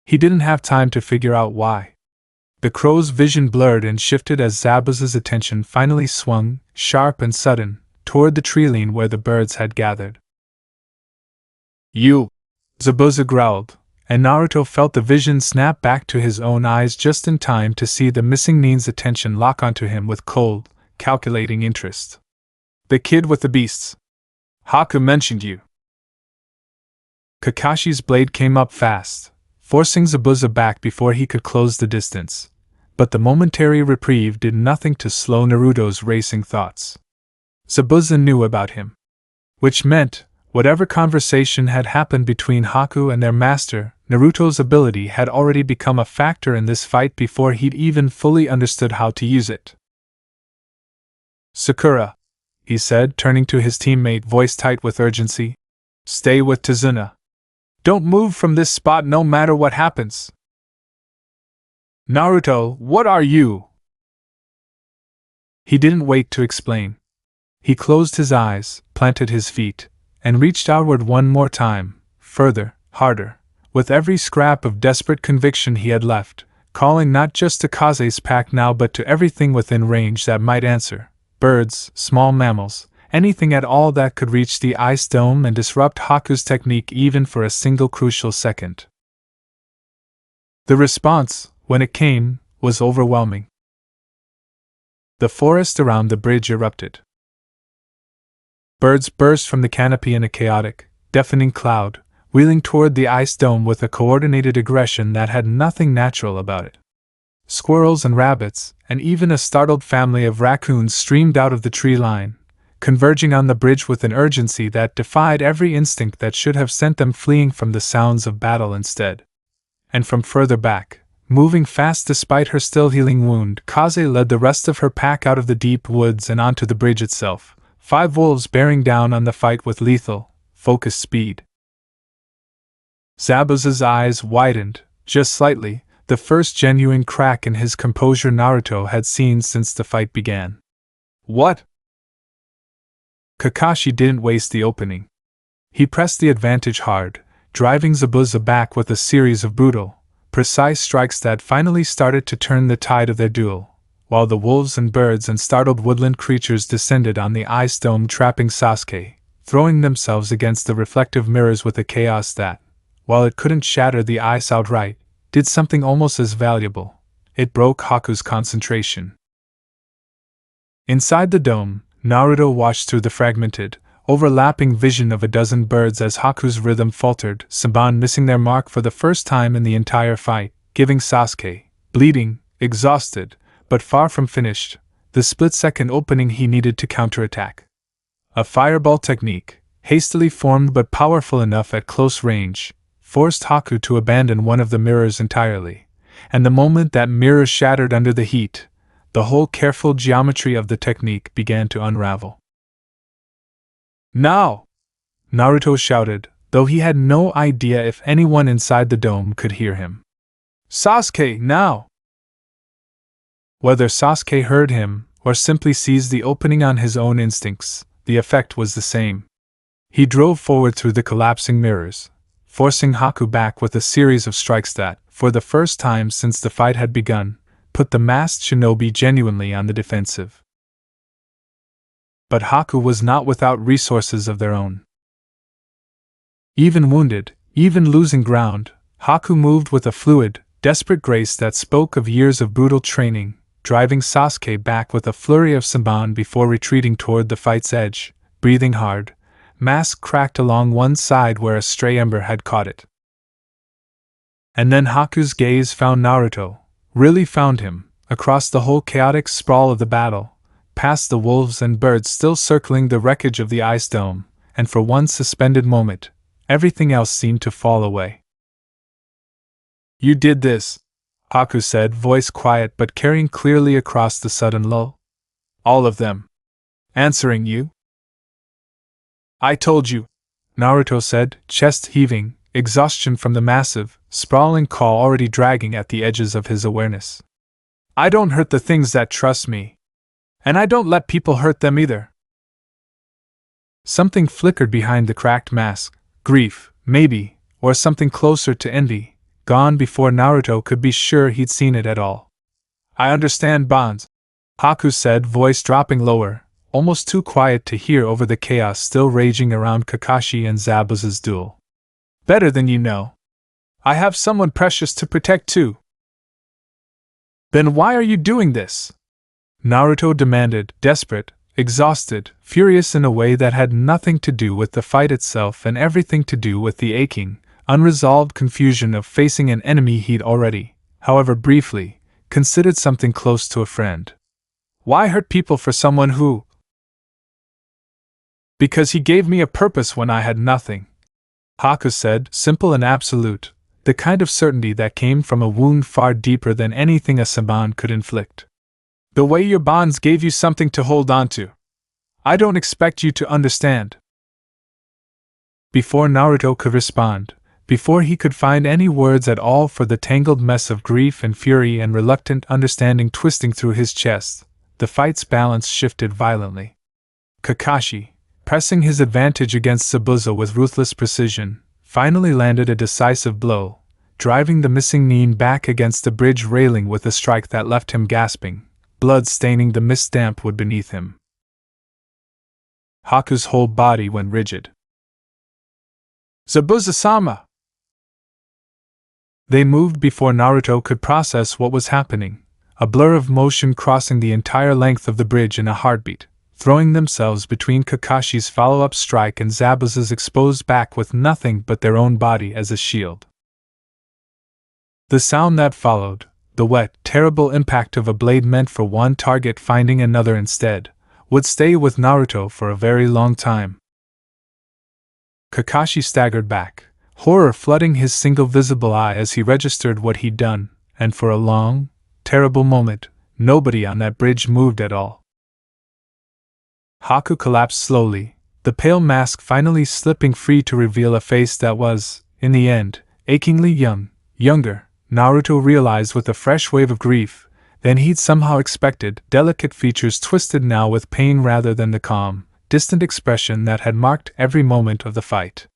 He didn't have time to figure out why. The crow's vision blurred and shifted as Zabuza's attention finally swung, sharp and sudden, toward the treeline where the birds had gathered. You! Zabuza growled, and Naruto felt the vision snap back to his own eyes just in time to see the missing Nin's attention lock onto him with cold, calculating interest. The kid with the beasts. Haku mentioned you. Kakashi's blade came up fast, forcing Zabuza back before he could close the distance, but the momentary reprieve did nothing to slow Naruto's racing thoughts. Zabuza knew about him. Which meant, whatever conversation had happened between Haku and their master, Naruto's ability had already become a factor in this fight before he'd even fully understood how to use it. Sakura, he said, turning to his teammate, voice tight with urgency. Stay with Tazuna. Don't move from this spot no matter what happens. Naruto, what are you? He didn't wait to explain. He closed his eyes, planted his feet, and reached outward one more time, further, harder, with every scrap of desperate conviction he had left, calling not just to Kaze's pack now but to everything within range that might answer. Birds, small mammals, anything at all that could reach the ice dome and disrupt Haku's technique even for a single crucial second. The response, when it came, was overwhelming. The forest around the bridge erupted. Birds burst from the canopy in a chaotic, deafening cloud, wheeling toward the ice dome with a coordinated aggression that had nothing natural about it. Squirrels and rabbits, and even a startled family of raccoons streamed out of the tree line, converging on the bridge with an urgency that defied every instinct that should have sent them fleeing from the sounds of battle instead. And from further back, moving fast despite her still healing wound, Kaze led the rest of her pack out of the deep woods and onto the bridge itself, 5 wolves bearing down on the fight with lethal, focused speed. Zabuza's eyes widened, just slightly, the first genuine crack in his composure Naruto had seen since the fight began. What? Kakashi didn't waste the opening. He pressed the advantage hard, driving Zabuza back with a series of brutal, precise strikes that finally started to turn the tide of their duel, while the wolves and birds and startled woodland creatures descended on the ice dome, trapping Sasuke, throwing themselves against the reflective mirrors with a chaos that, while it couldn't shatter the ice outright, did something almost as valuable. It broke Haku's concentration. Inside the dome, Naruto watched through the fragmented, overlapping vision of a dozen birds as Haku's rhythm faltered, Saban missing their mark for the first time in the entire fight, giving Sasuke, bleeding, exhausted, but far from finished, the split-second opening he needed to counterattack. A fireball technique, hastily formed but powerful enough at close range, forced Haku to abandon one of the mirrors entirely, and the moment that mirror shattered under the heat, the whole careful geometry of the technique began to unravel. "Now!" Naruto shouted, though he had no idea if anyone inside the dome could hear him. "Sasuke, now!" Whether Sasuke heard him, or simply seized the opening on his own instincts, the effect was the same. He drove forward through the collapsing mirrors, forcing Haku back with a series of strikes that, for the first time since the fight had begun, put the masked shinobi genuinely on the defensive. But Haku was not without resources of their own. Even wounded, even losing ground, Haku moved with a fluid, desperate grace that spoke of years of brutal training, driving Sasuke back with a flurry of Saban before retreating toward the fight's edge, breathing hard, mask cracked along one side where a stray ember had caught it. And then Haku's gaze found Naruto, really found him, across the whole chaotic sprawl of the battle, past the wolves and birds still circling the wreckage of the ice dome, and for one suspended moment, everything else seemed to fall away. "You did this," Haku said, voice quiet but carrying clearly across the sudden lull. "All of them. Answering you?" "I told you," Naruto said, chest heaving, exhaustion from the massive, sprawling call already dragging at the edges of his awareness. "I don't hurt the things that trust me. And I don't let people hurt them either." Something flickered behind the cracked mask, grief, maybe, or something closer to envy, gone before Naruto could be sure he'd seen it at all. "I understand bonds," Haku said, voice dropping lower, almost too quiet to hear over the chaos still raging around Kakashi and Zabuza's duel. "Better than you know. I have someone precious to protect too." "Then why are you doing this?" Naruto demanded, desperate, exhausted, furious in a way that had nothing to do with the fight itself and everything to do with the aching, unresolved confusion of facing an enemy he'd already, however briefly, considered something close to a friend. "Why hurt people for someone who—" "Because he gave me a purpose when I had nothing," Haku said, simple and absolute, the kind of certainty that came from a wound far deeper than anything a Saban could inflict. "The way your bonds gave you something to hold on to. I don't expect you to understand." Before Naruto could respond, before he could find any words at all for the tangled mess of grief and fury and reluctant understanding twisting through his chest, the fight's balance shifted violently. Kakashi, pressing his advantage against Zabuza with ruthless precision, finally landed a decisive blow, driving the missing Nin back against the bridge railing with a strike that left him gasping, blood staining the mist damp wood beneath him. Haku's whole body went rigid. "Zabuza-sama!" They moved before Naruto could process what was happening, a blur of motion crossing the entire length of the bridge in a heartbeat, throwing themselves between Kakashi's follow-up strike and Zabuza's exposed back with nothing but their own body as a shield. The sound that followed, the wet, terrible impact of a blade meant for one target finding another instead, would stay with Naruto for a very long time. Kakashi staggered back, horror flooding his single visible eye as he registered what he'd done, and for a long, terrible moment, nobody on that bridge moved at all. Haku collapsed slowly, the pale mask finally slipping free to reveal a face that was, in the end, achingly younger, Naruto realized with a fresh wave of grief, than he'd somehow expected, delicate features twisted now with pain rather than the calm, distant expression that had marked every moment of the fight.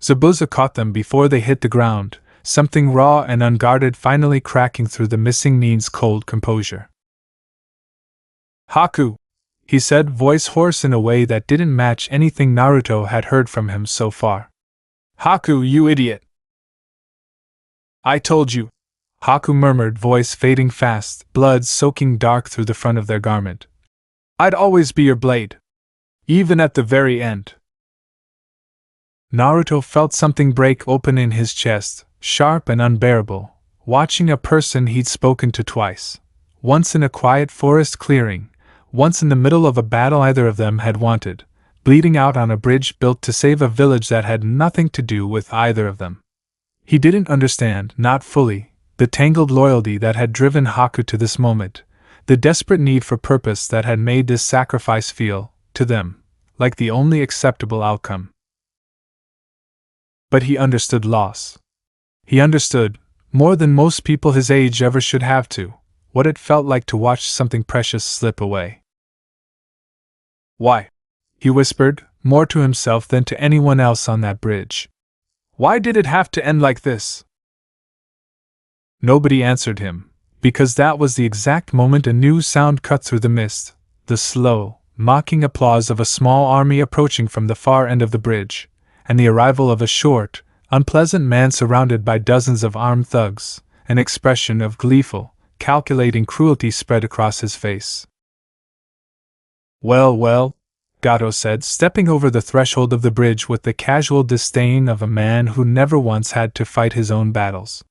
Zabuza caught them before they hit the ground, something raw and unguarded finally cracking through the missing Nin's cold composure. "Haku!" he said, voice hoarse in a way that didn't match anything Naruto had heard from him so far. "Haku, you idiot!" "I told you," Haku murmured, voice fading fast, blood soaking dark through the front of their garment. "I'd always be your blade. Even at the very end." Naruto felt something break open in his chest, sharp and unbearable, watching a person he'd spoken to twice. Once in a quiet forest clearing, once in the middle of a battle either of them had wanted, bleeding out on a bridge built to save a village that had nothing to do with either of them. He didn't understand, not fully, the tangled loyalty that had driven Haku to this moment, the desperate need for purpose that had made this sacrifice feel, to them, like the only acceptable outcome. But he understood loss. He understood, more than most people his age ever should have to, what it felt like to watch something precious slip away. "Why?" he whispered, more to himself than to anyone else on that bridge. "Why did it have to end like this?" Nobody answered him, because that was the exact moment a new sound cut through the mist, the slow, mocking applause of a small army approaching from the far end of the bridge, and the arrival of a short, unpleasant man surrounded by dozens of armed thugs, an expression of gleeful, calculating cruelty spread across his face. "Well, well," Gato said, stepping over the threshold of the bridge with the casual disdain of a man who never once had to fight his own battles.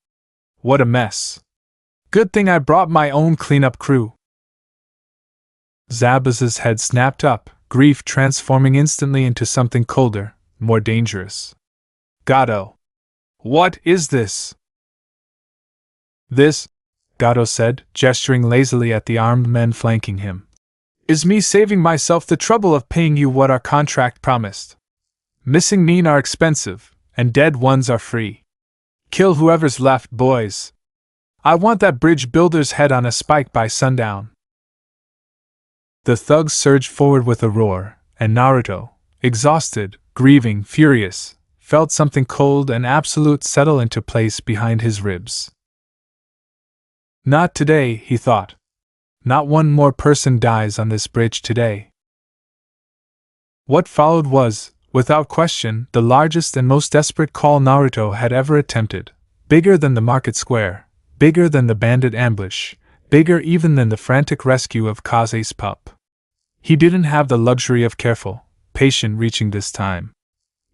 "What a mess. Good thing I brought my own cleanup crew." Zabuza's head snapped up, grief transforming instantly into something colder, more dangerous. "Gato! What is this?" "This," Gato said, gesturing lazily at the armed men flanking him, "is me saving myself the trouble of paying you what our contract promised. Missing Nin are expensive, and dead ones are free. Kill whoever's left, boys. I want that bridge builder's head on a spike by sundown." The thugs surged forward with a roar, and Naruto, exhausted, grieving, furious, felt something cold and absolute settle into place behind his ribs. Not today, he thought. Not one more person dies on this bridge today. What followed was, without question, the largest and most desperate call Naruto had ever attempted, bigger than the market square, bigger than the bandit ambush, bigger even than the frantic rescue of Kaze's pup. He didn't have the luxury of careful, patient reaching this time.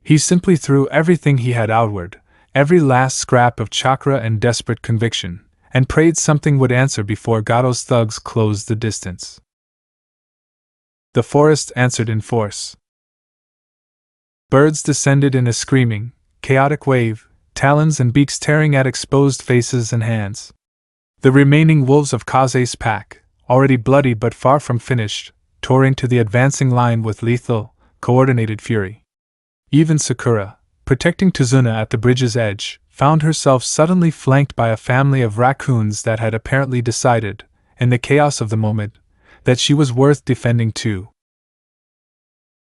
He simply threw everything he had outward, every last scrap of chakra and desperate conviction, and prayed something would answer before Gato's thugs closed the distance. The forest answered in force. Birds descended in a screaming, chaotic wave, talons and beaks tearing at exposed faces and hands. The remaining wolves of Kaze's pack, already bloody but far from finished, tore into the advancing line with lethal, coordinated fury. Even Sakura, protecting Tazuna at the bridge's edge, found herself suddenly flanked by a family of raccoons that had apparently decided, in the chaos of the moment, that she was worth defending too.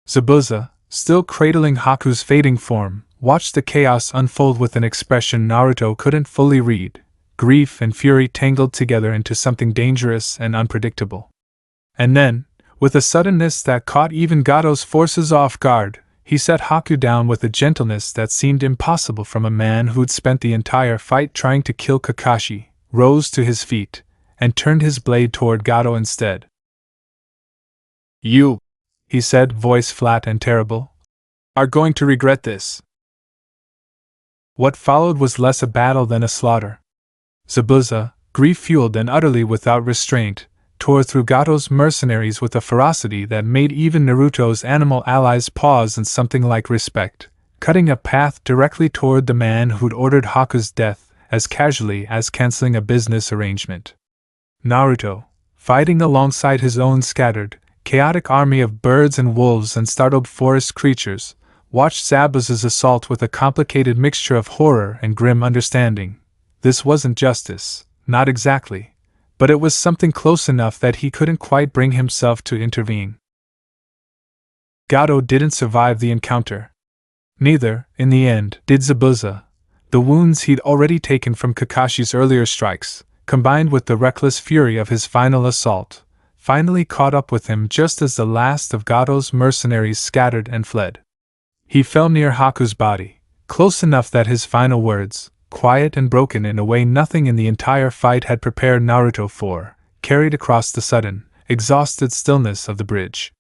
Zabuza, still cradling Haku's fading form, watched the chaos unfold with an expression Naruto couldn't fully read, grief and fury tangled together into something dangerous and unpredictable. And then, with a suddenness that caught even Gato's forces off guard, he set Haku down with a gentleness that seemed impossible from a man who'd spent the entire fight trying to kill Kakashi, rose to his feet, and turned his blade toward Gato instead. "You," he said, voice flat and terrible, "are going to regret this." What followed was less a battle than a slaughter. Zabuza, grief-fueled and utterly without restraint, tore through Gato's mercenaries with a ferocity that made even Naruto's animal allies pause in something like respect, cutting a path directly toward the man who'd ordered Haku's death as casually as canceling a business arrangement. Naruto, fighting alongside his own scattered, chaotic army of birds and wolves and startled forest creatures, watched Zabuza's assault with a complicated mixture of horror and grim understanding. This wasn't justice, not exactly, but it was something close enough that he couldn't quite bring himself to intervene. Gato didn't survive the encounter. Neither, in the end, did Zabuza. The wounds he'd already taken from Kakashi's earlier strikes, combined with the reckless fury of his final assault, finally caught up with him just as the last of Gato's mercenaries scattered and fled. He fell near Haku's body, close enough that his final words, quiet and broken in a way nothing in the entire fight had prepared Naruto for, carried across the sudden, exhausted stillness of the bridge.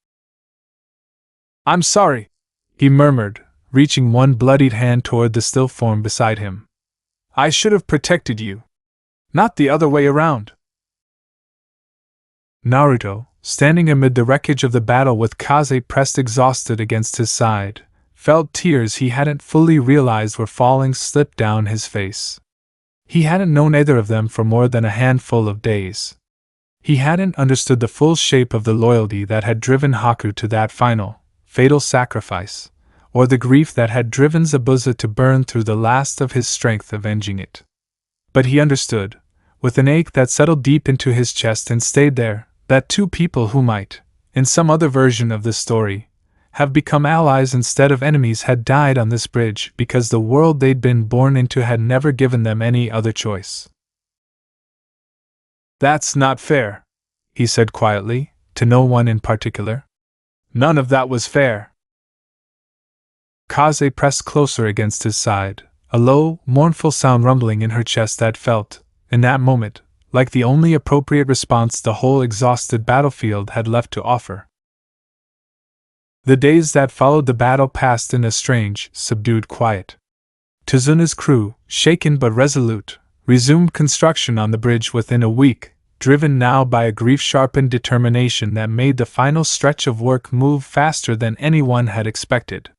"I'm sorry," he murmured, reaching one bloodied hand toward the still form beside him. "I should have protected you. Not the other way around." Naruto, standing amid the wreckage of the battle with Kaze pressed exhausted against his side, felt tears he hadn't fully realized were falling slip down his face. He hadn't known either of them for more than a handful of days. He hadn't understood the full shape of the loyalty that had driven Haku to that final, fatal sacrifice, or the grief that had driven Zabuza to burn through the last of his strength avenging it. But he understood, with an ache that settled deep into his chest and stayed there, that two people who might, in some other version of this story, have become allies instead of enemies had died on this bridge because the world they'd been born into had never given them any other choice. "That's not fair," he said quietly, to no one in particular. "None of that was fair." Kaze pressed closer against his side, a low, mournful sound rumbling in her chest that felt, in that moment, like the only appropriate response the whole exhausted battlefield had left to offer. The days that followed the battle passed in a strange, subdued quiet. Tizuna's crew, shaken but resolute, resumed construction on the bridge within a week, driven now by a grief-sharpened determination that made the final stretch of work move faster than anyone had expected.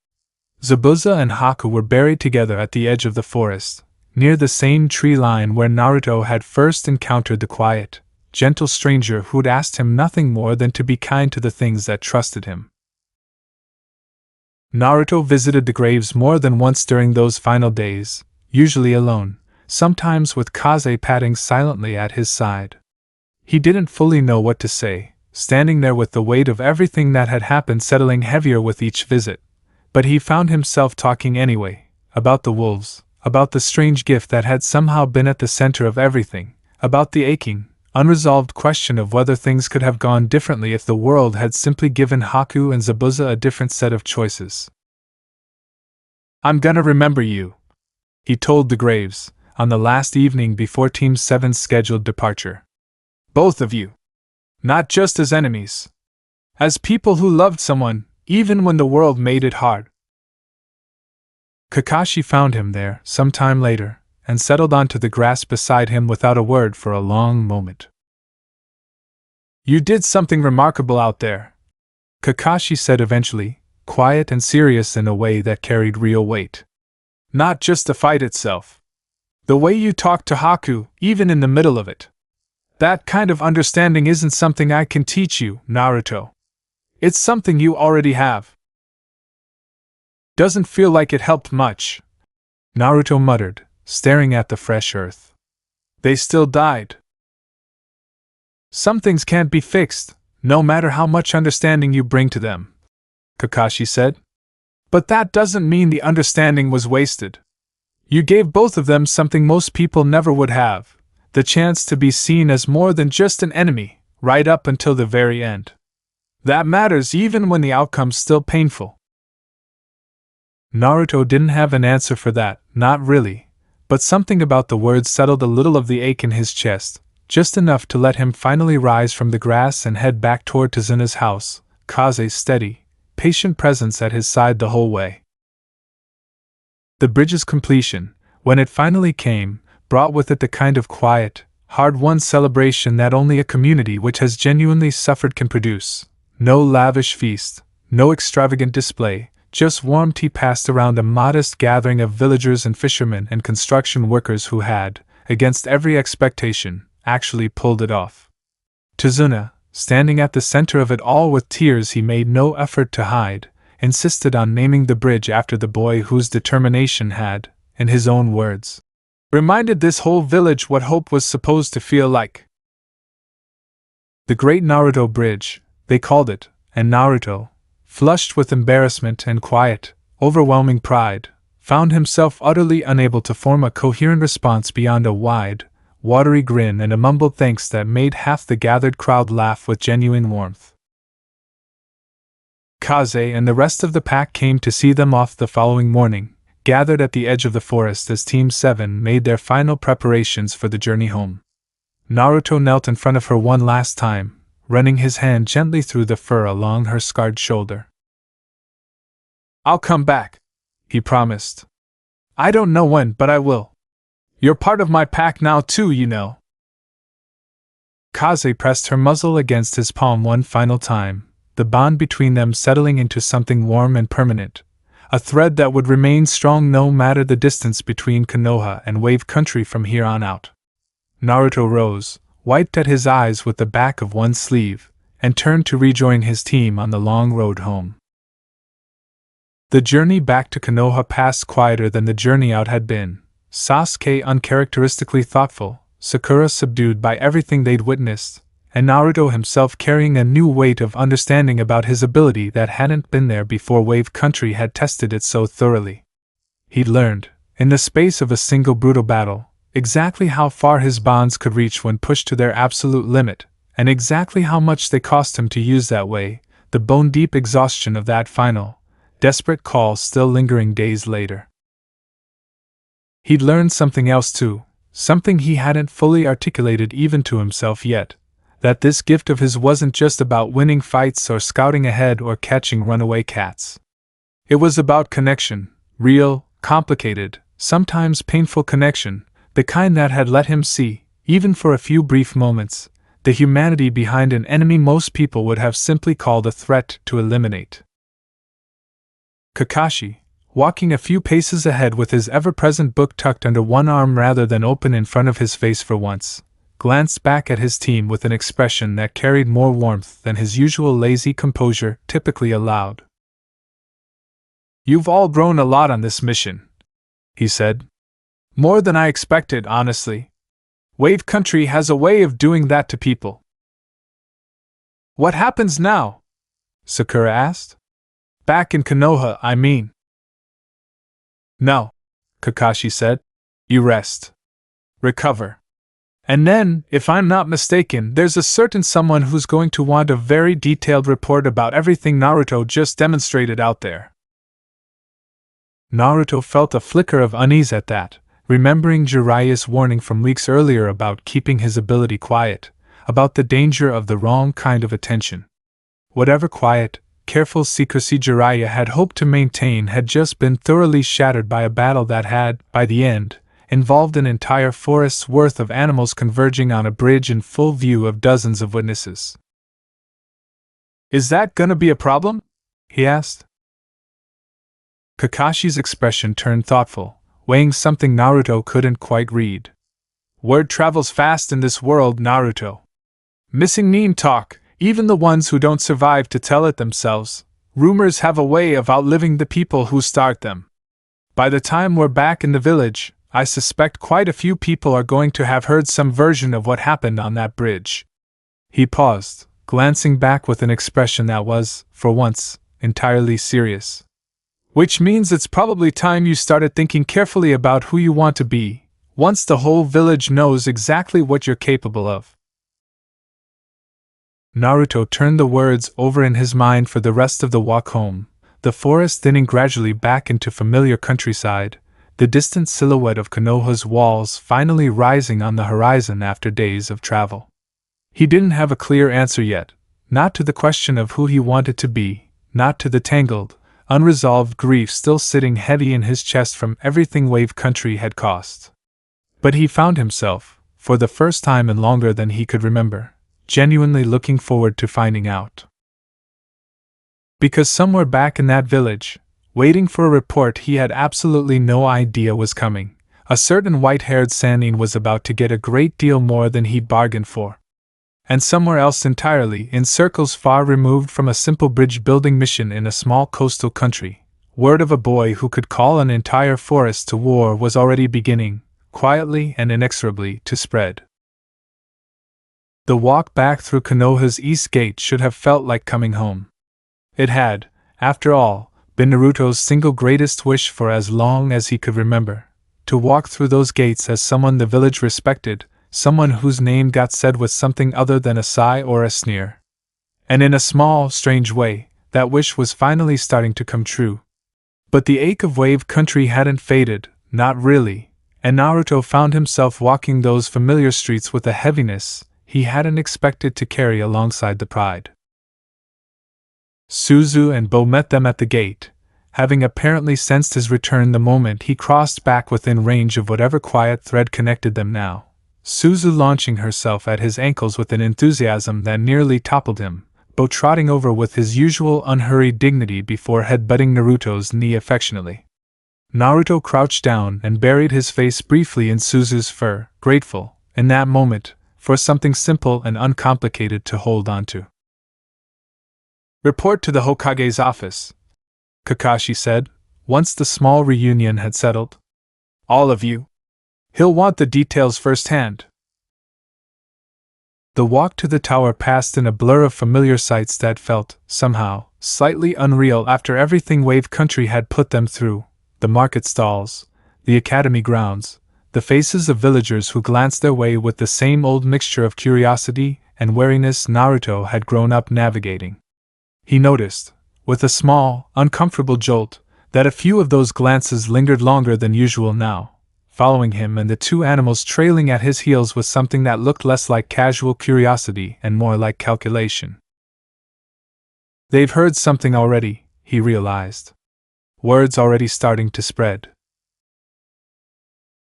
Zabuza and Haku were buried together at the edge of the forest, near the same tree line where Naruto had first encountered the quiet, gentle stranger who'd asked him nothing more than to be kind to the things that trusted him. Naruto visited the graves more than once during those final days, usually alone, sometimes with Kaze padding silently at his side. He didn't fully know what to say, standing there with the weight of everything that had happened settling heavier with each visit, but he found himself talking anyway, about the wolves, about the strange gift that had somehow been at the center of everything, about the aching, unresolved question of whether things could have gone differently if the world had simply given Haku and Zabuza a different set of choices. "I'm gonna remember you," he told the graves, on the last evening before Team 7's scheduled departure. "Both of you. Not just as enemies. As people who loved someone, even when the world made it hard." Kakashi found him there, some time later, and settled onto the grass beside him without a word for a long moment. "You did something remarkable out there," Kakashi said eventually, quiet and serious in a way that carried real weight. "Not just the fight itself. The way you talked to Haku, even in the middle of it. That kind of understanding isn't something I can teach you, Naruto. It's something you already have." "Doesn't feel like it helped much," Naruto muttered, staring at the fresh earth. "They still died." "Some things can't be fixed, no matter how much understanding you bring to them," Kakashi said. "But that doesn't mean the understanding was wasted. You gave both of them something most people never would have, the chance to be seen as more than just an enemy, right up until the very end. That matters even when the outcome's still painful." Naruto didn't have an answer for that, not really, but something about the words settled a little of the ache in his chest, just enough to let him finally rise from the grass and head back toward Tizuna's house, Kaze's steady, patient presence at his side the whole way. The bridge's completion, when it finally came, brought with it the kind of quiet, hard-won celebration that only a community which has genuinely suffered can produce. No lavish feast, no extravagant display, just warm tea passed around a modest gathering of villagers and fishermen and construction workers who had, against every expectation, actually pulled it off. Tizuna, standing at the center of it all with tears he made no effort to hide, insisted on naming the bridge after the boy whose determination had, in his own words, reminded this whole village what hope was supposed to feel like. The Great Naruto Bridge, they called it, and Naruto, flushed with embarrassment and quiet, overwhelming pride, found himself utterly unable to form a coherent response beyond a wide, watery grin and a mumbled thanks that made half the gathered crowd laugh with genuine warmth. Kaze and the rest of the pack came to see them off the following morning, gathered at the edge of the forest as Team 7 made their final preparations for the journey home. Naruto knelt in front of her one last time, running his hand gently through the fur along her scarred shoulder. "I'll come back," he promised. "I don't know when, but I will. You're part of my pack now too, you know." Kaze pressed her muzzle against his palm one final time, the bond between them settling into something warm and permanent, a thread that would remain strong no matter the distance between Konoha and Wave Country from here on out. Naruto rose, wiped at his eyes with the back of one sleeve, and turned to rejoin his team on the long road home. The journey back to Konoha passed quieter than the journey out had been, Sasuke uncharacteristically thoughtful, Sakura subdued by everything they'd witnessed, and Naruto himself carrying a new weight of understanding about his ability that hadn't been there before Wave Country had tested it so thoroughly. He'd learned, in the space of a single brutal battle, exactly how far his bonds could reach when pushed to their absolute limit, and exactly how much they cost him to use that way, the bone-deep exhaustion of that final, desperate call still lingering days later. He'd learned something else too, something he hadn't fully articulated even to himself yet, that this gift of his wasn't just about winning fights or scouting ahead or catching runaway cats. It was about connection, real, complicated, sometimes painful connection, the kind that had let him see, even for a few brief moments, the humanity behind an enemy most people would have simply called a threat to eliminate. Kakashi, walking a few paces ahead with his ever-present book tucked under one arm rather than open in front of his face for once, glanced back at his team with an expression that carried more warmth than his usual lazy composure typically allowed. "You've all grown a lot on this mission," he said. "More than I expected, honestly. Wave Country has a way of doing that to people." "What happens now?" Sakura asked. "Back in Konoha, I mean." "No," Kakashi said. "You rest. Recover. And then, if I'm not mistaken, there's a certain someone who's going to want a very detailed report about everything Naruto just demonstrated out there." Naruto felt a flicker of unease at that, remembering Jiraiya's warning from weeks earlier about keeping his ability quiet, about the danger of the wrong kind of attention. Whatever quiet, careful secrecy Jiraiya had hoped to maintain had just been thoroughly shattered by a battle that had, by the end, involved an entire forest's worth of animals converging on a bridge in full view of dozens of witnesses. "Is that gonna be a problem?" he asked. Kakashi's expression turned thoughtful, weighing something Naruto couldn't quite read. "Word travels fast in this world, Naruto. Missing meme talk, even the ones who don't survive to tell it themselves. Rumors have a way of outliving the people who start them. By the time we're back in the village, I suspect quite a few people are going to have heard some version of what happened on that bridge." He paused, glancing back with an expression that was, for once, entirely serious. "Which means it's probably time you started thinking carefully about who you want to be, once the whole village knows exactly what you're capable of." Naruto turned the words over in his mind for the rest of the walk home, the forest thinning gradually back into familiar countryside, the distant silhouette of Konoha's walls finally rising on the horizon after days of travel. He didn't have a clear answer yet, not to the question of who he wanted to be, not to the tangled, unresolved grief still sitting heavy in his chest from everything Wave Country had cost. But he found himself, for the first time in longer than he could remember, genuinely looking forward to finding out. Because somewhere back in that village, waiting for a report he had absolutely no idea was coming, a certain white-haired Sannin was about to get a great deal more than he'd bargained for. And somewhere else entirely, in circles far removed from a simple bridge-building mission in a small coastal country, word of a boy who could call an entire forest to war was already beginning, quietly and inexorably, to spread. The walk back through Konoha's east gate should have felt like coming home. It had, after all, been Naruto's single greatest wish for as long as he could remember, to walk through those gates as someone the village respected, someone whose name got said with something other than a sigh or a sneer. And in a small, strange way, that wish was finally starting to come true. But the ache of Wave Country hadn't faded, not really, and Naruto found himself walking those familiar streets with a heaviness he hadn't expected to carry alongside the pride. Suzu and Bo met them at the gate, having apparently sensed his return the moment he crossed back within range of whatever quiet thread connected them now, Suzu launching herself at his ankles with an enthusiasm that nearly toppled him, Bo trotting over with his usual unhurried dignity before headbutting Naruto's knee affectionately. Naruto crouched down and buried his face briefly in Suzu's fur, grateful, in that moment, for something simple and uncomplicated to hold on to. "Report to the Hokage's office," Kakashi said, once the small reunion had settled. "All of you. He'll want the details firsthand." The walk to the tower passed in a blur of familiar sights that felt, somehow, slightly unreal after everything Wave Country had put them through: the market stalls, the academy grounds, the faces of villagers who glanced their way with the same old mixture of curiosity and wariness Naruto had grown up navigating. He noticed, with a small, uncomfortable jolt, that a few of those glances lingered longer than usual now, following him and the two animals trailing at his heels with something that looked less like casual curiosity and more like calculation. They've heard something already, he realized. Word's already starting to spread.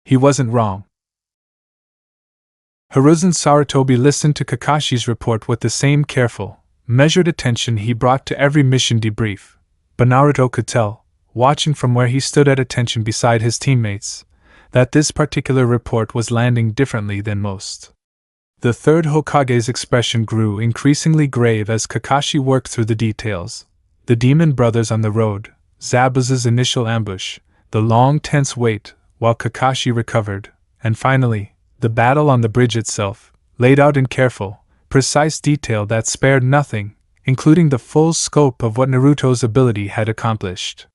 He wasn't wrong. Hiruzen Sarutobi listened to Kakashi's report with the same careful, measured attention he brought to every mission debrief, but Naruto could tell, watching from where he stood at attention beside his teammates, that this particular report was landing differently than most. The third Hokage's expression grew increasingly grave as Kakashi worked through the details: the demon brothers on the road, Zabuza's initial ambush, the long tense wait while Kakashi recovered, and finally, the battle on the bridge itself, laid out in careful, precise detail that spared nothing, including the full scope of what Naruto's ability had accomplished.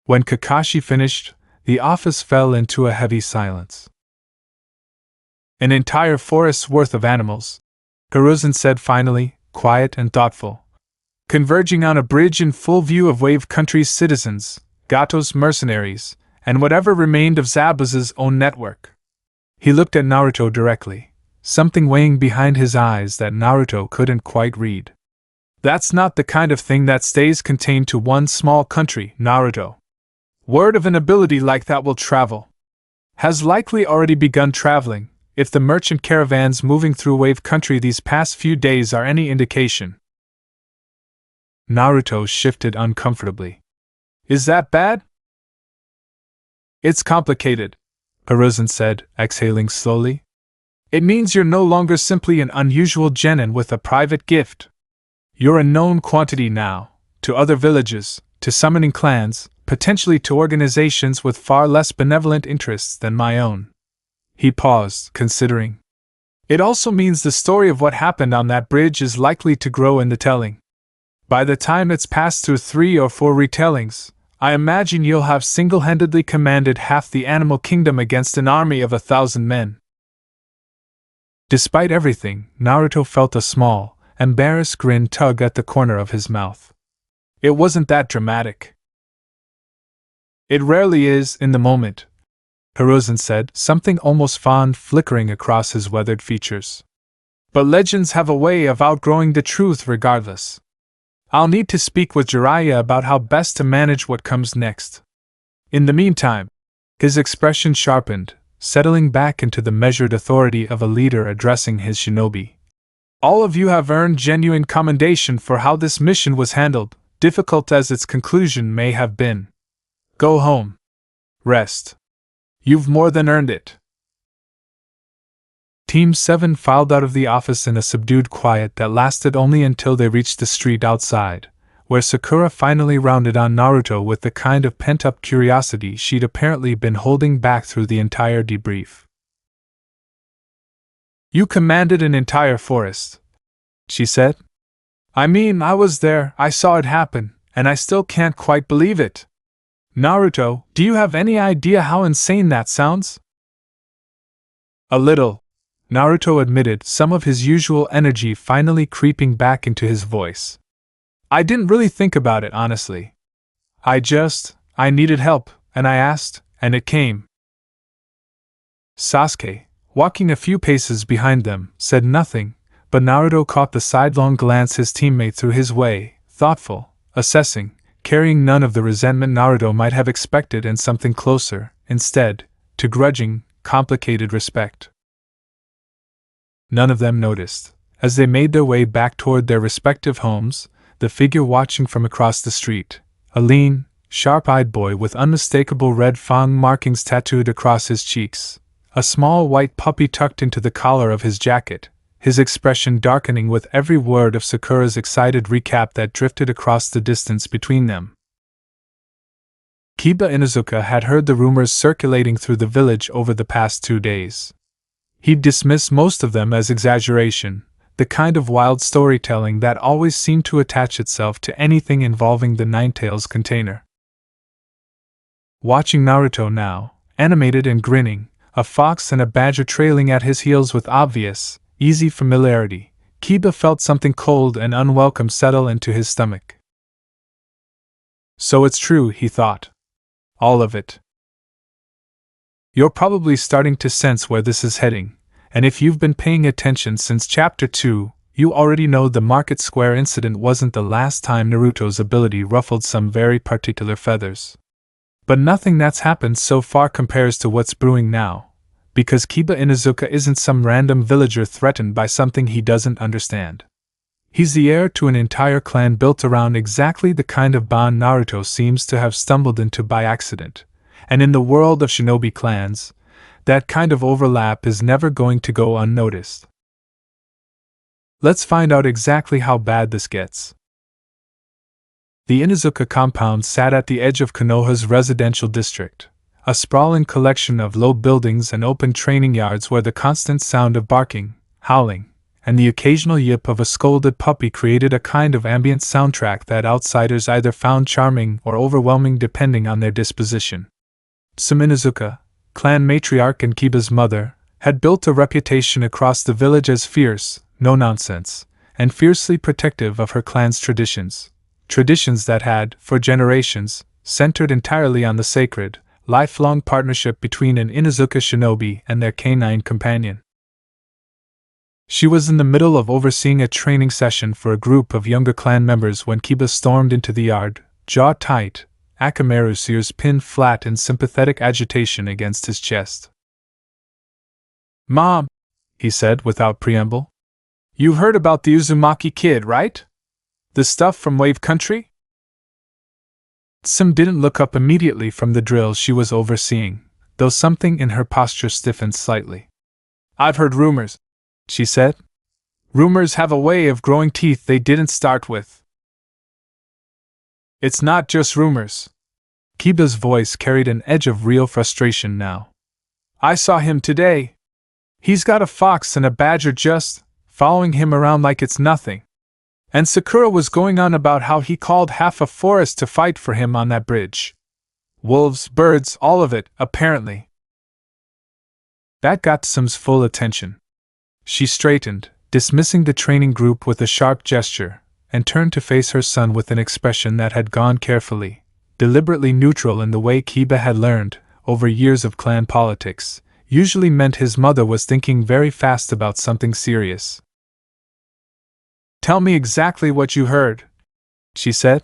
When Kakashi finished, the office fell into a heavy silence. "An entire forest's worth of animals," Hiruzen said finally, quiet and thoughtful, "converging on a bridge in full view of Wave Country's citizens, Gato's mercenaries, and whatever remained of Zabuza's own network." He looked at Naruto directly, something weighing behind his eyes that Naruto couldn't quite read. "That's not the kind of thing that stays contained to one small country, Naruto. Word of an ability like that will travel. Has likely already begun traveling, if the merchant caravans moving through Wave Country these past few days are any indication." Naruto shifted uncomfortably. "Is that bad?" "It's complicated," Hiruzen said, exhaling slowly. "It means you're no longer simply an unusual genin with a private gift. You're a known quantity now, to other villages, to summoning clans, potentially to organizations with far less benevolent interests than my own." He paused, considering. "It also means the story of what happened on that bridge is likely to grow in the telling. By the time it's passed through 3 or 4 retellings, I imagine you'll have single-handedly commanded half the animal kingdom against an army of 1,000 men." Despite everything, Naruto felt a small, embarrassed grin tug at the corner of his mouth. It wasn't that dramatic. "It rarely is, in the moment," Hiruzen said, something almost fond flickering across his weathered features. "But legends have a way of outgrowing the truth regardless. I'll need to speak with Jiraiya about how best to manage what comes next. In the meantime," his expression sharpened, settling back into the measured authority of a leader addressing his shinobi, "all of you have earned genuine commendation for how this mission was handled, difficult as its conclusion may have been. Go home. Rest. You've more than earned it." Team 7 filed out of the office in a subdued quiet that lasted only until they reached the street outside, where Sakura finally rounded on Naruto with the kind of pent-up curiosity she'd apparently been holding back through the entire debrief. "You commanded an entire forest," she said. "I mean, I was there, I saw it happen, and I still can't quite believe it. Naruto, do you have any idea how insane that sounds? A little, Naruto admitted, some of his usual energy finally creeping back into his voice. I didn't really think about it, honestly. I needed help, and I asked, and it came. Sasuke, walking a few paces behind them, said nothing, but Naruto caught the sidelong glance his teammate threw his way, thoughtful, assessing, carrying none of the resentment Naruto might have expected and something closer, instead, to grudging, complicated respect. None of them noticed. As they made their way back toward their respective homes, the figure watching from across the street, a lean, sharp-eyed boy with unmistakable red fang markings tattooed across his cheeks, a small white puppy tucked into the collar of his jacket, his expression darkening with every word of Sakura's excited recap that drifted across the distance between them. Kiba Inuzuka had heard the rumors circulating through the village over the past 2 days. He'd dismissed most of them as exaggeration, the kind of wild storytelling that always seemed to attach itself to anything involving the Ninetales container. Watching Naruto now, animated and grinning, a fox and a badger trailing at his heels with obvious, easy familiarity, Kiba felt something cold and unwelcome settle into his stomach. So it's true, he thought. All of it. You're probably starting to sense where this is heading, and if you've been paying attention since Chapter 2, you already know the Market Square incident wasn't the last time Naruto's ability ruffled some very particular feathers. But nothing that's happened so far compares to what's brewing now, because Kiba Inuzuka isn't some random villager threatened by something he doesn't understand. He's the heir to an entire clan built around exactly the kind of bond Naruto seems to have stumbled into by accident, and in the world of shinobi clans, that kind of overlap is never going to go unnoticed. Let's find out exactly how bad this gets. The Inuzuka compound sat at the edge of Konoha's residential district, a sprawling collection of low buildings and open training yards where the constant sound of barking, howling, and the occasional yip of a scolded puppy created a kind of ambient soundtrack that outsiders either found charming or overwhelming depending on their disposition. Inuzuka, clan matriarch and Kiba's mother, had built a reputation across the village as fierce, no-nonsense, and fiercely protective of her clan's traditions. Traditions that had, for generations, centered entirely on the sacred, lifelong partnership between an Inuzuka shinobi and their canine companion. She was in the middle of overseeing a training session for a group of younger clan members when Kiba stormed into the yard, jaw tight, Akamaru's ears pinned flat in sympathetic agitation against his chest. "Mom," he said without preamble. "You heard about the Uzumaki kid, right? The stuff from Wave Country?" Sim didn't look up immediately from the drill she was overseeing, though something in her posture stiffened slightly. "I've heard rumors," she said. "Rumors have a way of growing teeth they didn't start with." "It's not just rumors." Kiba's voice carried an edge of real frustration now. "I saw him today. He's got a fox and a badger just following him around like it's nothing. And Sakura was going on about how he called half a forest to fight for him on that bridge. Wolves, birds, all of it, apparently." That got Sim's full attention. She straightened, dismissing the training group with a sharp gesture, and turned to face her son with an expression that had gone carefully, deliberately neutral in the way Kiba had learned, over years of clan politics, usually meant his mother was thinking very fast about something serious. "Tell me exactly what you heard," she said.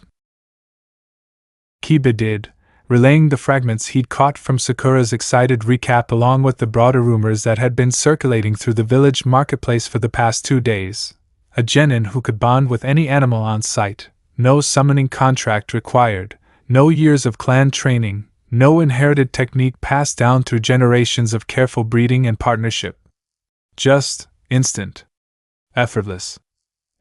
Kiba did, relaying the fragments he'd caught from Sakura's excited recap along with the broader rumors that had been circulating through the village marketplace for the past 2 days. A genin who could bond with any animal on sight, no summoning contract required, no years of clan training, no inherited technique passed down through generations of careful breeding and partnership. Just, instant. Effortless.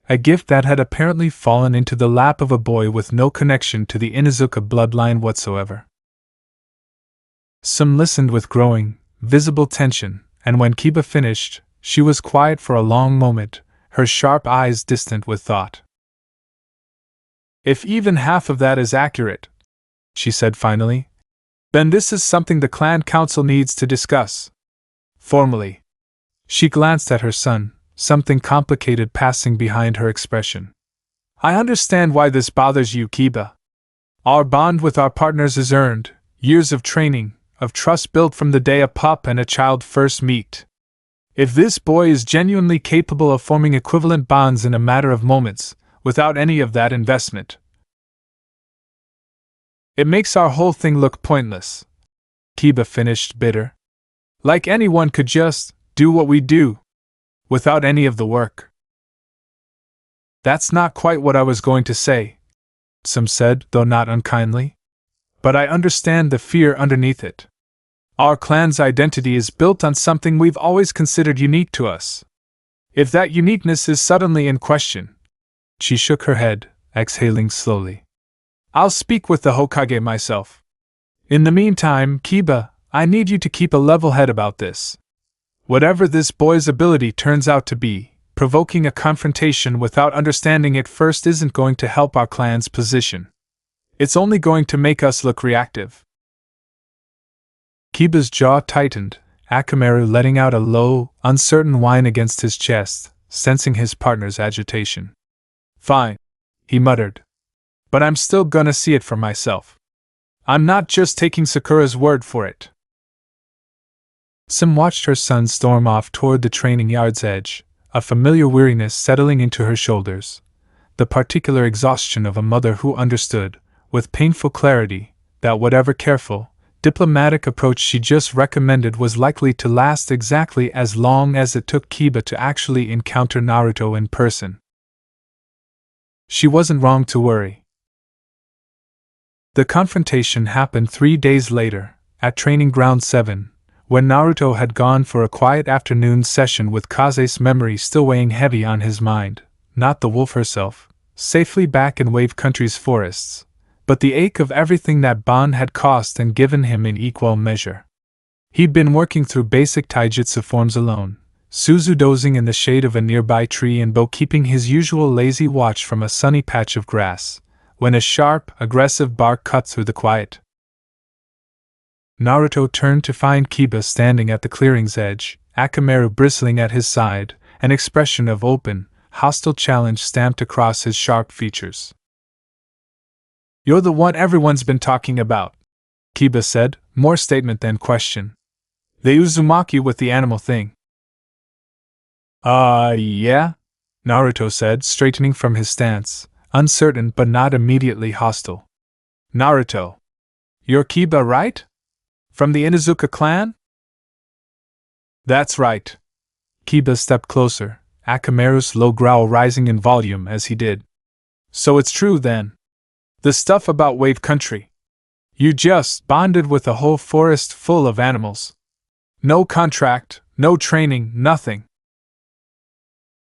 A gift that had apparently fallen into the lap of a boy with no connection to the Inuzuka bloodline whatsoever. Sim listened with growing, visible tension, and when Kiba finished, she was quiet for a long moment, her sharp eyes distant with thought. If even half of that is accurate, she said finally, then this is something the clan council needs to discuss. Formally. She glanced at her son, something complicated passing behind her expression. I understand why this bothers you, Kiba. Our bond with our partners is earned, years of training, of trust built from the day a pup and a child first meet. If this boy is genuinely capable of forming equivalent bonds in a matter of moments, without any of that investment, it makes our whole thing look pointless. Kiba finished bitter. Like anyone could just do what we do, without any of the work. That's not quite what I was going to say, some said, though not unkindly. But I understand the fear underneath it. Our clan's identity is built on something we've always considered unique to us. If that uniqueness is suddenly in question, she shook her head, exhaling slowly. I'll speak with the Hokage myself. In the meantime, Kiba, I need you to keep a level head about this. Whatever this boy's ability turns out to be, provoking a confrontation without understanding it first isn't going to help our clan's position. It's only going to make us look reactive. Kiba's jaw tightened, Akamaru letting out a low, uncertain whine against his chest, sensing his partner's agitation. Fine, he muttered. But I'm still gonna see it for myself. I'm not just taking Sakura's word for it. Sim watched her son storm off toward the training yard's edge, a familiar weariness settling into her shoulders, the particular exhaustion of a mother who understood, with painful clarity, that whatever careful, diplomatic approach she just recommended was likely to last exactly as long as it took Kiba to actually encounter Naruto in person. She wasn't wrong to worry. The confrontation happened 3 days later, at Training Ground 7, when Naruto had gone for a quiet afternoon session with Kaze's memory still weighing heavy on his mind, not the wolf herself, safely back in Wave Country's forests, but the ache of everything that Ban had cost and given him in equal measure. He'd been working through basic taijutsu forms alone, Suzu dozing in the shade of a nearby tree and Bo keeping his usual lazy watch from a sunny patch of grass, when a sharp, aggressive bark cut through the quiet. Naruto turned to find Kiba standing at the clearing's edge, Akamaru bristling at his side, an expression of open, hostile challenge stamped across his sharp features. You're the one everyone's been talking about, Kiba said, more statement than question. The Uzumaki with the animal thing. Yeah? Naruto said, straightening from his stance, uncertain but not immediately hostile. Naruto. You're Kiba, right? From the Inuzuka clan? That's right. Kiba stepped closer, Akamaru's low growl rising in volume as he did. So it's true then. The stuff about Wave Country. You just bonded with a whole forest full of animals. No contract, no training, nothing.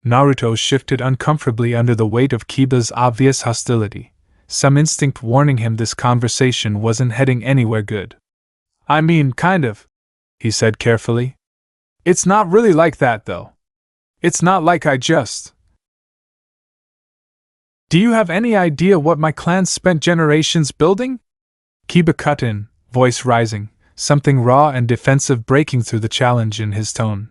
Naruto shifted uncomfortably under the weight of Kiba's obvious hostility, some instinct warning him this conversation wasn't heading anywhere good. I mean, kind of, he said carefully. It's not really like that, though. It's not like I just. Do you have any idea what my clan spent generations building? Kiba cut in, voice rising, something raw and defensive breaking through the challenge in his tone.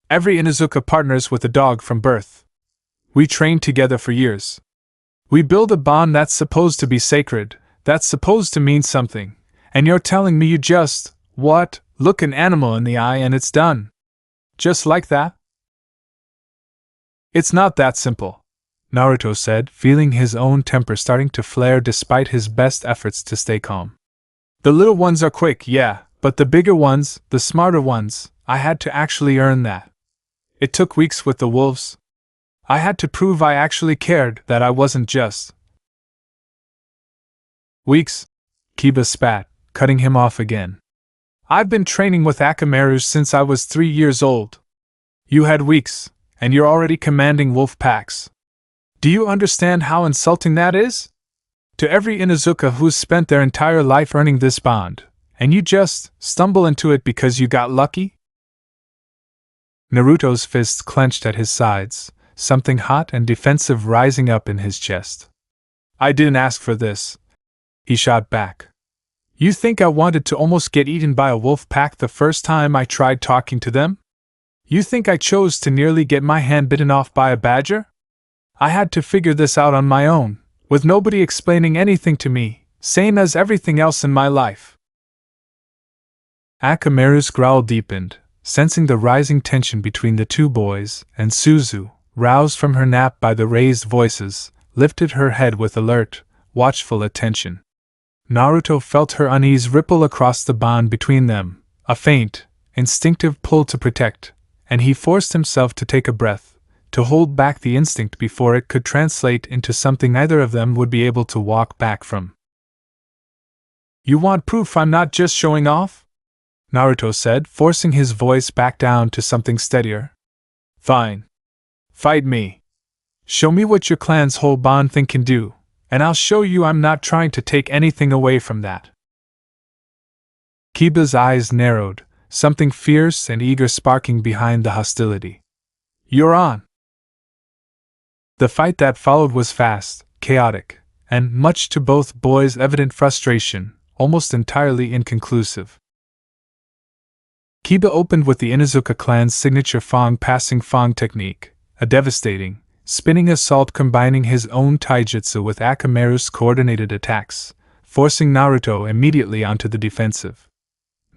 Every Inuzuka partners with a dog from birth. We trained together for years. We build a bond that's supposed to be sacred, that's supposed to mean something, and you're telling me you just, look an animal in the eye and it's done. Just like that? It's not that simple, Naruto said, feeling his own temper starting to flare despite his best efforts to stay calm. The little ones are quick, yeah, but the bigger ones, the smarter ones, I had to actually earn that. It took weeks with the wolves. I had to prove I actually cared, that I wasn't just. Weeks? Kiba spat, cutting him off again. I've been training with Akamaru since I was 3 years old. You had weeks, and you're already commanding wolf packs. Do you understand how insulting that is? To every Inuzuka who's spent their entire life earning this bond, and you just stumble into it because you got lucky? Naruto's fists clenched at his sides, something hot and defensive rising up in his chest. I didn't ask for this, he shot back. You think I wanted to almost get eaten by a wolf pack the first time I tried talking to them? You think I chose to nearly get my hand bitten off by a badger? I had to figure this out on my own, with nobody explaining anything to me, same as everything else in my life. Akamaru's growl deepened, sensing the rising tension between the two boys, and Suzu, roused from her nap by the raised voices, lifted her head with alert, watchful attention. Naruto felt her unease ripple across the bond between them, a faint, instinctive pull to protect, and he forced himself to take a breath, to hold back the instinct before it could translate into something neither of them would be able to walk back from. You want proof I'm not just showing off? Naruto said, forcing his voice back down to something steadier. Fine. Fight me. Show me what your clan's whole bond thing can do, and I'll show you I'm not trying to take anything away from that. Kiba's eyes narrowed, something fierce and eager sparking behind the hostility. You're on. The fight that followed was fast, chaotic, and, much to both boys' evident frustration, almost entirely inconclusive. Kiba opened with the Inuzuka clan's signature Fang passing Fang technique, a devastating, spinning assault combining his own taijutsu with Akamaru's coordinated attacks, forcing Naruto immediately onto the defensive.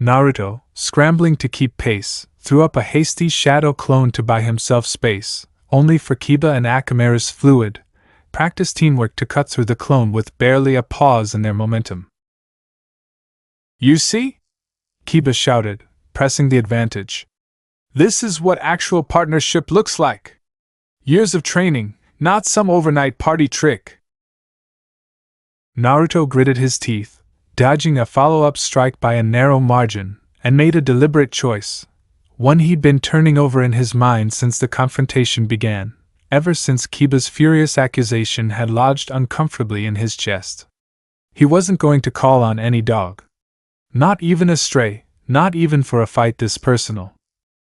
Naruto, scrambling to keep pace, threw up a hasty shadow clone to buy himself space, only for Kiba and Akamaru's fluid, practiced teamwork to cut through the clone with barely a pause in their momentum. You see? Kiba shouted, pressing the advantage. This is what actual partnership looks like. Years of training, not some overnight party trick. Naruto gritted his teeth, dodging a follow-up strike by a narrow margin, and made a deliberate choice, one he'd been turning over in his mind since the confrontation began, ever since Kiba's furious accusation had lodged uncomfortably in his chest. He wasn't going to call on any dog. Not even a stray, not even for a fight this personal.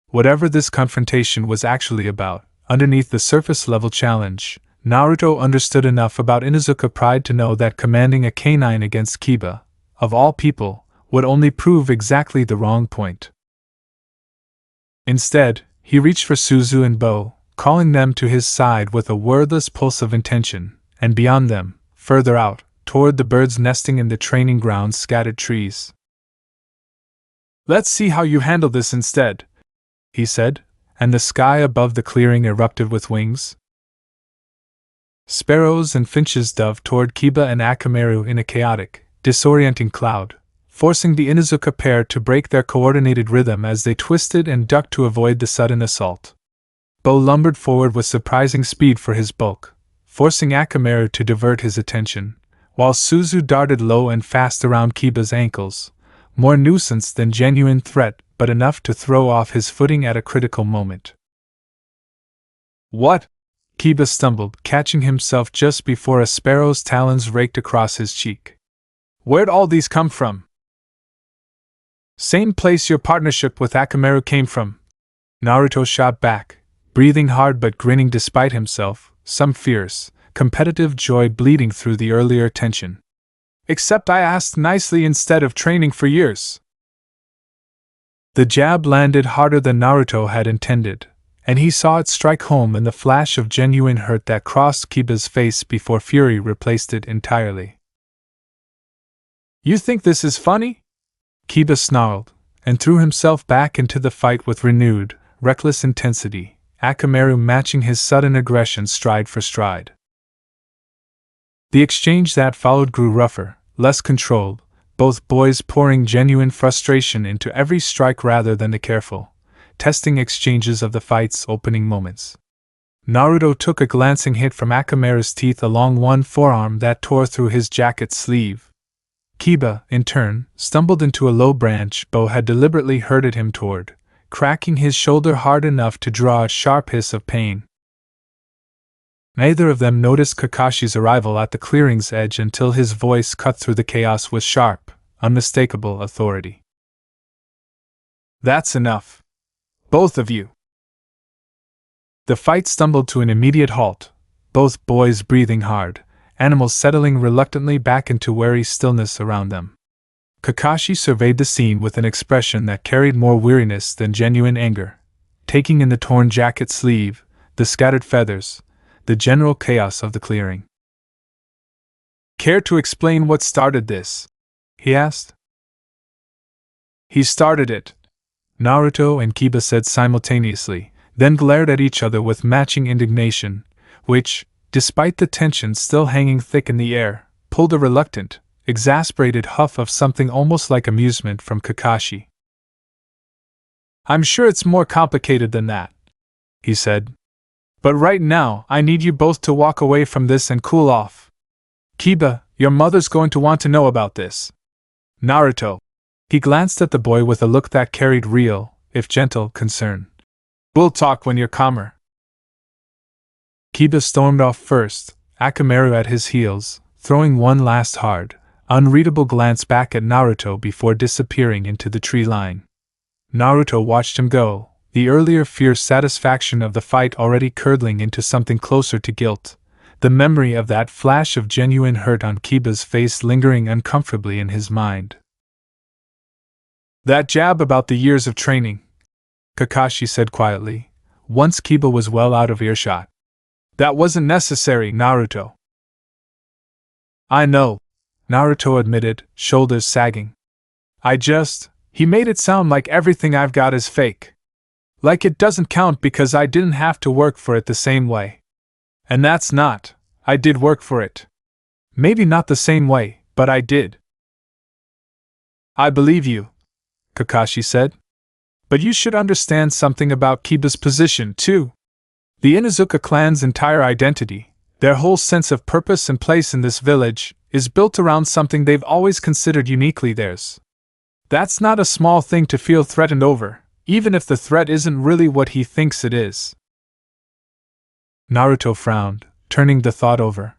Whatever this confrontation was actually about, underneath the surface-level challenge, Naruto understood enough about Inuzuka pride to know that commanding a canine against Kiba, of all people, would only prove exactly the wrong point. Instead, he reached for Suzu and Bo, calling them to his side with a wordless pulse of intention, and beyond them, further out, toward the birds nesting in the training ground's scattered trees. Let's see how you handle this instead, he said, and the sky above the clearing erupted with wings. Sparrows and finches dove toward Kiba and Akamaru in a chaotic, disorienting cloud, forcing the Inuzuka pair to break their coordinated rhythm as they twisted and ducked to avoid the sudden assault. Bo lumbered forward with surprising speed for his bulk, forcing Akamaru to divert his attention, while Suzu darted low and fast around Kiba's ankles, more nuisance than genuine threat, but enough to throw off his footing at a critical moment. What? Kiba stumbled, catching himself just before a sparrow's talons raked across his cheek. Where'd all these come from? Same place your partnership with Akamaru came from. Naruto shot back, breathing hard but grinning despite himself, some fierce, competitive joy bleeding through the earlier tension. Except I asked nicely instead of training for years. The jab landed harder than Naruto had intended, and he saw it strike home in the flash of genuine hurt that crossed Kiba's face before fury replaced it entirely. You think this is funny? Kiba snarled, and threw himself back into the fight with renewed, reckless intensity, Akamaru matching his sudden aggression stride for stride. The exchange that followed grew rougher, less controlled, both boys pouring genuine frustration into every strike rather than the careful, testing exchanges of the fight's opening moments. Naruto took a glancing hit from Akamaru's teeth along one forearm that tore through his jacket sleeve. Kiba, in turn, stumbled into a low branch Bo had deliberately herded him toward, cracking his shoulder hard enough to draw a sharp hiss of pain. Neither of them noticed Kakashi's arrival at the clearing's edge until his voice cut through the chaos with sharp, unmistakable authority. That's enough. Both of you. The fight stumbled to an immediate halt, both boys breathing hard, animals settling reluctantly back into wary stillness around them. Kakashi surveyed the scene with an expression that carried more weariness than genuine anger, taking in the torn jacket sleeve, the scattered feathers, the general chaos of the clearing. "Care to explain what started this?" he asked. "He started it," Naruto and Kiba said simultaneously, then glared at each other with matching indignation, which, despite the tension still hanging thick in the air, pulled a reluctant, exasperated huff of something almost like amusement from Kakashi. "I'm sure it's more complicated than that," he said. "But right now, I need you both to walk away from this and cool off. Kiba, your mother's going to want to know about this. Naruto." He glanced at the boy with a look that carried real, if gentle, concern. "We'll talk when you're calmer." Kiba stormed off first, Akamaru at his heels, throwing one last hard, unreadable glance back at Naruto before disappearing into the tree line. Naruto watched him go, the earlier fierce satisfaction of the fight already curdling into something closer to guilt, the memory of that flash of genuine hurt on Kiba's face lingering uncomfortably in his mind. "That jab about the years of training," Kakashi said quietly, once Kiba was well out of earshot. "That wasn't necessary, Naruto." "I know," Naruto admitted, shoulders sagging. He made it sound like everything I've got is fake. Like it doesn't count because I didn't have to work for it the same way. And that's not, I did work for it. Maybe not the same way, but I did." "I believe you," Kakashi said. "But you should understand something about Kiba's position, too. The Inuzuka clan's entire identity, their whole sense of purpose and place in this village, is built around something they've always considered uniquely theirs. That's not a small thing to feel threatened over, even if the threat isn't really what he thinks it is." Naruto frowned, turning the thought over.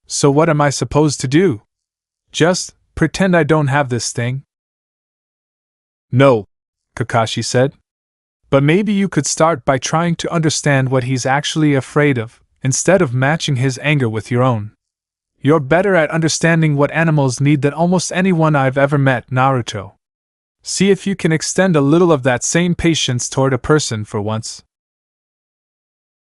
"So what am I supposed to do? Just pretend I don't have this thing?" "No," Kakashi said. "But maybe you could start by trying to understand what he's actually afraid of, instead of matching his anger with your own. You're better at understanding what animals need than almost anyone I've ever met, Naruto. See if you can extend a little of that same patience toward a person for once."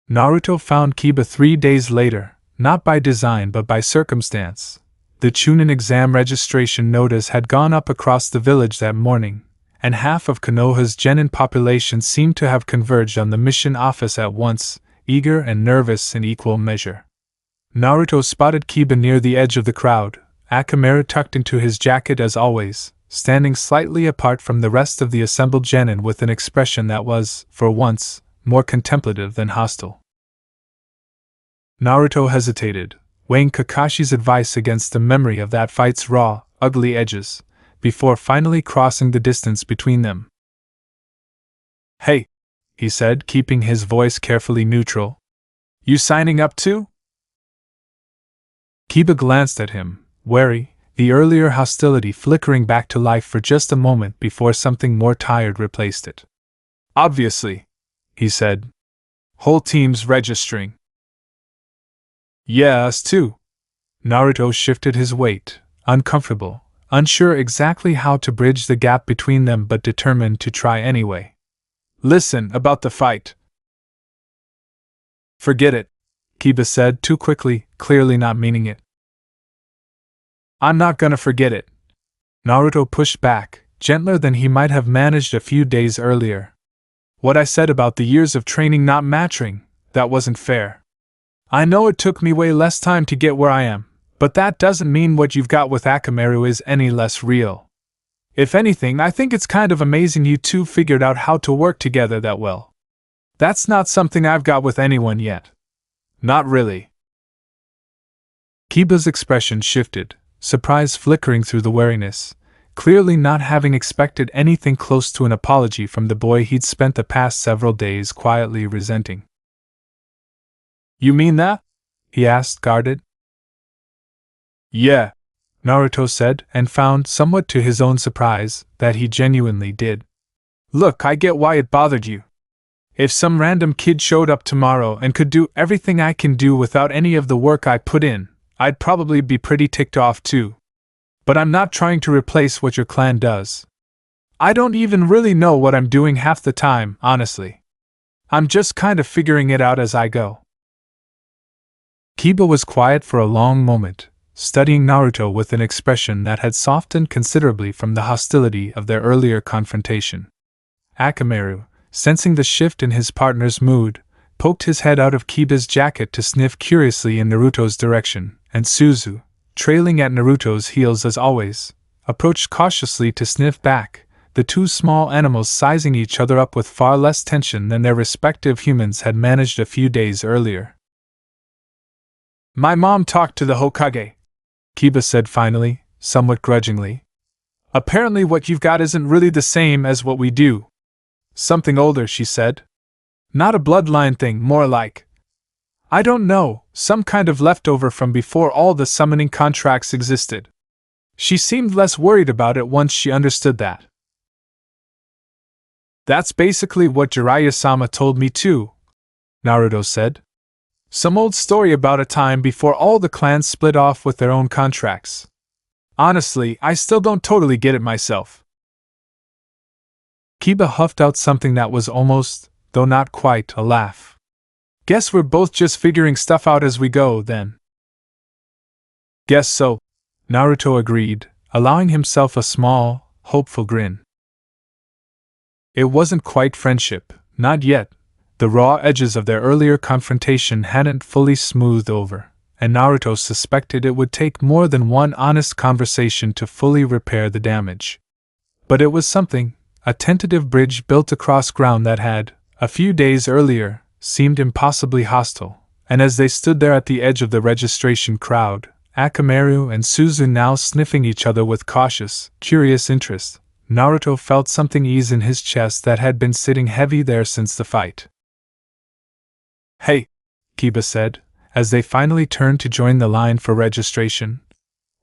Naruto found Kiba 3 days later, not by design but by circumstance. The Chunin exam registration notice had gone up across the village that morning, and half of Konoha's genin population seemed to have converged on the mission office at once, eager and nervous in equal measure. Naruto spotted Kiba near the edge of the crowd, Akamaru tucked into his jacket as always, standing slightly apart from the rest of the assembled genin with an expression that was, for once, more contemplative than hostile. Naruto hesitated, weighing Kakashi's advice against the memory of that fight's raw, ugly edges, before finally crossing the distance between them. "Hey," he said, keeping his voice carefully neutral. "You signing up too?" Kiba glanced at him, wary, the earlier hostility flickering back to life for just a moment before something more tired replaced it. "Obviously," he said. "Whole team's registering." "Yeah, us too." Naruto shifted his weight, uncomfortable, unsure exactly how to bridge the gap between them but determined to try anyway. "Listen, about the fight." "Forget it," Kiba said too quickly, clearly not meaning it. "I'm not gonna forget it," Naruto pushed back, gentler than he might have managed a few days earlier. "What I said about the years of training not matching, that wasn't fair. I know it took me way less time to get where I am, but that doesn't mean what you've got with Akamaru is any less real. If anything, I think it's kind of amazing you two figured out how to work together that well. That's not something I've got with anyone yet. Not really." Kiba's expression shifted, surprise flickering through the wariness, clearly not having expected anything close to an apology from the boy he'd spent the past several days quietly resenting. "You mean that?" he asked, guarded. "Yeah," Naruto said, and found, somewhat to his own surprise, that he genuinely did. "Look, I get why it bothered you. If some random kid showed up tomorrow and could do everything I can do without any of the work I put in, I'd probably be pretty ticked off too. But I'm not trying to replace what your clan does. I don't even really know what I'm doing half the time, honestly. I'm just kind of figuring it out as I go. Kiba was quiet for a long moment, studying Naruto with an expression that had softened considerably from the hostility of their earlier confrontation. Akamaru, sensing the shift in his partner's mood, poked his head out of Kiba's jacket to sniff curiously in Naruto's direction, and Suzu, trailing at Naruto's heels as always, approached cautiously to sniff back, the two small animals sizing each other up with far less tension than their respective humans had managed a few days earlier. My mom talked to the Hokage, Kiba said finally, somewhat grudgingly. Apparently what you've got isn't really the same as what we do. Something older, she said. Not a bloodline thing, more like, I don't know, some kind of leftover from before all the summoning contracts existed. She seemed less worried about it once she understood that. That's basically what Jiraiya-sama told me too, Naruto said. Some old story about a time before all the clans split off with their own contracts. Honestly, I still don't totally get it myself. Kiba huffed out something that was almost, though not quite, a laugh. Guess we're both just figuring stuff out as we go, then. Guess so, Naruto agreed, allowing himself a small, hopeful grin. It wasn't quite friendship, not yet. The raw edges of their earlier confrontation hadn't fully smoothed over, and Naruto suspected it would take more than one honest conversation to fully repair the damage. But it was something, a tentative bridge built across ground that had, a few days earlier, seemed impossibly hostile, and as they stood there at the edge of the registration crowd, Akamaru and Suzu now sniffing each other with cautious, curious interest, Naruto felt something ease in his chest that had been sitting heavy there since the fight. Hey, Kiba said, as they finally turned to join the line for registration.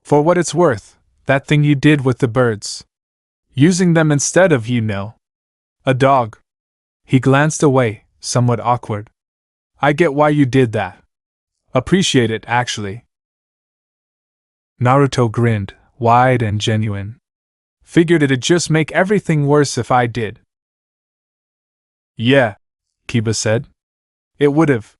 For what it's worth, that thing you did with the birds. Using them instead of, a dog. He glanced away, somewhat awkward. I get why you did that. Appreciate it, actually. Naruto grinned, wide and genuine. Figured it'd just make everything worse if I did. Yeah, Kiba said. It would've.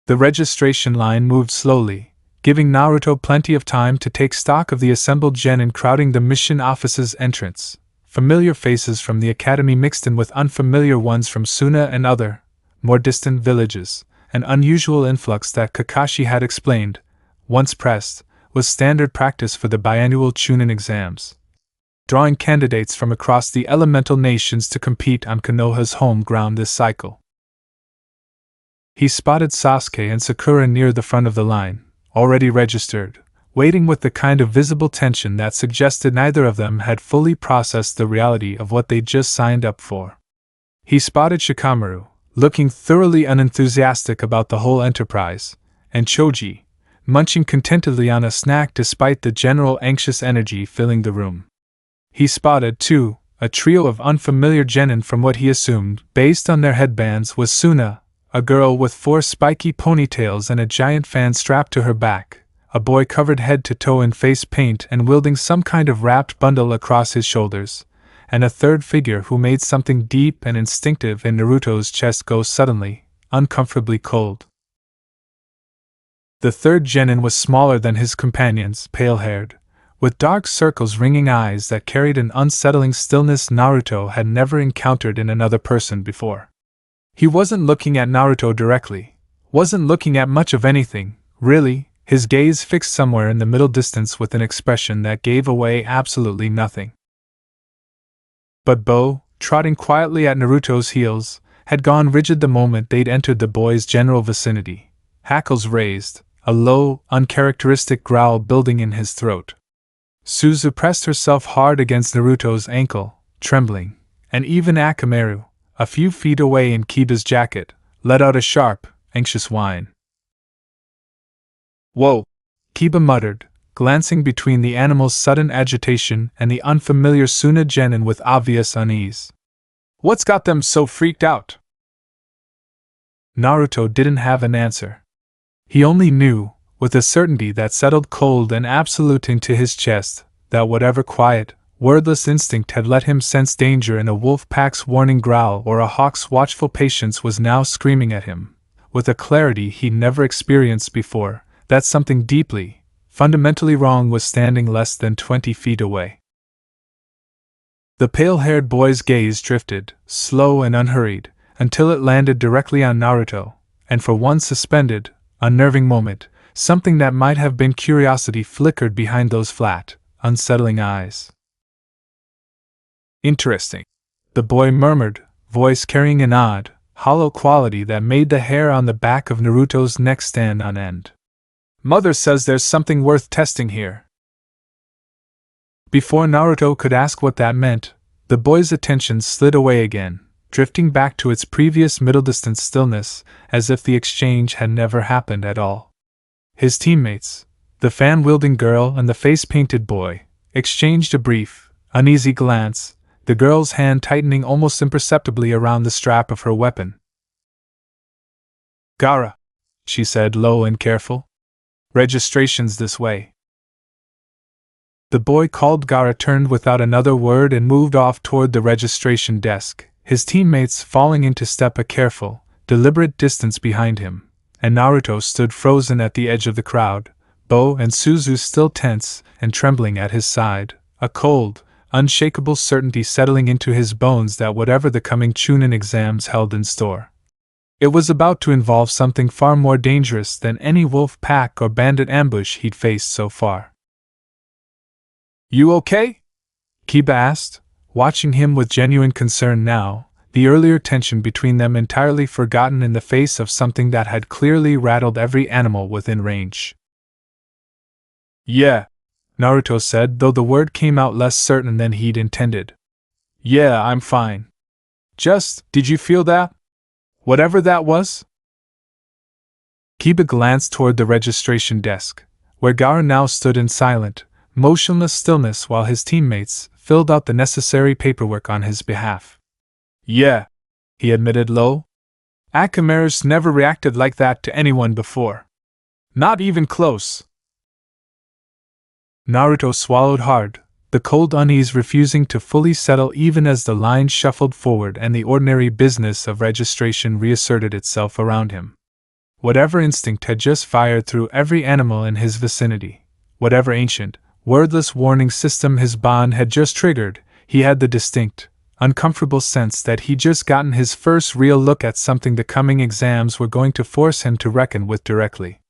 The registration line moved slowly, giving Naruto plenty of time to take stock of the assembled genin crowding the mission office's entrance. Familiar faces from the academy mixed in with unfamiliar ones from Suna and other, more distant villages, an unusual influx that Kakashi had explained, once pressed, was standard practice for the biannual Chunin exams. Drawing candidates from across the elemental nations to compete on Konoha's home ground this cycle. He spotted Sasuke and Sakura near the front of the line, already registered, waiting with the kind of visible tension that suggested neither of them had fully processed the reality of what they'd just signed up for. He spotted Shikamaru, looking thoroughly unenthusiastic about the whole enterprise, and Choji, munching contentedly on a snack despite the general anxious energy filling the room. He spotted, too, a trio of unfamiliar genin from what he assumed, based on their headbands, was Suna, a girl with 4 spiky ponytails and a giant fan strapped to her back, a boy covered head to toe in face paint and wielding some kind of wrapped bundle across his shoulders, and a third figure who made something deep and instinctive in Naruto's chest go suddenly, uncomfortably cold. The third genin was smaller than his companions, pale-haired, with dark circles ringing eyes that carried an unsettling stillness Naruto had never encountered in another person before. He wasn't looking at Naruto directly, wasn't looking at much of anything, really, his gaze fixed somewhere in the middle distance with an expression that gave away absolutely nothing. But Bo, trotting quietly at Naruto's heels, had gone rigid the moment they'd entered the boy's general vicinity, hackles raised, a low, uncharacteristic growl building in his throat. Suzu pressed herself hard against Naruto's ankle, trembling, and even Akamaru, a few feet away in Kiba's jacket, let out a sharp, anxious whine. Whoa! Kiba muttered, glancing between the animal's sudden agitation and the unfamiliar Suna genin with obvious unease. What's got them so freaked out? Naruto didn't have an answer. He only knew, with a certainty that settled cold and absolute into his chest, that whatever quiet, wordless instinct had let him sense danger in a wolf pack's warning growl or a hawk's watchful patience was now screaming at him, with a clarity he'd never experienced before, that something deeply, fundamentally wrong was standing less than 20 feet away. The pale-haired boy's gaze drifted, slow and unhurried, until it landed directly on Naruto, and for one suspended, unnerving moment, something that might have been curiosity flickered behind those flat, unsettling eyes. "Interesting," the boy murmured, voice carrying an odd, hollow quality that made the hair on the back of Naruto's neck stand on end. "Mother says there's something worth testing here." Before Naruto could ask what that meant, the boy's attention slid away again, drifting back to its previous middle-distance stillness, as if the exchange had never happened at all. His teammates, the fan-wielding girl and the face-painted boy, exchanged a brief, uneasy glance, the girl's hand tightening almost imperceptibly around the strap of her weapon. "Gaara," she said, low and careful. "Registration's this way." The boy called Gaara turned without another word and moved off toward the registration desk, his teammates falling into step a careful, deliberate distance behind him, and Naruto stood frozen at the edge of the crowd, Bo and Suzu still tense and trembling at his side, a cold, unshakable certainty settling into his bones that whatever the coming Chunin exams held in store, it was about to involve something far more dangerous than any wolf pack or bandit ambush he'd faced so far. "You okay?" Kiba asked, watching him with genuine concern now, the earlier tension between them entirely forgotten in the face of something that had clearly rattled every animal within range. "Yeah," Naruto said, though the word came out less certain than he'd intended. "Yeah, I'm fine. Just, did you feel that? Whatever that was?" Kiba glanced toward the registration desk, where Gaara now stood in silent, motionless stillness while his teammates filled out the necessary paperwork on his behalf. "Yeah," he admitted low. "Akamaru's never reacted like that to anyone before. Not even close." Naruto swallowed hard, the cold unease refusing to fully settle even as the line shuffled forward and the ordinary business of registration reasserted itself around him. Whatever instinct had just fired through every animal in his vicinity, whatever ancient, wordless warning system his bond had just triggered, he had the distinct, uncomfortable sense that he'd just gotten his first real look at something the coming exams were going to force him to reckon with directly.